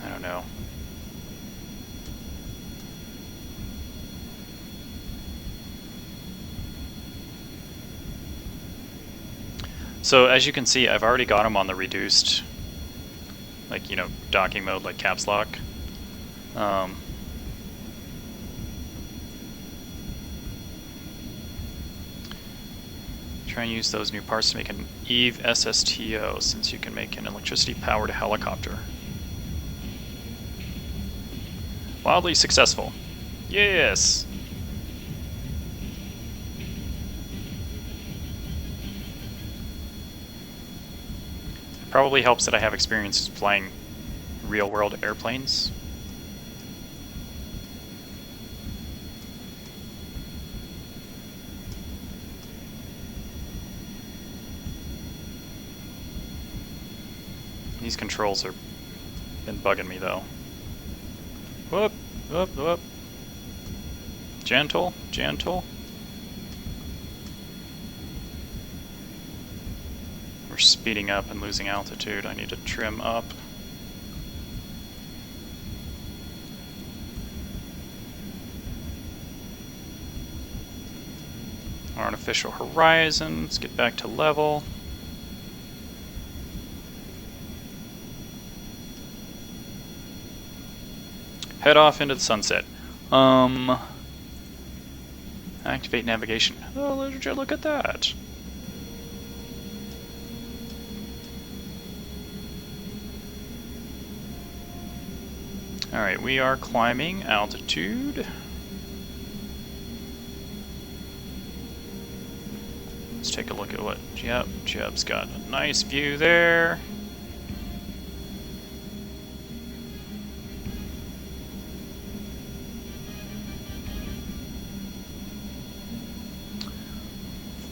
don't know. So as you can see, I've already got them on the reduced, like, you know, docking mode, like caps lock. Try and use those new parts to make an Eve SSTO, since you can make an electricity-powered helicopter. Wildly successful. Yes! Probably helps that I have experience flying real-world airplanes. These controls are been bugging me though. Whoop, whoop, whoop. Gentle, gentle. We're speeding up and losing altitude. I need to trim up. Artificial horizon. Let's get back to level. Head off into the sunset. Activate navigation. Oh, look at that. Alright, we are climbing altitude. Let's take a look at what Jeb's got a nice view there.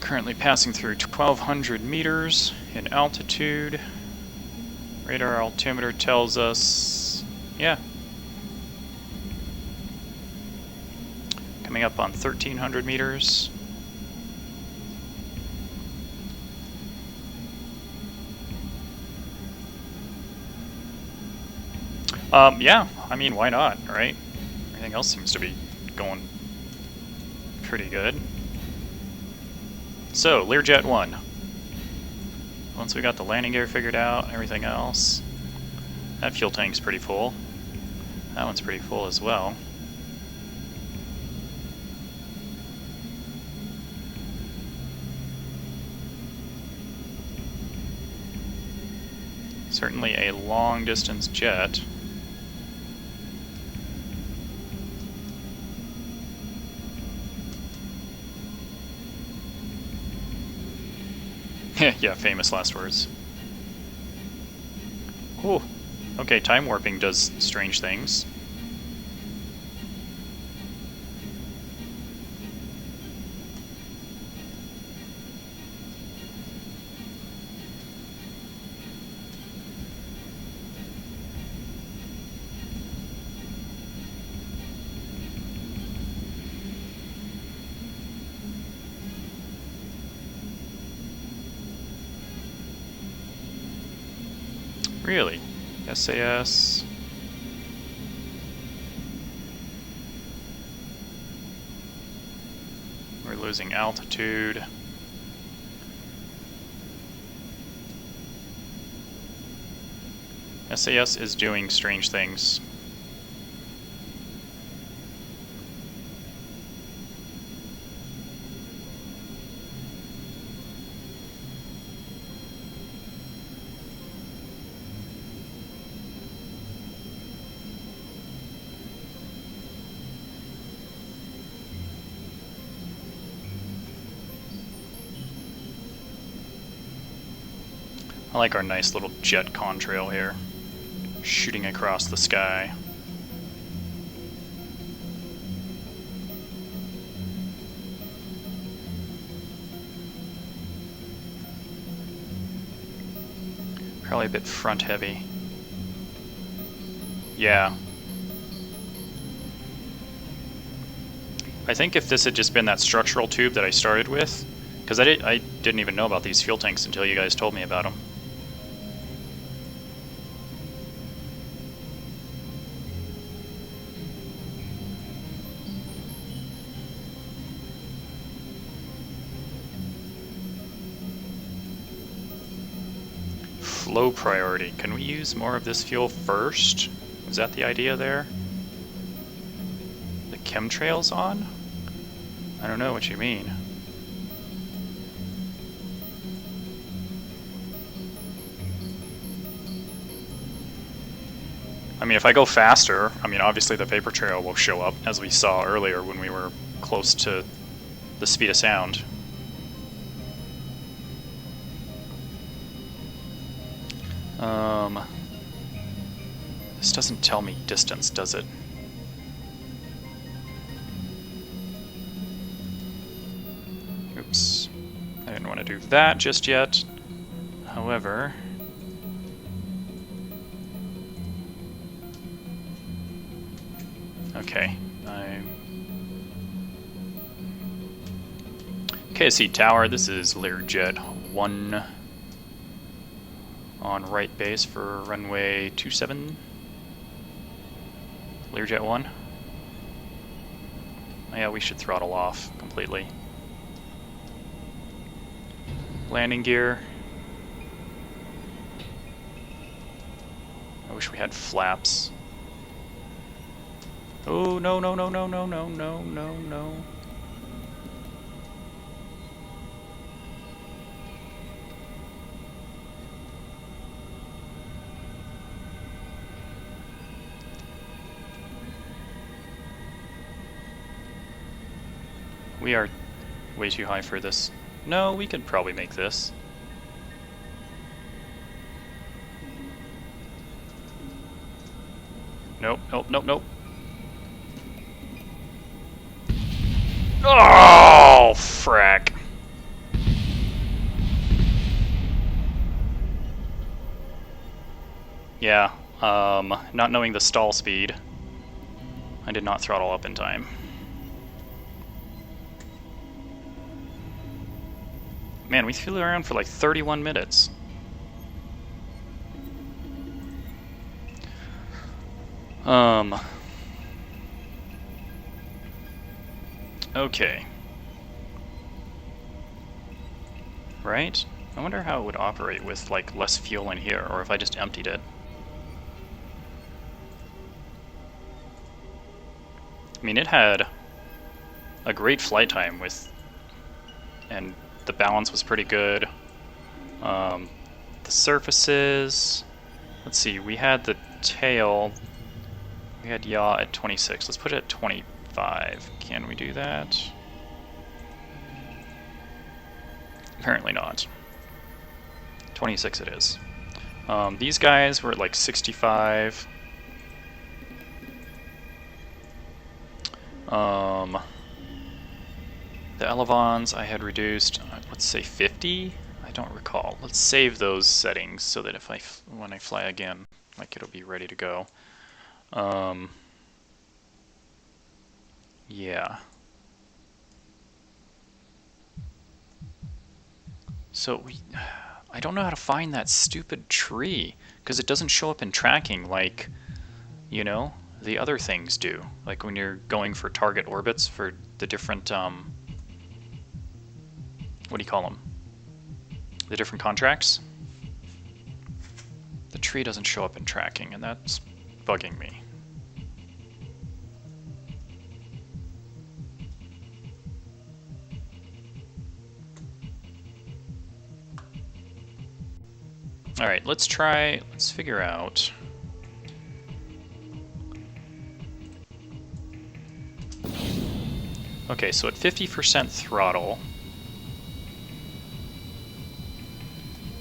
Currently passing through 1,200 meters in altitude. Radar altimeter tells us, yeah, coming up on 1,300 meters. Yeah, I mean, why not, right? Everything else seems to be going pretty good. So, Learjet 1. Once we got the landing gear figured out and everything else, that fuel tank's pretty full. That one's pretty full as well. Certainly a long-distance jet. Yeah, famous last words. Ooh. Okay, time warping does strange things. Really? SAS. We're losing altitude. SAS is doing strange things. I like our nice little jet contrail here, shooting across the sky. Probably a bit front heavy. Yeah. I think if this had just been that structural tube that I started with, because I didn't even know about these fuel tanks until you guys told me about them. Low priority. Can we use more of this fuel first? Is that the idea there? The chemtrails on? I don't know what you mean. I mean, if I go faster, I mean, obviously the vapor trail will show up, as we saw earlier when we were close to the speed of sound. This doesn't tell me distance, does it? Oops. I didn't want to do that just yet. However... Okay. KSC Tower, this is Learjet 1 on right base for runway 27. Learjet 1. Oh, yeah, we should throttle off completely. Landing gear. I wish we had flaps. Oh, no, no, no, no, no, no, no, no, no. We are way too high for this. No, we could probably make this. Nope, nope, nope, nope. Oh, frack. Yeah, not knowing the stall speed, I did not throttle up in time. Man, we flew around for like 31 minutes. Okay. Right? I wonder how it would operate with like less fuel in here, or if I just emptied it. I mean, it had a great flight time with, and the balance was pretty good. The surfaces, let's see, we had the tail, we had yaw at 26. Let's put it at 25. Can we do that? Apparently not. 26 it is. These guys were at like 65. The elevons I had reduced, let's say 50? I don't recall. Let's save those settings so that if when I fly again, like it'll be ready to go. Yeah. So I don't know how to find that stupid tree, because it doesn't show up in tracking like, you know, the other things do. Like when you're going for target orbits for the different, what do you call them? The different contracts? The tree doesn't show up in tracking, and that's bugging me. Alright, let's figure out. Okay, so at 50% throttle,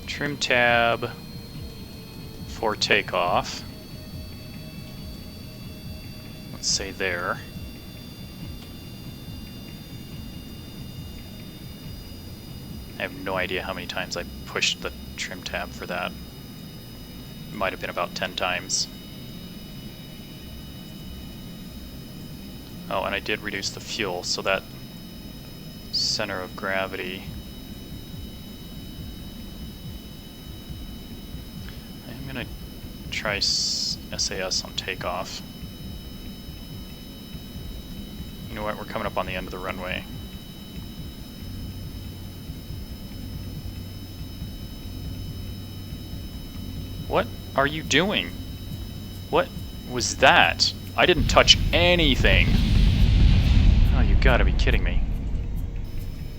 trim tab for takeoff, let's say there. I have no idea how many times I pushed the trim tab for that. It might have been about 10 times. Oh, and I did reduce the fuel, so that center of gravity. I'm gonna try SAS on takeoff. You know what, we're coming up on the end of the runway. What are you doing? What was that? I didn't touch anything. Oh, you gotta be kidding me.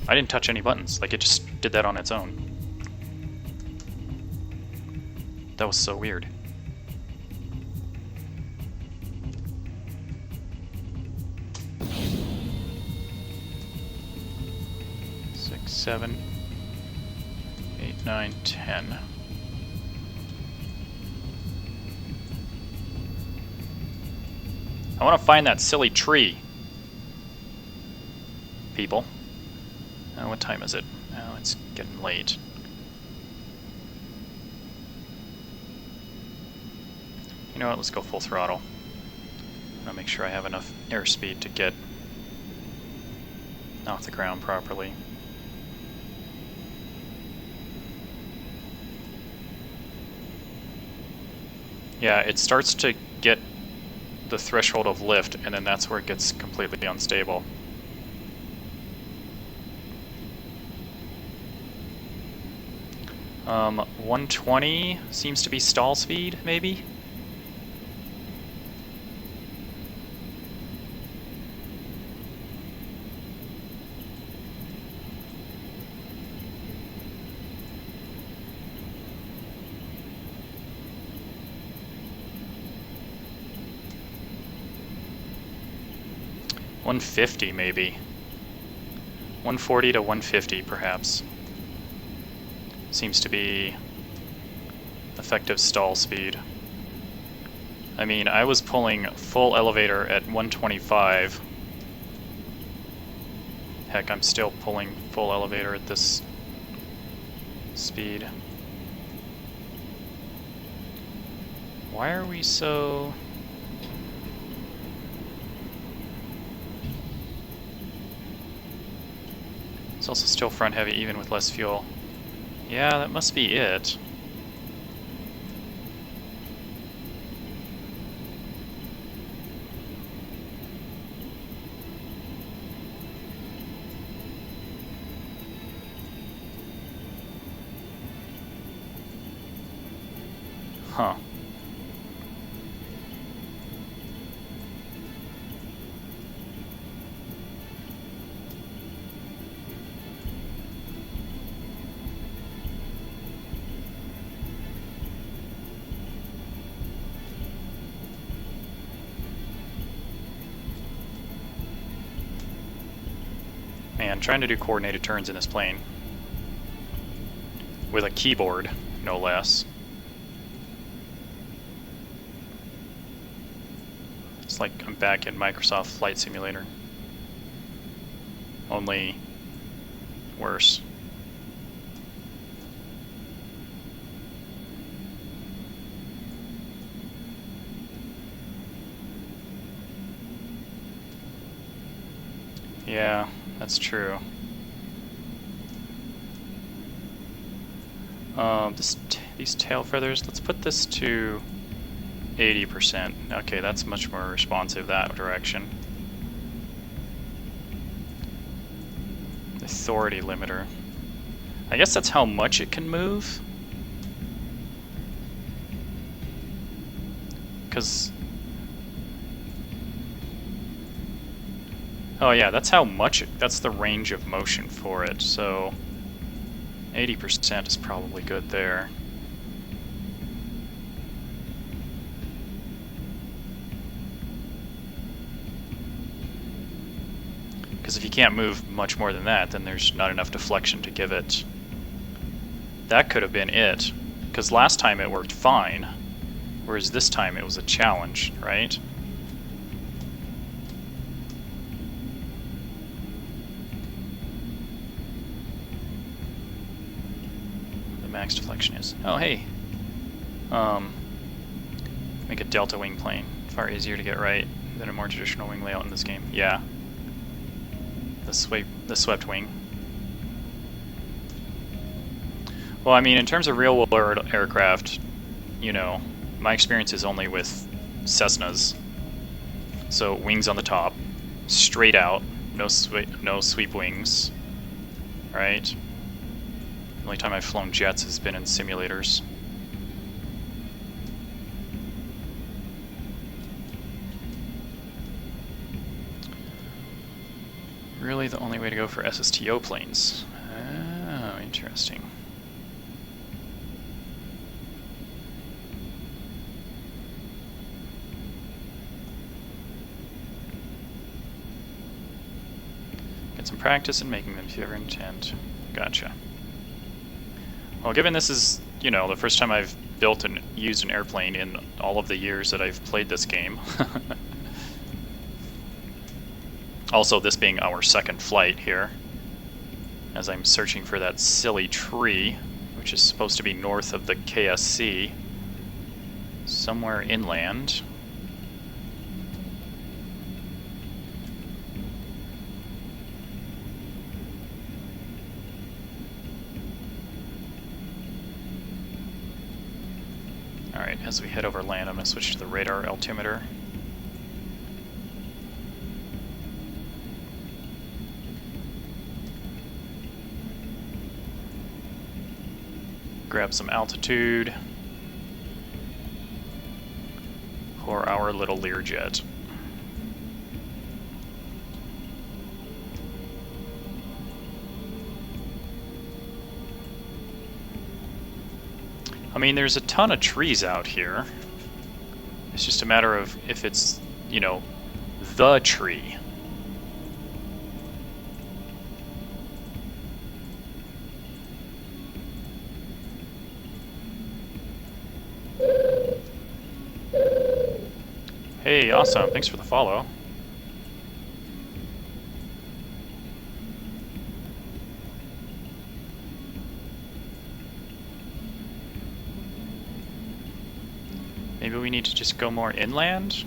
I didn't touch any buttons. Like, it just did that on its own. That was so weird. Six, 7, 8, 9, 10. I want to find that silly tree. People. What time is it? Oh, it's getting late. You know what, let's go full throttle. I'm gonna make sure I have enough airspeed to get off the ground properly. Yeah, it starts to get the threshold of lift, and then that's where it gets completely unstable. Um, 120 seems to be stall speed, maybe? $150 maybe. 140 to 150 perhaps. Seems to be effective stall speed. I mean, I was pulling full elevator at 125. Heck, I'm still pulling full elevator at this speed. Why are we so... It's also still front heavy even with less fuel. Yeah, that must be it. Huh. Man, trying to do coordinated turns in this plane. With a keyboard, no less. It's like I'm back in Microsoft Flight Simulator. Only worse. Yeah, that's true. These tail feathers, let's put this to 80%. Okay, that's much more responsive that direction. Authority limiter. I guess that's how much it can move. Because... Oh yeah, that's how much that's the range of motion for it, so 80% is probably good there. Because if you can't move much more than that, then there's not enough deflection to give it. That could have been it, because last time it worked fine, whereas this time it was a challenge, right? Max deflection is. Oh, hey. Make a delta wing plane. Far easier to get right than a more traditional wing layout in this game. Yeah. The swept wing. Well, I mean, in terms of real world aircraft, you know, my experience is only with Cessnas. So wings on the top, straight out, no sweep wings, right? The only time I've flown jets has been in simulators. Really the only way to go for SSTO planes. Oh, interesting. Get some practice in making them if you ever intend. Gotcha. Well, given this is, you know, the first time I've built and used an airplane in all of the years that I've played this game, Also, this being our second flight here, as I'm searching for that silly tree, which is supposed to be north of the KSC, somewhere inland. Alright, as we head over land, I'm going to switch to the radar altimeter. Grab some altitude for our little Learjet. I mean, there's a ton of trees out here. It's just a matter of if it's, you know, the tree. Hey, awesome. Thanks for the follow. Maybe we need to just go more inland?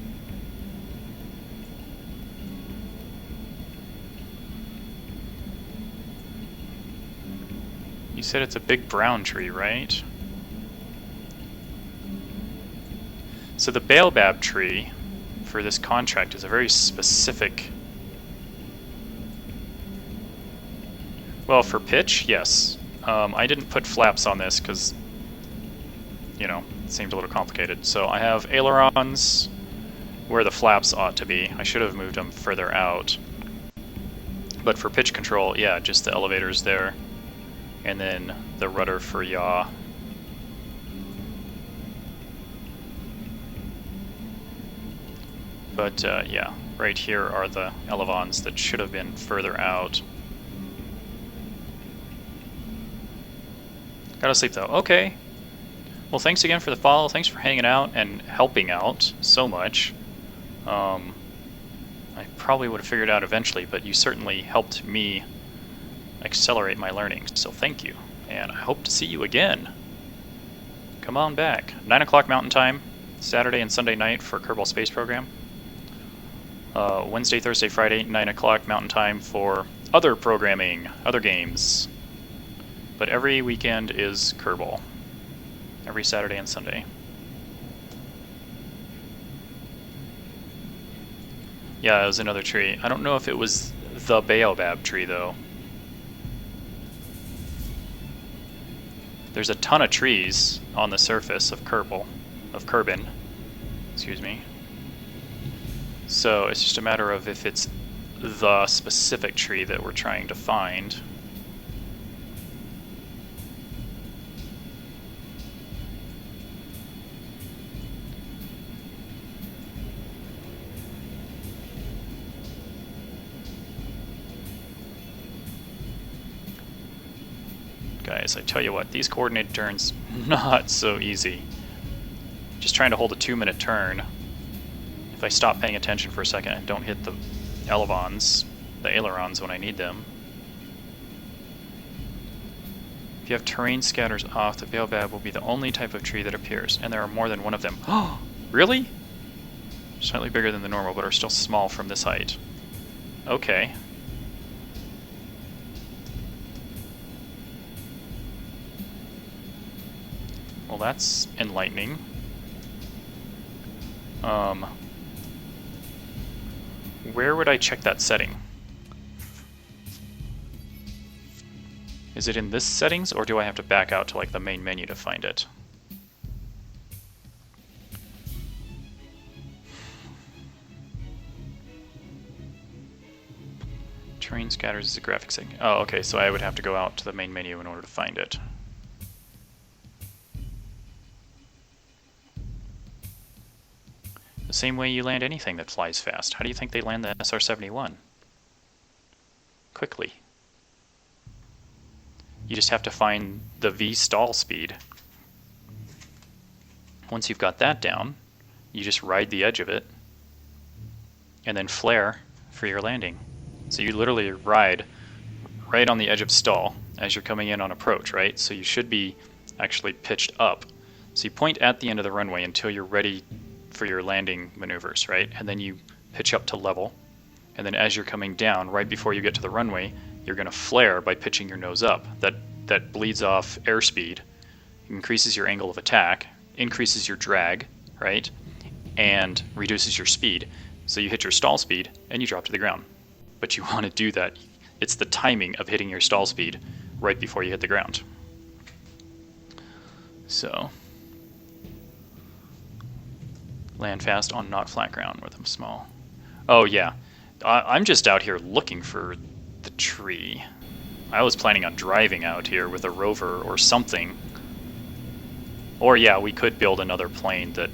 You said it's a big brown tree, right? So the baobab tree for this contract is a very specific... Well, for pitch, yes. I didn't put flaps on this because, you know, it seemed a little complicated. So I have ailerons where the flaps ought to be. I should have moved them further out. But for pitch control, yeah, just the elevators there. And then the rudder for yaw. But yeah, right here are the elevons that should have been further out. Gotta sleep though. Okay. Well, thanks again for the follow. Thanks for hanging out and helping out so much. I probably would have figured it out eventually, but you certainly helped me accelerate my learning. So thank you, and I hope to see you again. Come on back. 9 o'clock Mountain Time, Saturday and Sunday night for Kerbal Space Program. Wednesday, Thursday, Friday, 9 o'clock Mountain Time for other programming, other games. But every weekend is Kerbal. Every Saturday and Sunday. Yeah, it was another tree. I don't know if it was the baobab tree, though. There's a ton of trees on the surface of Kerbin. Excuse me. So it's just a matter of if it's the specific tree that we're trying to find. Guys, I tell you what, these coordinated turns, not so easy. Just trying to hold a 2-minute turn. If I stop paying attention for a second and don't hit the elevons, the ailerons when I need them. If you have terrain scatters off, the baobab will be the only type of tree that appears, and there are more than one of them. Oh, really? Slightly bigger than the normal, but are still small from this height. Okay. Well, that's enlightening. Where would I check that setting? Is it in this settings, or do I have to back out to like the main menu to find it? Terrain scatters is a graphic setting. Oh, okay, so I would have to go out to the main menu in order to find it. The same way you land anything that flies fast. How do you think they land the SR-71? Quickly. You just have to find the V stall speed. Once you've got that down, you just ride the edge of it and then flare for your landing. So you literally ride right on the edge of stall as you're coming in on approach, right? So you should be actually pitched up. So you point at the end of the runway until you're ready for your landing maneuvers, right? And then you pitch up to level. And then as you're coming down, right before you get to the runway, you're going to flare by pitching your nose up. That bleeds off airspeed, increases your angle of attack, increases your drag, right? And reduces your speed. So you hit your stall speed and you drop to the ground. But you want to do that. It's the timing of hitting your stall speed right before you hit the ground. So land fast on not flat ground with them small. Oh yeah, I'm just out here looking for the tree. I was planning on driving out here with a rover or something. Or yeah, we could build another plane that,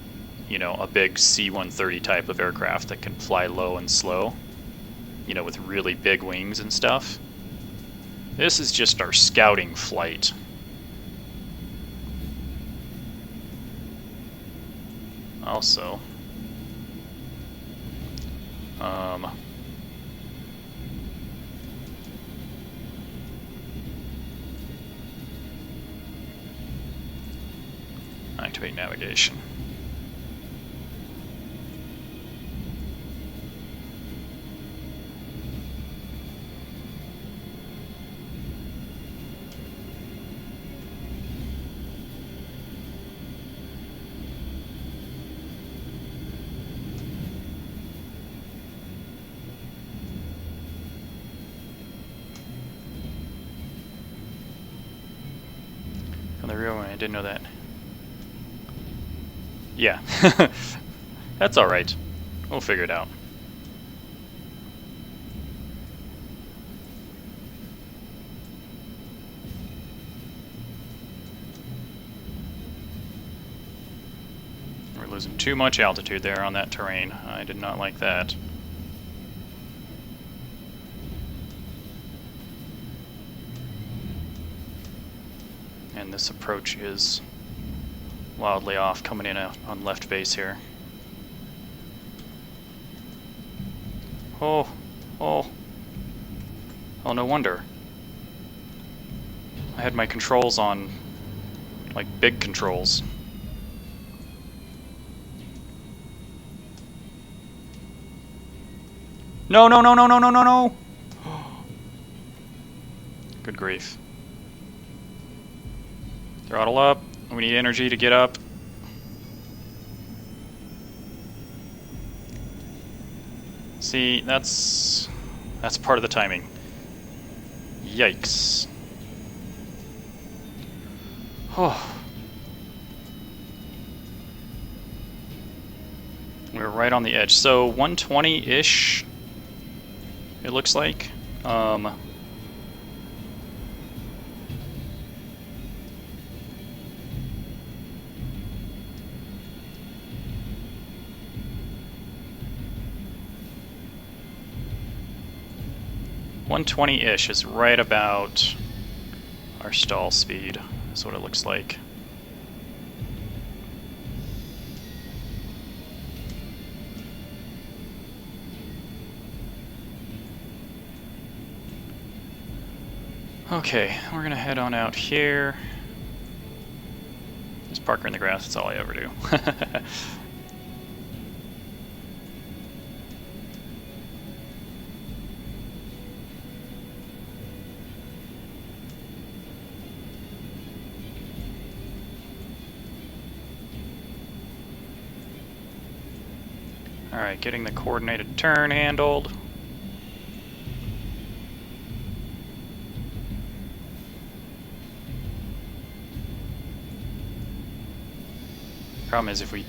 you know, a big C-130 type of aircraft that can fly low and slow, you know, with really big wings and stuff. This is just our scouting flight. Also, activate navigation. From the real one, I didn't know that. Yeah, that's alright. We'll figure it out. We're losing too much altitude there on that terrain. I did not like that. And this approach is wildly off coming in on left base here. Oh, no wonder. I had my controls on, like, big controls. No. Good grief. Throttle up. We need energy to get up. See, that's part of the timing. Yikes. Oh. We're right on the edge. So 120-ish, it looks like. 120-ish is right about our stall speed. That's what it looks like. Okay, we're gonna head on out here. Just park her in the grass, that's all I ever do. Alright, getting the coordinated turn handled. Problem is, if we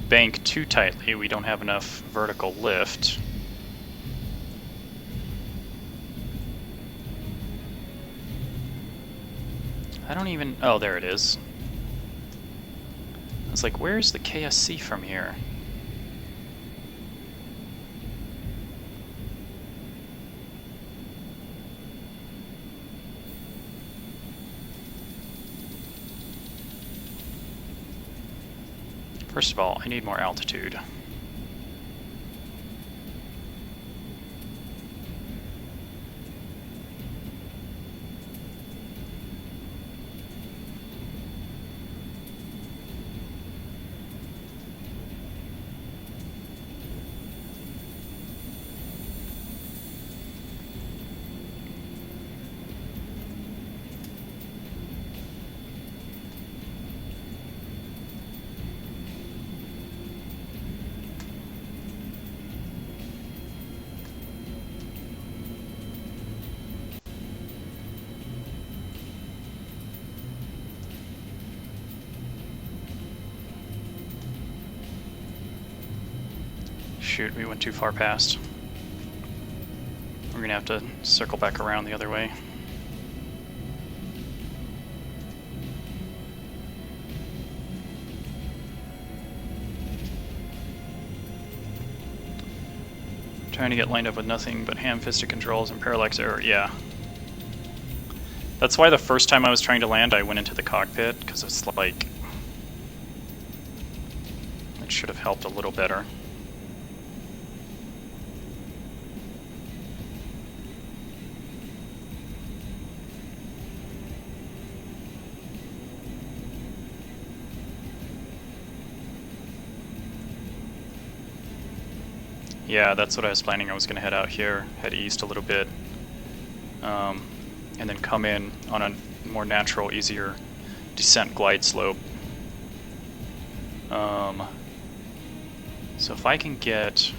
bank too tightly, we don't have enough vertical lift. I don't even... oh, there it is. I was like, where's the KSC from here? First of all, I need more altitude. shoot, we went too far past. We're gonna have to circle back around the other way. Trying to get lined up with nothing but ham-fisted controls and parallax error, yeah. That's why the first time I was trying to land, I went into the cockpit, because it's like... it should have helped a little better. Yeah, that's what I was planning. I was going to head out here, head east a little bit, and then come in on a more natural, easier descent glide slope. So if I can get...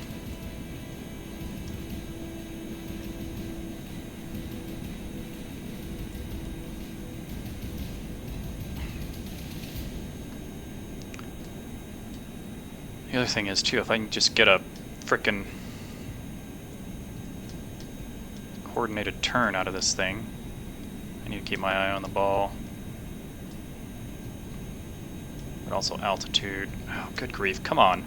The other thing is, too, if I can just get a frickin' coordinated turn out of this thing. I need to keep my eye on the ball. But also altitude. Oh, good grief, come on.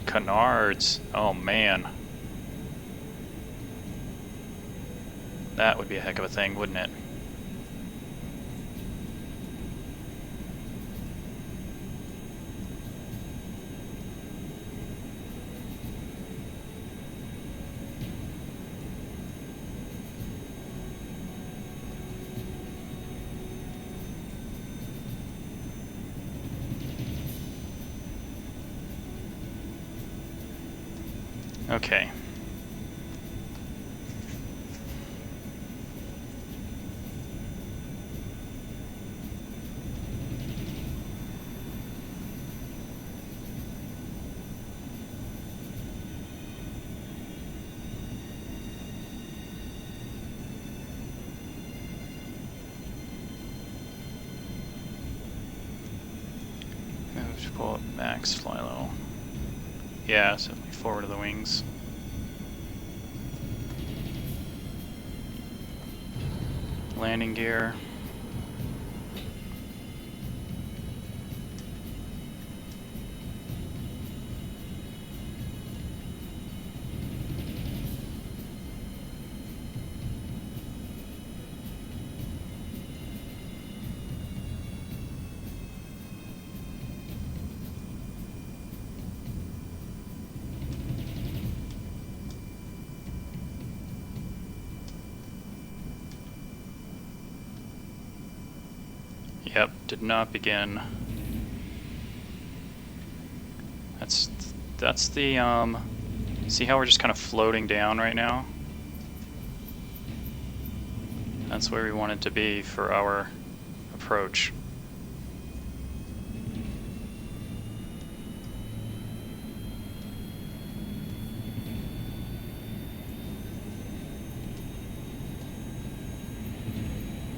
Canards. Oh man. That would be a heck of a thing, wouldn't it? Okay. Move to pull up max, fly low. Yeah, so forward of the wings. Landing gear. Yep, did not begin. That's the see how we're just kind of floating down right now? That's where we want it to be for our approach.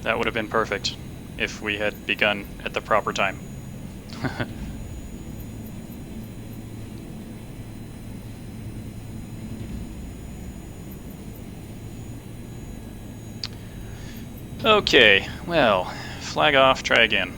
That would have been perfect if we had begun at the proper time. Okay, well, flag off, try again.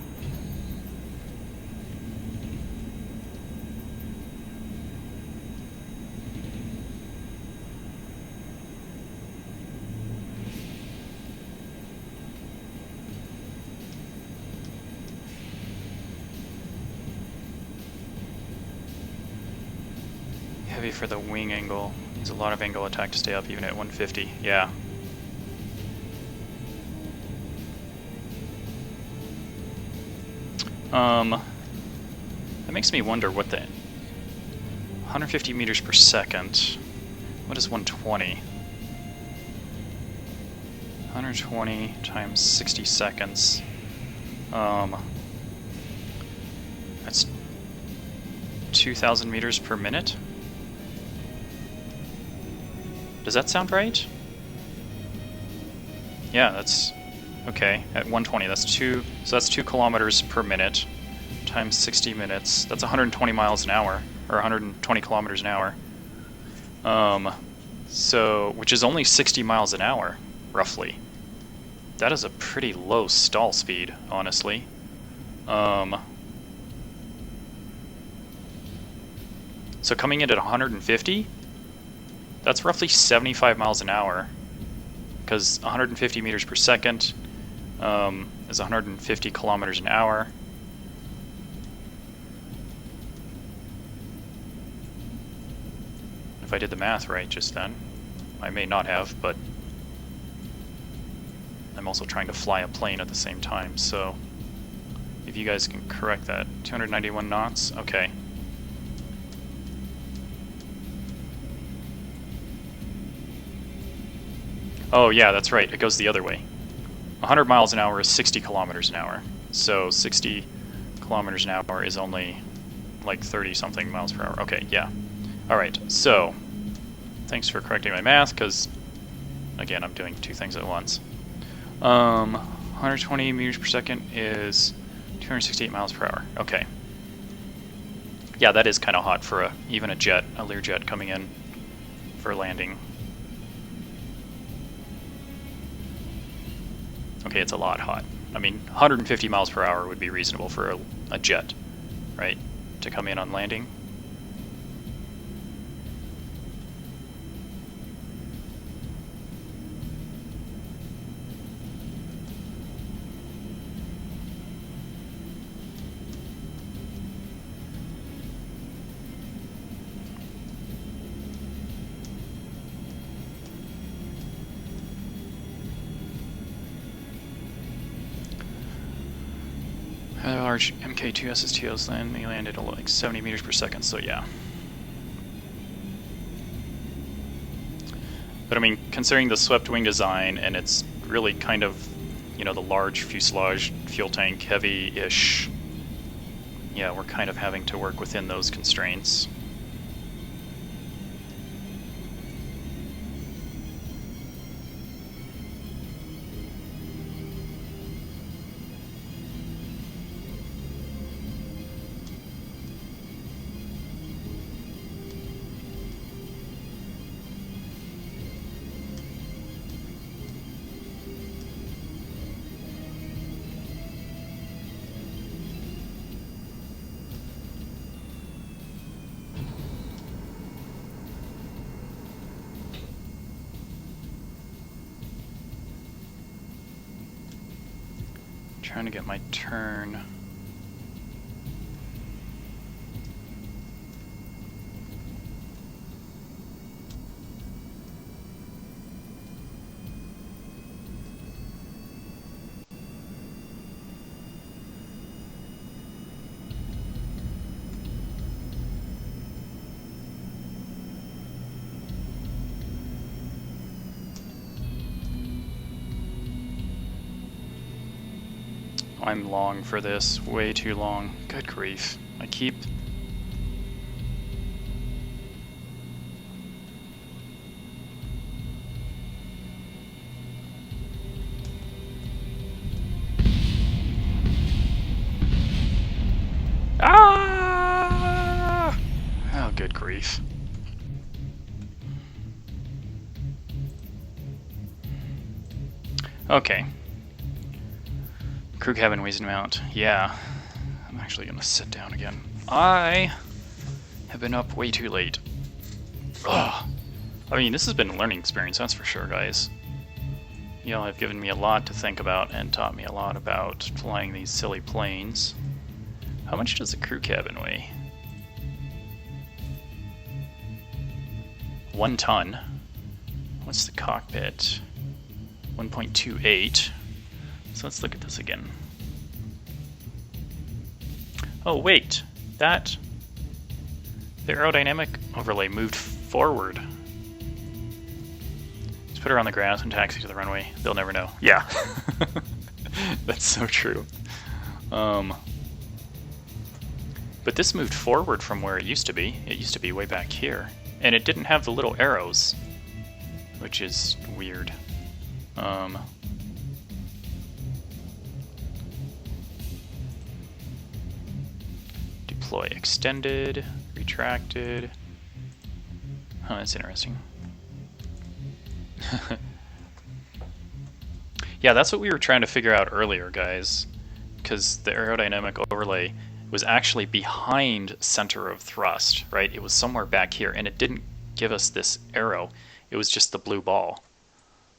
Heavy for the wing angle. Needs a lot of angle attack to stay up even at 150. Yeah. That makes me wonder what the 150 meters per second. What is 120? 120 times 60 seconds. That's 2,000 meters per minute. Does that sound right? Yeah, that's okay. At 120, that's 2. So that's 2 kilometers per minute times 60 minutes. That's 120 miles an hour, or 120 kilometers an hour. So which is only 60 miles an hour, roughly. That is a pretty low stall speed, honestly. So coming in at 150, that's roughly 75 miles an hour, because 150 meters per second is 150 kilometers an hour. If I did the math right just then. I may not have, but I'm also trying to fly a plane at the same time, so if you guys can correct that. 291 knots? Okay. Oh yeah, that's right, it goes the other way. 100 miles an hour is 60 kilometers an hour. So 60 kilometers an hour is only like 30 something miles per hour. Okay, yeah. Alright, so thanks for correcting my math, because again, I'm doing 2 things at once. 120 meters per second is 268 miles per hour. Okay. Yeah, that is kind of hot for even a jet, a Learjet coming in for landing. Okay, it's a lot hot. I mean, 150 miles per hour would be reasonable for a jet, right? To come in on landing. Large MK2 SSTOs land, they landed at like 70 meters per second, so yeah. But I mean, considering the swept wing design, and it's really kind of, you know, the large fuselage, fuel tank, heavy-ish, yeah, we're kind of having to work within those constraints. Trying to get my turn. I'm long for this, way too long. Good grief. I keep... Ah! Oh, good grief. Okay. Crew cabin weighs an amount. Yeah. I'm actually gonna sit down again. I have been up way too late. Ugh. I mean, this has been a learning experience, that's for sure, guys. Y'all have given me a lot to think about and taught me a lot about flying these silly planes. How much does a crew cabin weigh? 1 ton. What's the cockpit? 1.28. So let's look at this again. Oh wait, the aerodynamic overlay moved forward. Let's put her on the grass and taxi to the runway. They'll never know. Yeah. That's so true. But this moved forward from where it used to be. It used to be way back here. And it didn't have the little arrows. which is weird. Deploy extended, retracted. Oh, that's interesting. Yeah, that's what we were trying to figure out earlier, guys, because the aerodynamic overlay was actually behind center of thrust, right? It was somewhere back here, and it didn't give us this arrow. It was just the blue ball.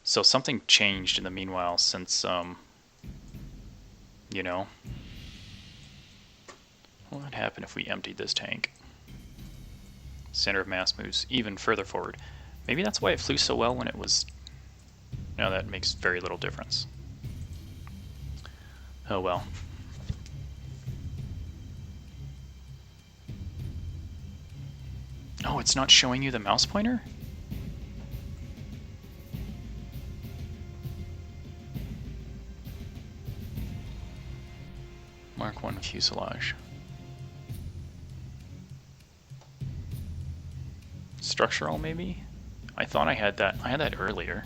So something changed in the meanwhile since, you know. What would happen if we emptied this tank? Center of mass moves even further forward. Maybe that's why it flew so well when it was... No, that makes very little difference. Oh well. Oh, it's not showing you the mouse pointer? Mark 1 fuselage. Structural, maybe? I thought I had that. I had that earlier.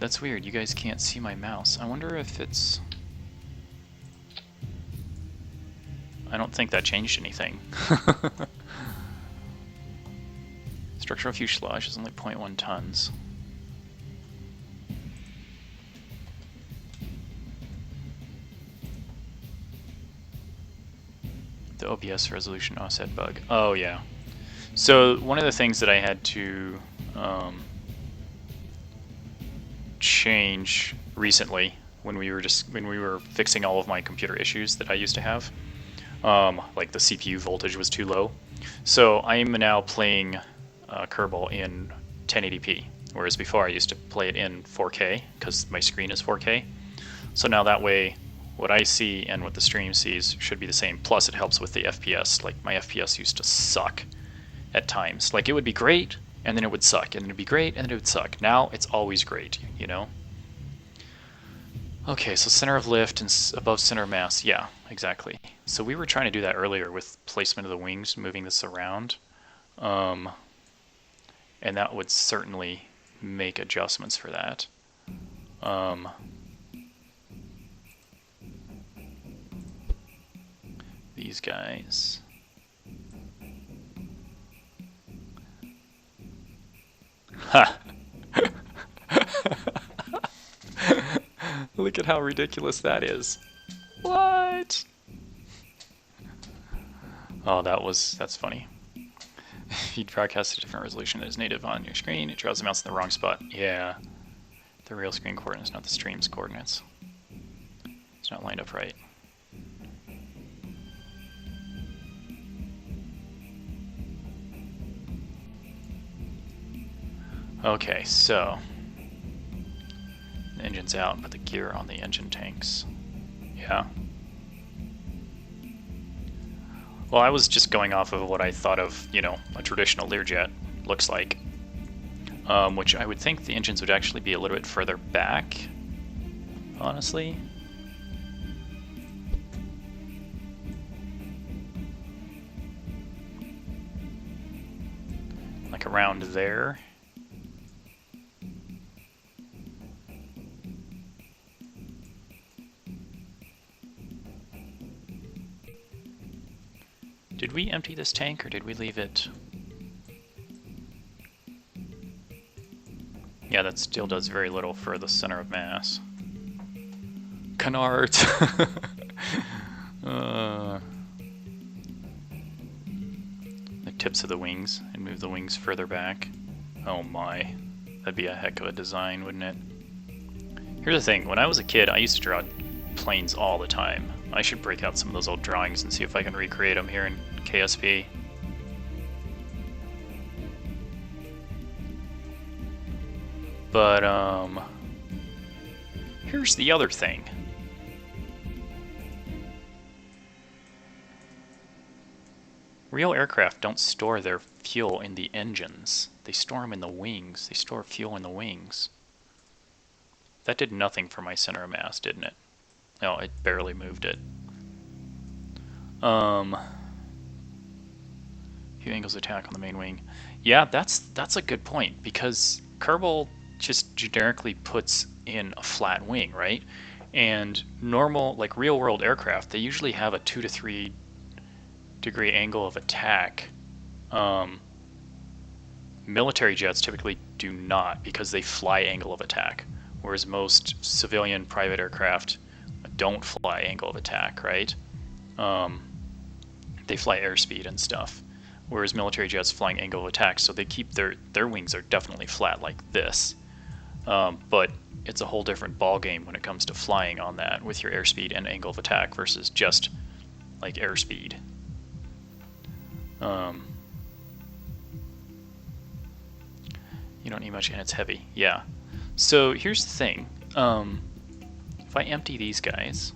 That's weird. You guys can't see my mouse. I wonder if it's... I don't think that changed anything. Structural fuselage is only 0.1 tons. The OBS resolution offset bug. Oh yeah. So one of the things that I had to change recently when we were fixing all of my computer issues that I used to have, like the CPU voltage was too low. So I am now playing Kerbal in 1080p, whereas before I used to play it in 4K because my screen is 4K. So now that way, what I see and what the stream sees should be the same. Plus, it helps with the FPS. Like, my FPS used to suck at times. Like, it would be great, and then it would suck, and then it would be great, and then it would suck. Now, it's always great, you know? Okay, so center of lift and above center of mass. Yeah, exactly. So we were trying to do that earlier with placement of the wings, moving this around. And that would certainly make adjustments for that. These guys. Ha! Look at how ridiculous that is. What? Oh, that's funny. If you broadcast a different resolution that is native on your screen, it draws the mouse in the wrong spot. Yeah. The real screen coordinates, not the stream's coordinates. It's not lined up right. Okay, so the engine's out, but the gear on the engine tanks. Yeah. Well, I was just going off of what I thought of, you know, a traditional Learjet looks like, which I would think the engines would actually be a little bit further back, honestly. Like around there. Did we empty this tank, or did we leave it? Yeah, that still does very little for the center of mass. Canards! The tips of the wings, and move the wings further back. Oh my. That'd be a heck of a design, wouldn't it? Here's the thing, when I was a kid, I used to draw planes all the time. I should break out some of those old drawings and see if I can recreate them here in KSP. But, here's the other thing. Real aircraft don't store their fuel in the engines. They store them in the wings. They store fuel in the wings. That did nothing for my center of mass, didn't it? No, it barely moved it. 2 angles of attack on the main wing. Yeah, that's a good point, because Kerbal just generically puts in a flat wing, right? And normal, like real-world aircraft, they usually have a 2 to 3 degree angle of attack. Military jets typically do not, because they fly angle of attack, whereas most civilian private aircraft don't fly angle of attack, right? They fly airspeed and stuff, whereas military jets flying angle of attack, so they keep their wings are definitely flat like this. But it's a whole different ball game when it comes to flying on that with your airspeed and angle of attack versus just like airspeed. You don't need much, and it's heavy. Yeah. So here's the thing. If I empty these guys,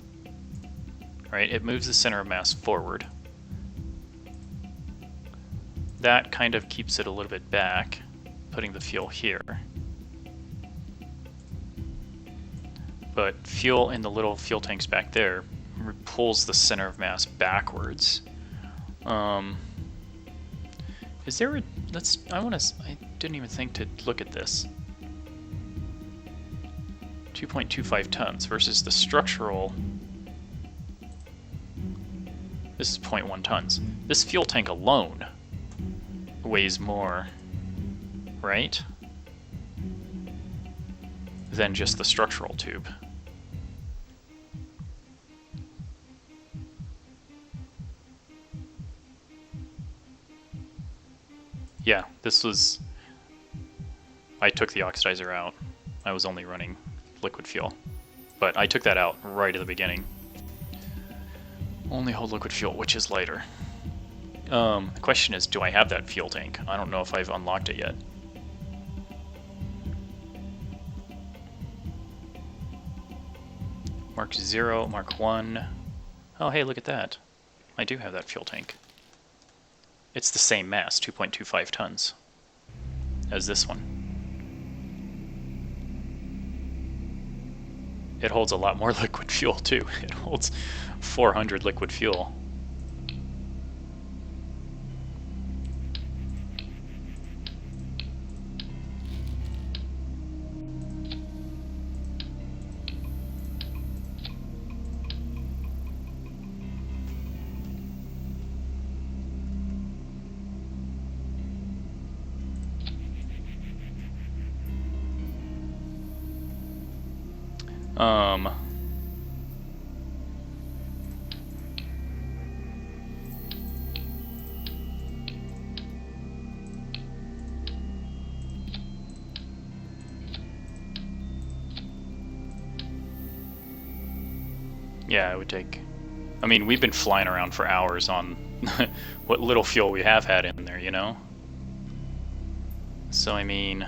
right, it moves the center of mass forward. That kind of keeps it a little bit back, putting the fuel here. But fuel in the little fuel tanks back there pulls the center of mass backwards. Is there a... I didn't even think to look at this. 2.25 tons versus the structural... This is 0.1 tons. This fuel tank alone weighs more, right, than just the structural tube. Yeah, this was... I took the oxidizer out. I was only running liquid fuel. But I took that out right at the beginning. Only hold liquid fuel, which is lighter. The question is, do I have that fuel tank? I don't know if I've unlocked it yet. Mark 0, Mark 1. Oh, hey, look at that. I do have that fuel tank. It's the same mass, 2.25 tons, as this one. It holds a lot more liquid fuel, too. It holds 400 liquid fuel. Yeah, it would take... I mean, we've been flying around for hours on what little fuel we have had in there, you know? So, I mean...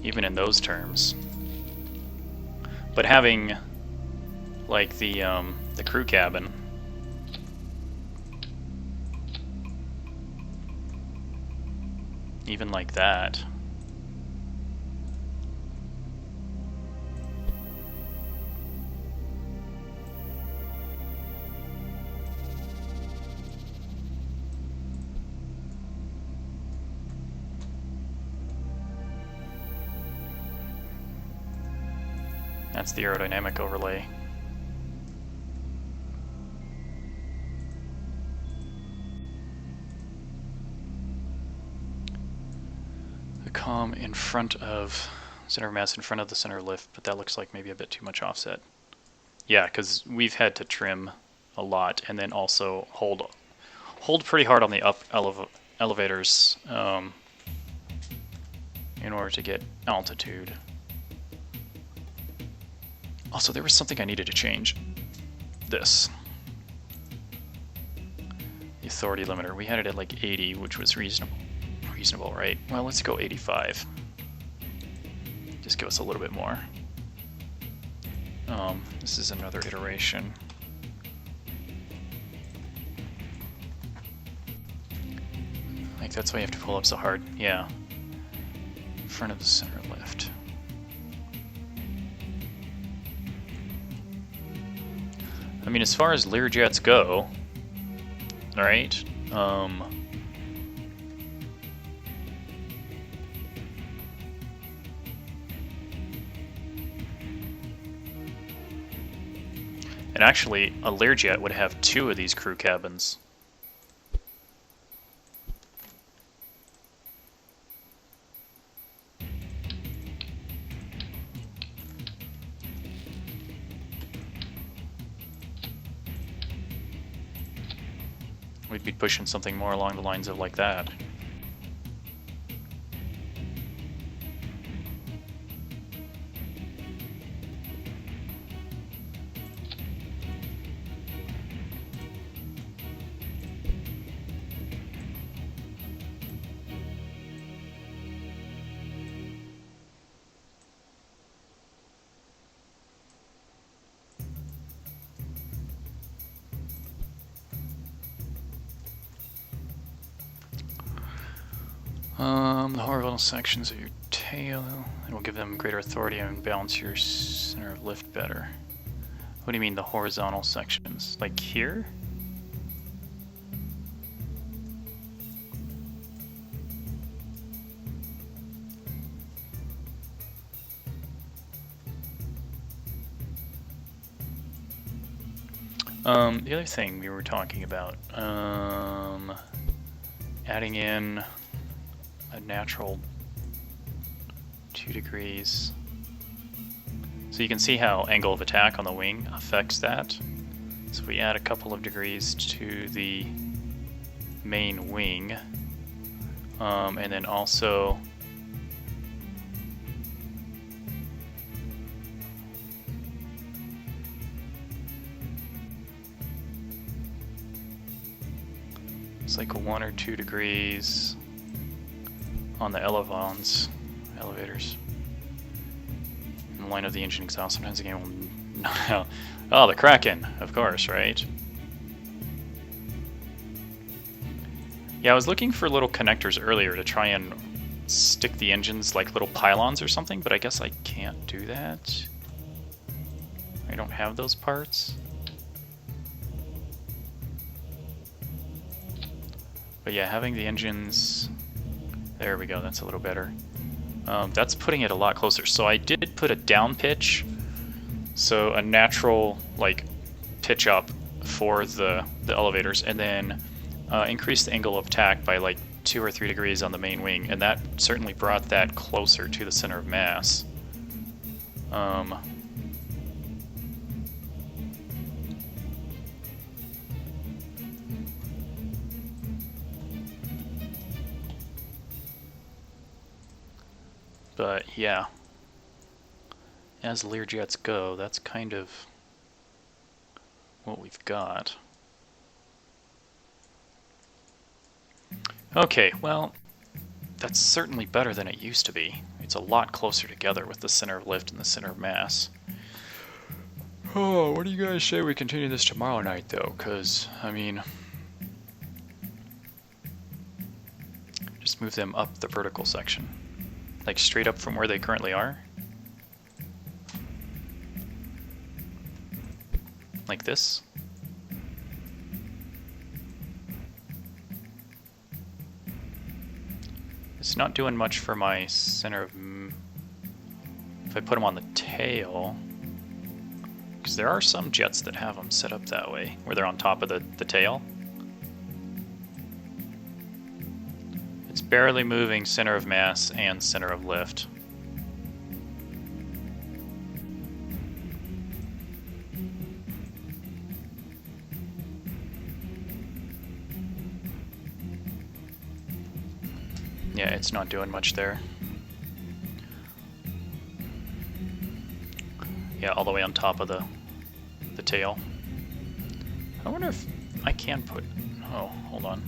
even in those terms. But having, like, the crew cabin... even like that... That's the aerodynamic overlay. The comm in front of center of mass in front of the center of lift, but that looks like maybe a bit too much offset. Yeah, because we've had to trim a lot and then also hold pretty hard on the up elevators in order to get altitude. Also, there was something I needed to change. This. The authority limiter. We had it at like 80, which was reasonable. Reasonable, right? Well, let's go 85. Just give us a little bit more. This is another iteration. Like, that's why you have to pull up so hard. Yeah. In front of the center lift. I mean, as far as Learjets go, Alright. And actually, a Learjet would have 2 of these crew cabins. We'd be pushing something more along the lines of like that. The horizontal sections of your tail, it will give them greater authority and balance your center of lift better. What do you mean the horizontal sections? Like here? The other thing we were talking about, adding in a natural 2 degrees. So you can see how angle of attack on the wing affects that. So we add a couple of degrees to the main wing, and then also it's like 1 or 2 degrees on the elevators. In the line of the engine exhaust, sometimes the game will... Oh, the Kraken, of course, right? Yeah, I was looking for little connectors earlier to try and stick the engines like little pylons or something, but I guess I can't do that. I don't have those parts. But yeah, having the engines... There we go, that's a little better. That's putting it a lot closer. So I did put a down pitch, so a natural like pitch up for the elevators, and then increase the angle of attack by like 2 or 3 degrees on the main wing, and that certainly brought that closer to the center of mass. But yeah, as Learjets go, that's kind of what we've got. Okay, well, that's certainly better than it used to be. It's a lot closer together with the center of lift and the center of mass. Oh, what do you guys say we continue this tomorrow night, though? Because, I mean, just move them up the vertical section. Like straight up from where they currently are. Like this. It's not doing much for my center of... If I put them on the tail... Because there are some jets that have them set up that way, where they're on top of the tail. It's barely moving center of mass and center of lift. Yeah, it's not doing much there. Yeah, all the way on top of the tail. I wonder if I can put... Oh, hold on.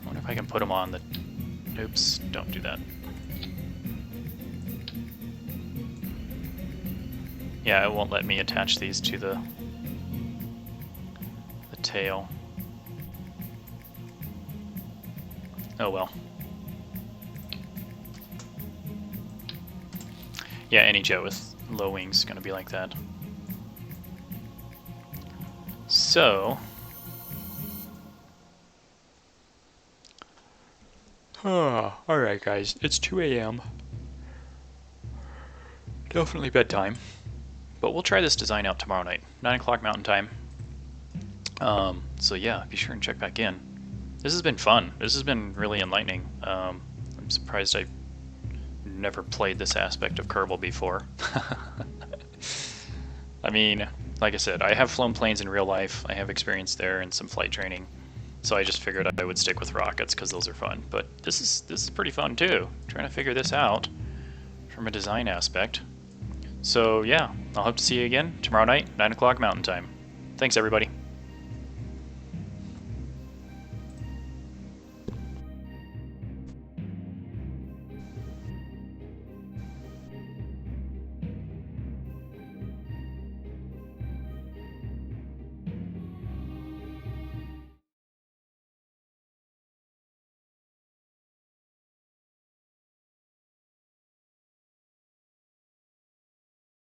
I wonder if I can put them on the... Oops, don't do that. Yeah, it won't let me attach these to the tail. Oh well. Yeah, any jet with low wings is going to be like that. So, alright guys, it's 2 a.m. Definitely bedtime. But we'll try this design out tomorrow night, 9 o'clock Mountain Time. So yeah, be sure and check back in. This has been fun. This has been really enlightening. I'm surprised I've never played this aspect of Kerbal before. I mean, like I said, I have flown planes in real life. I have experience there and some flight training. So I just figured I would stick with rockets because those are fun. But this is pretty fun too, trying to figure this out from a design aspect. So yeah, I'll hope to see you again tomorrow night, 9 o'clock Mountain Time. Thanks everybody.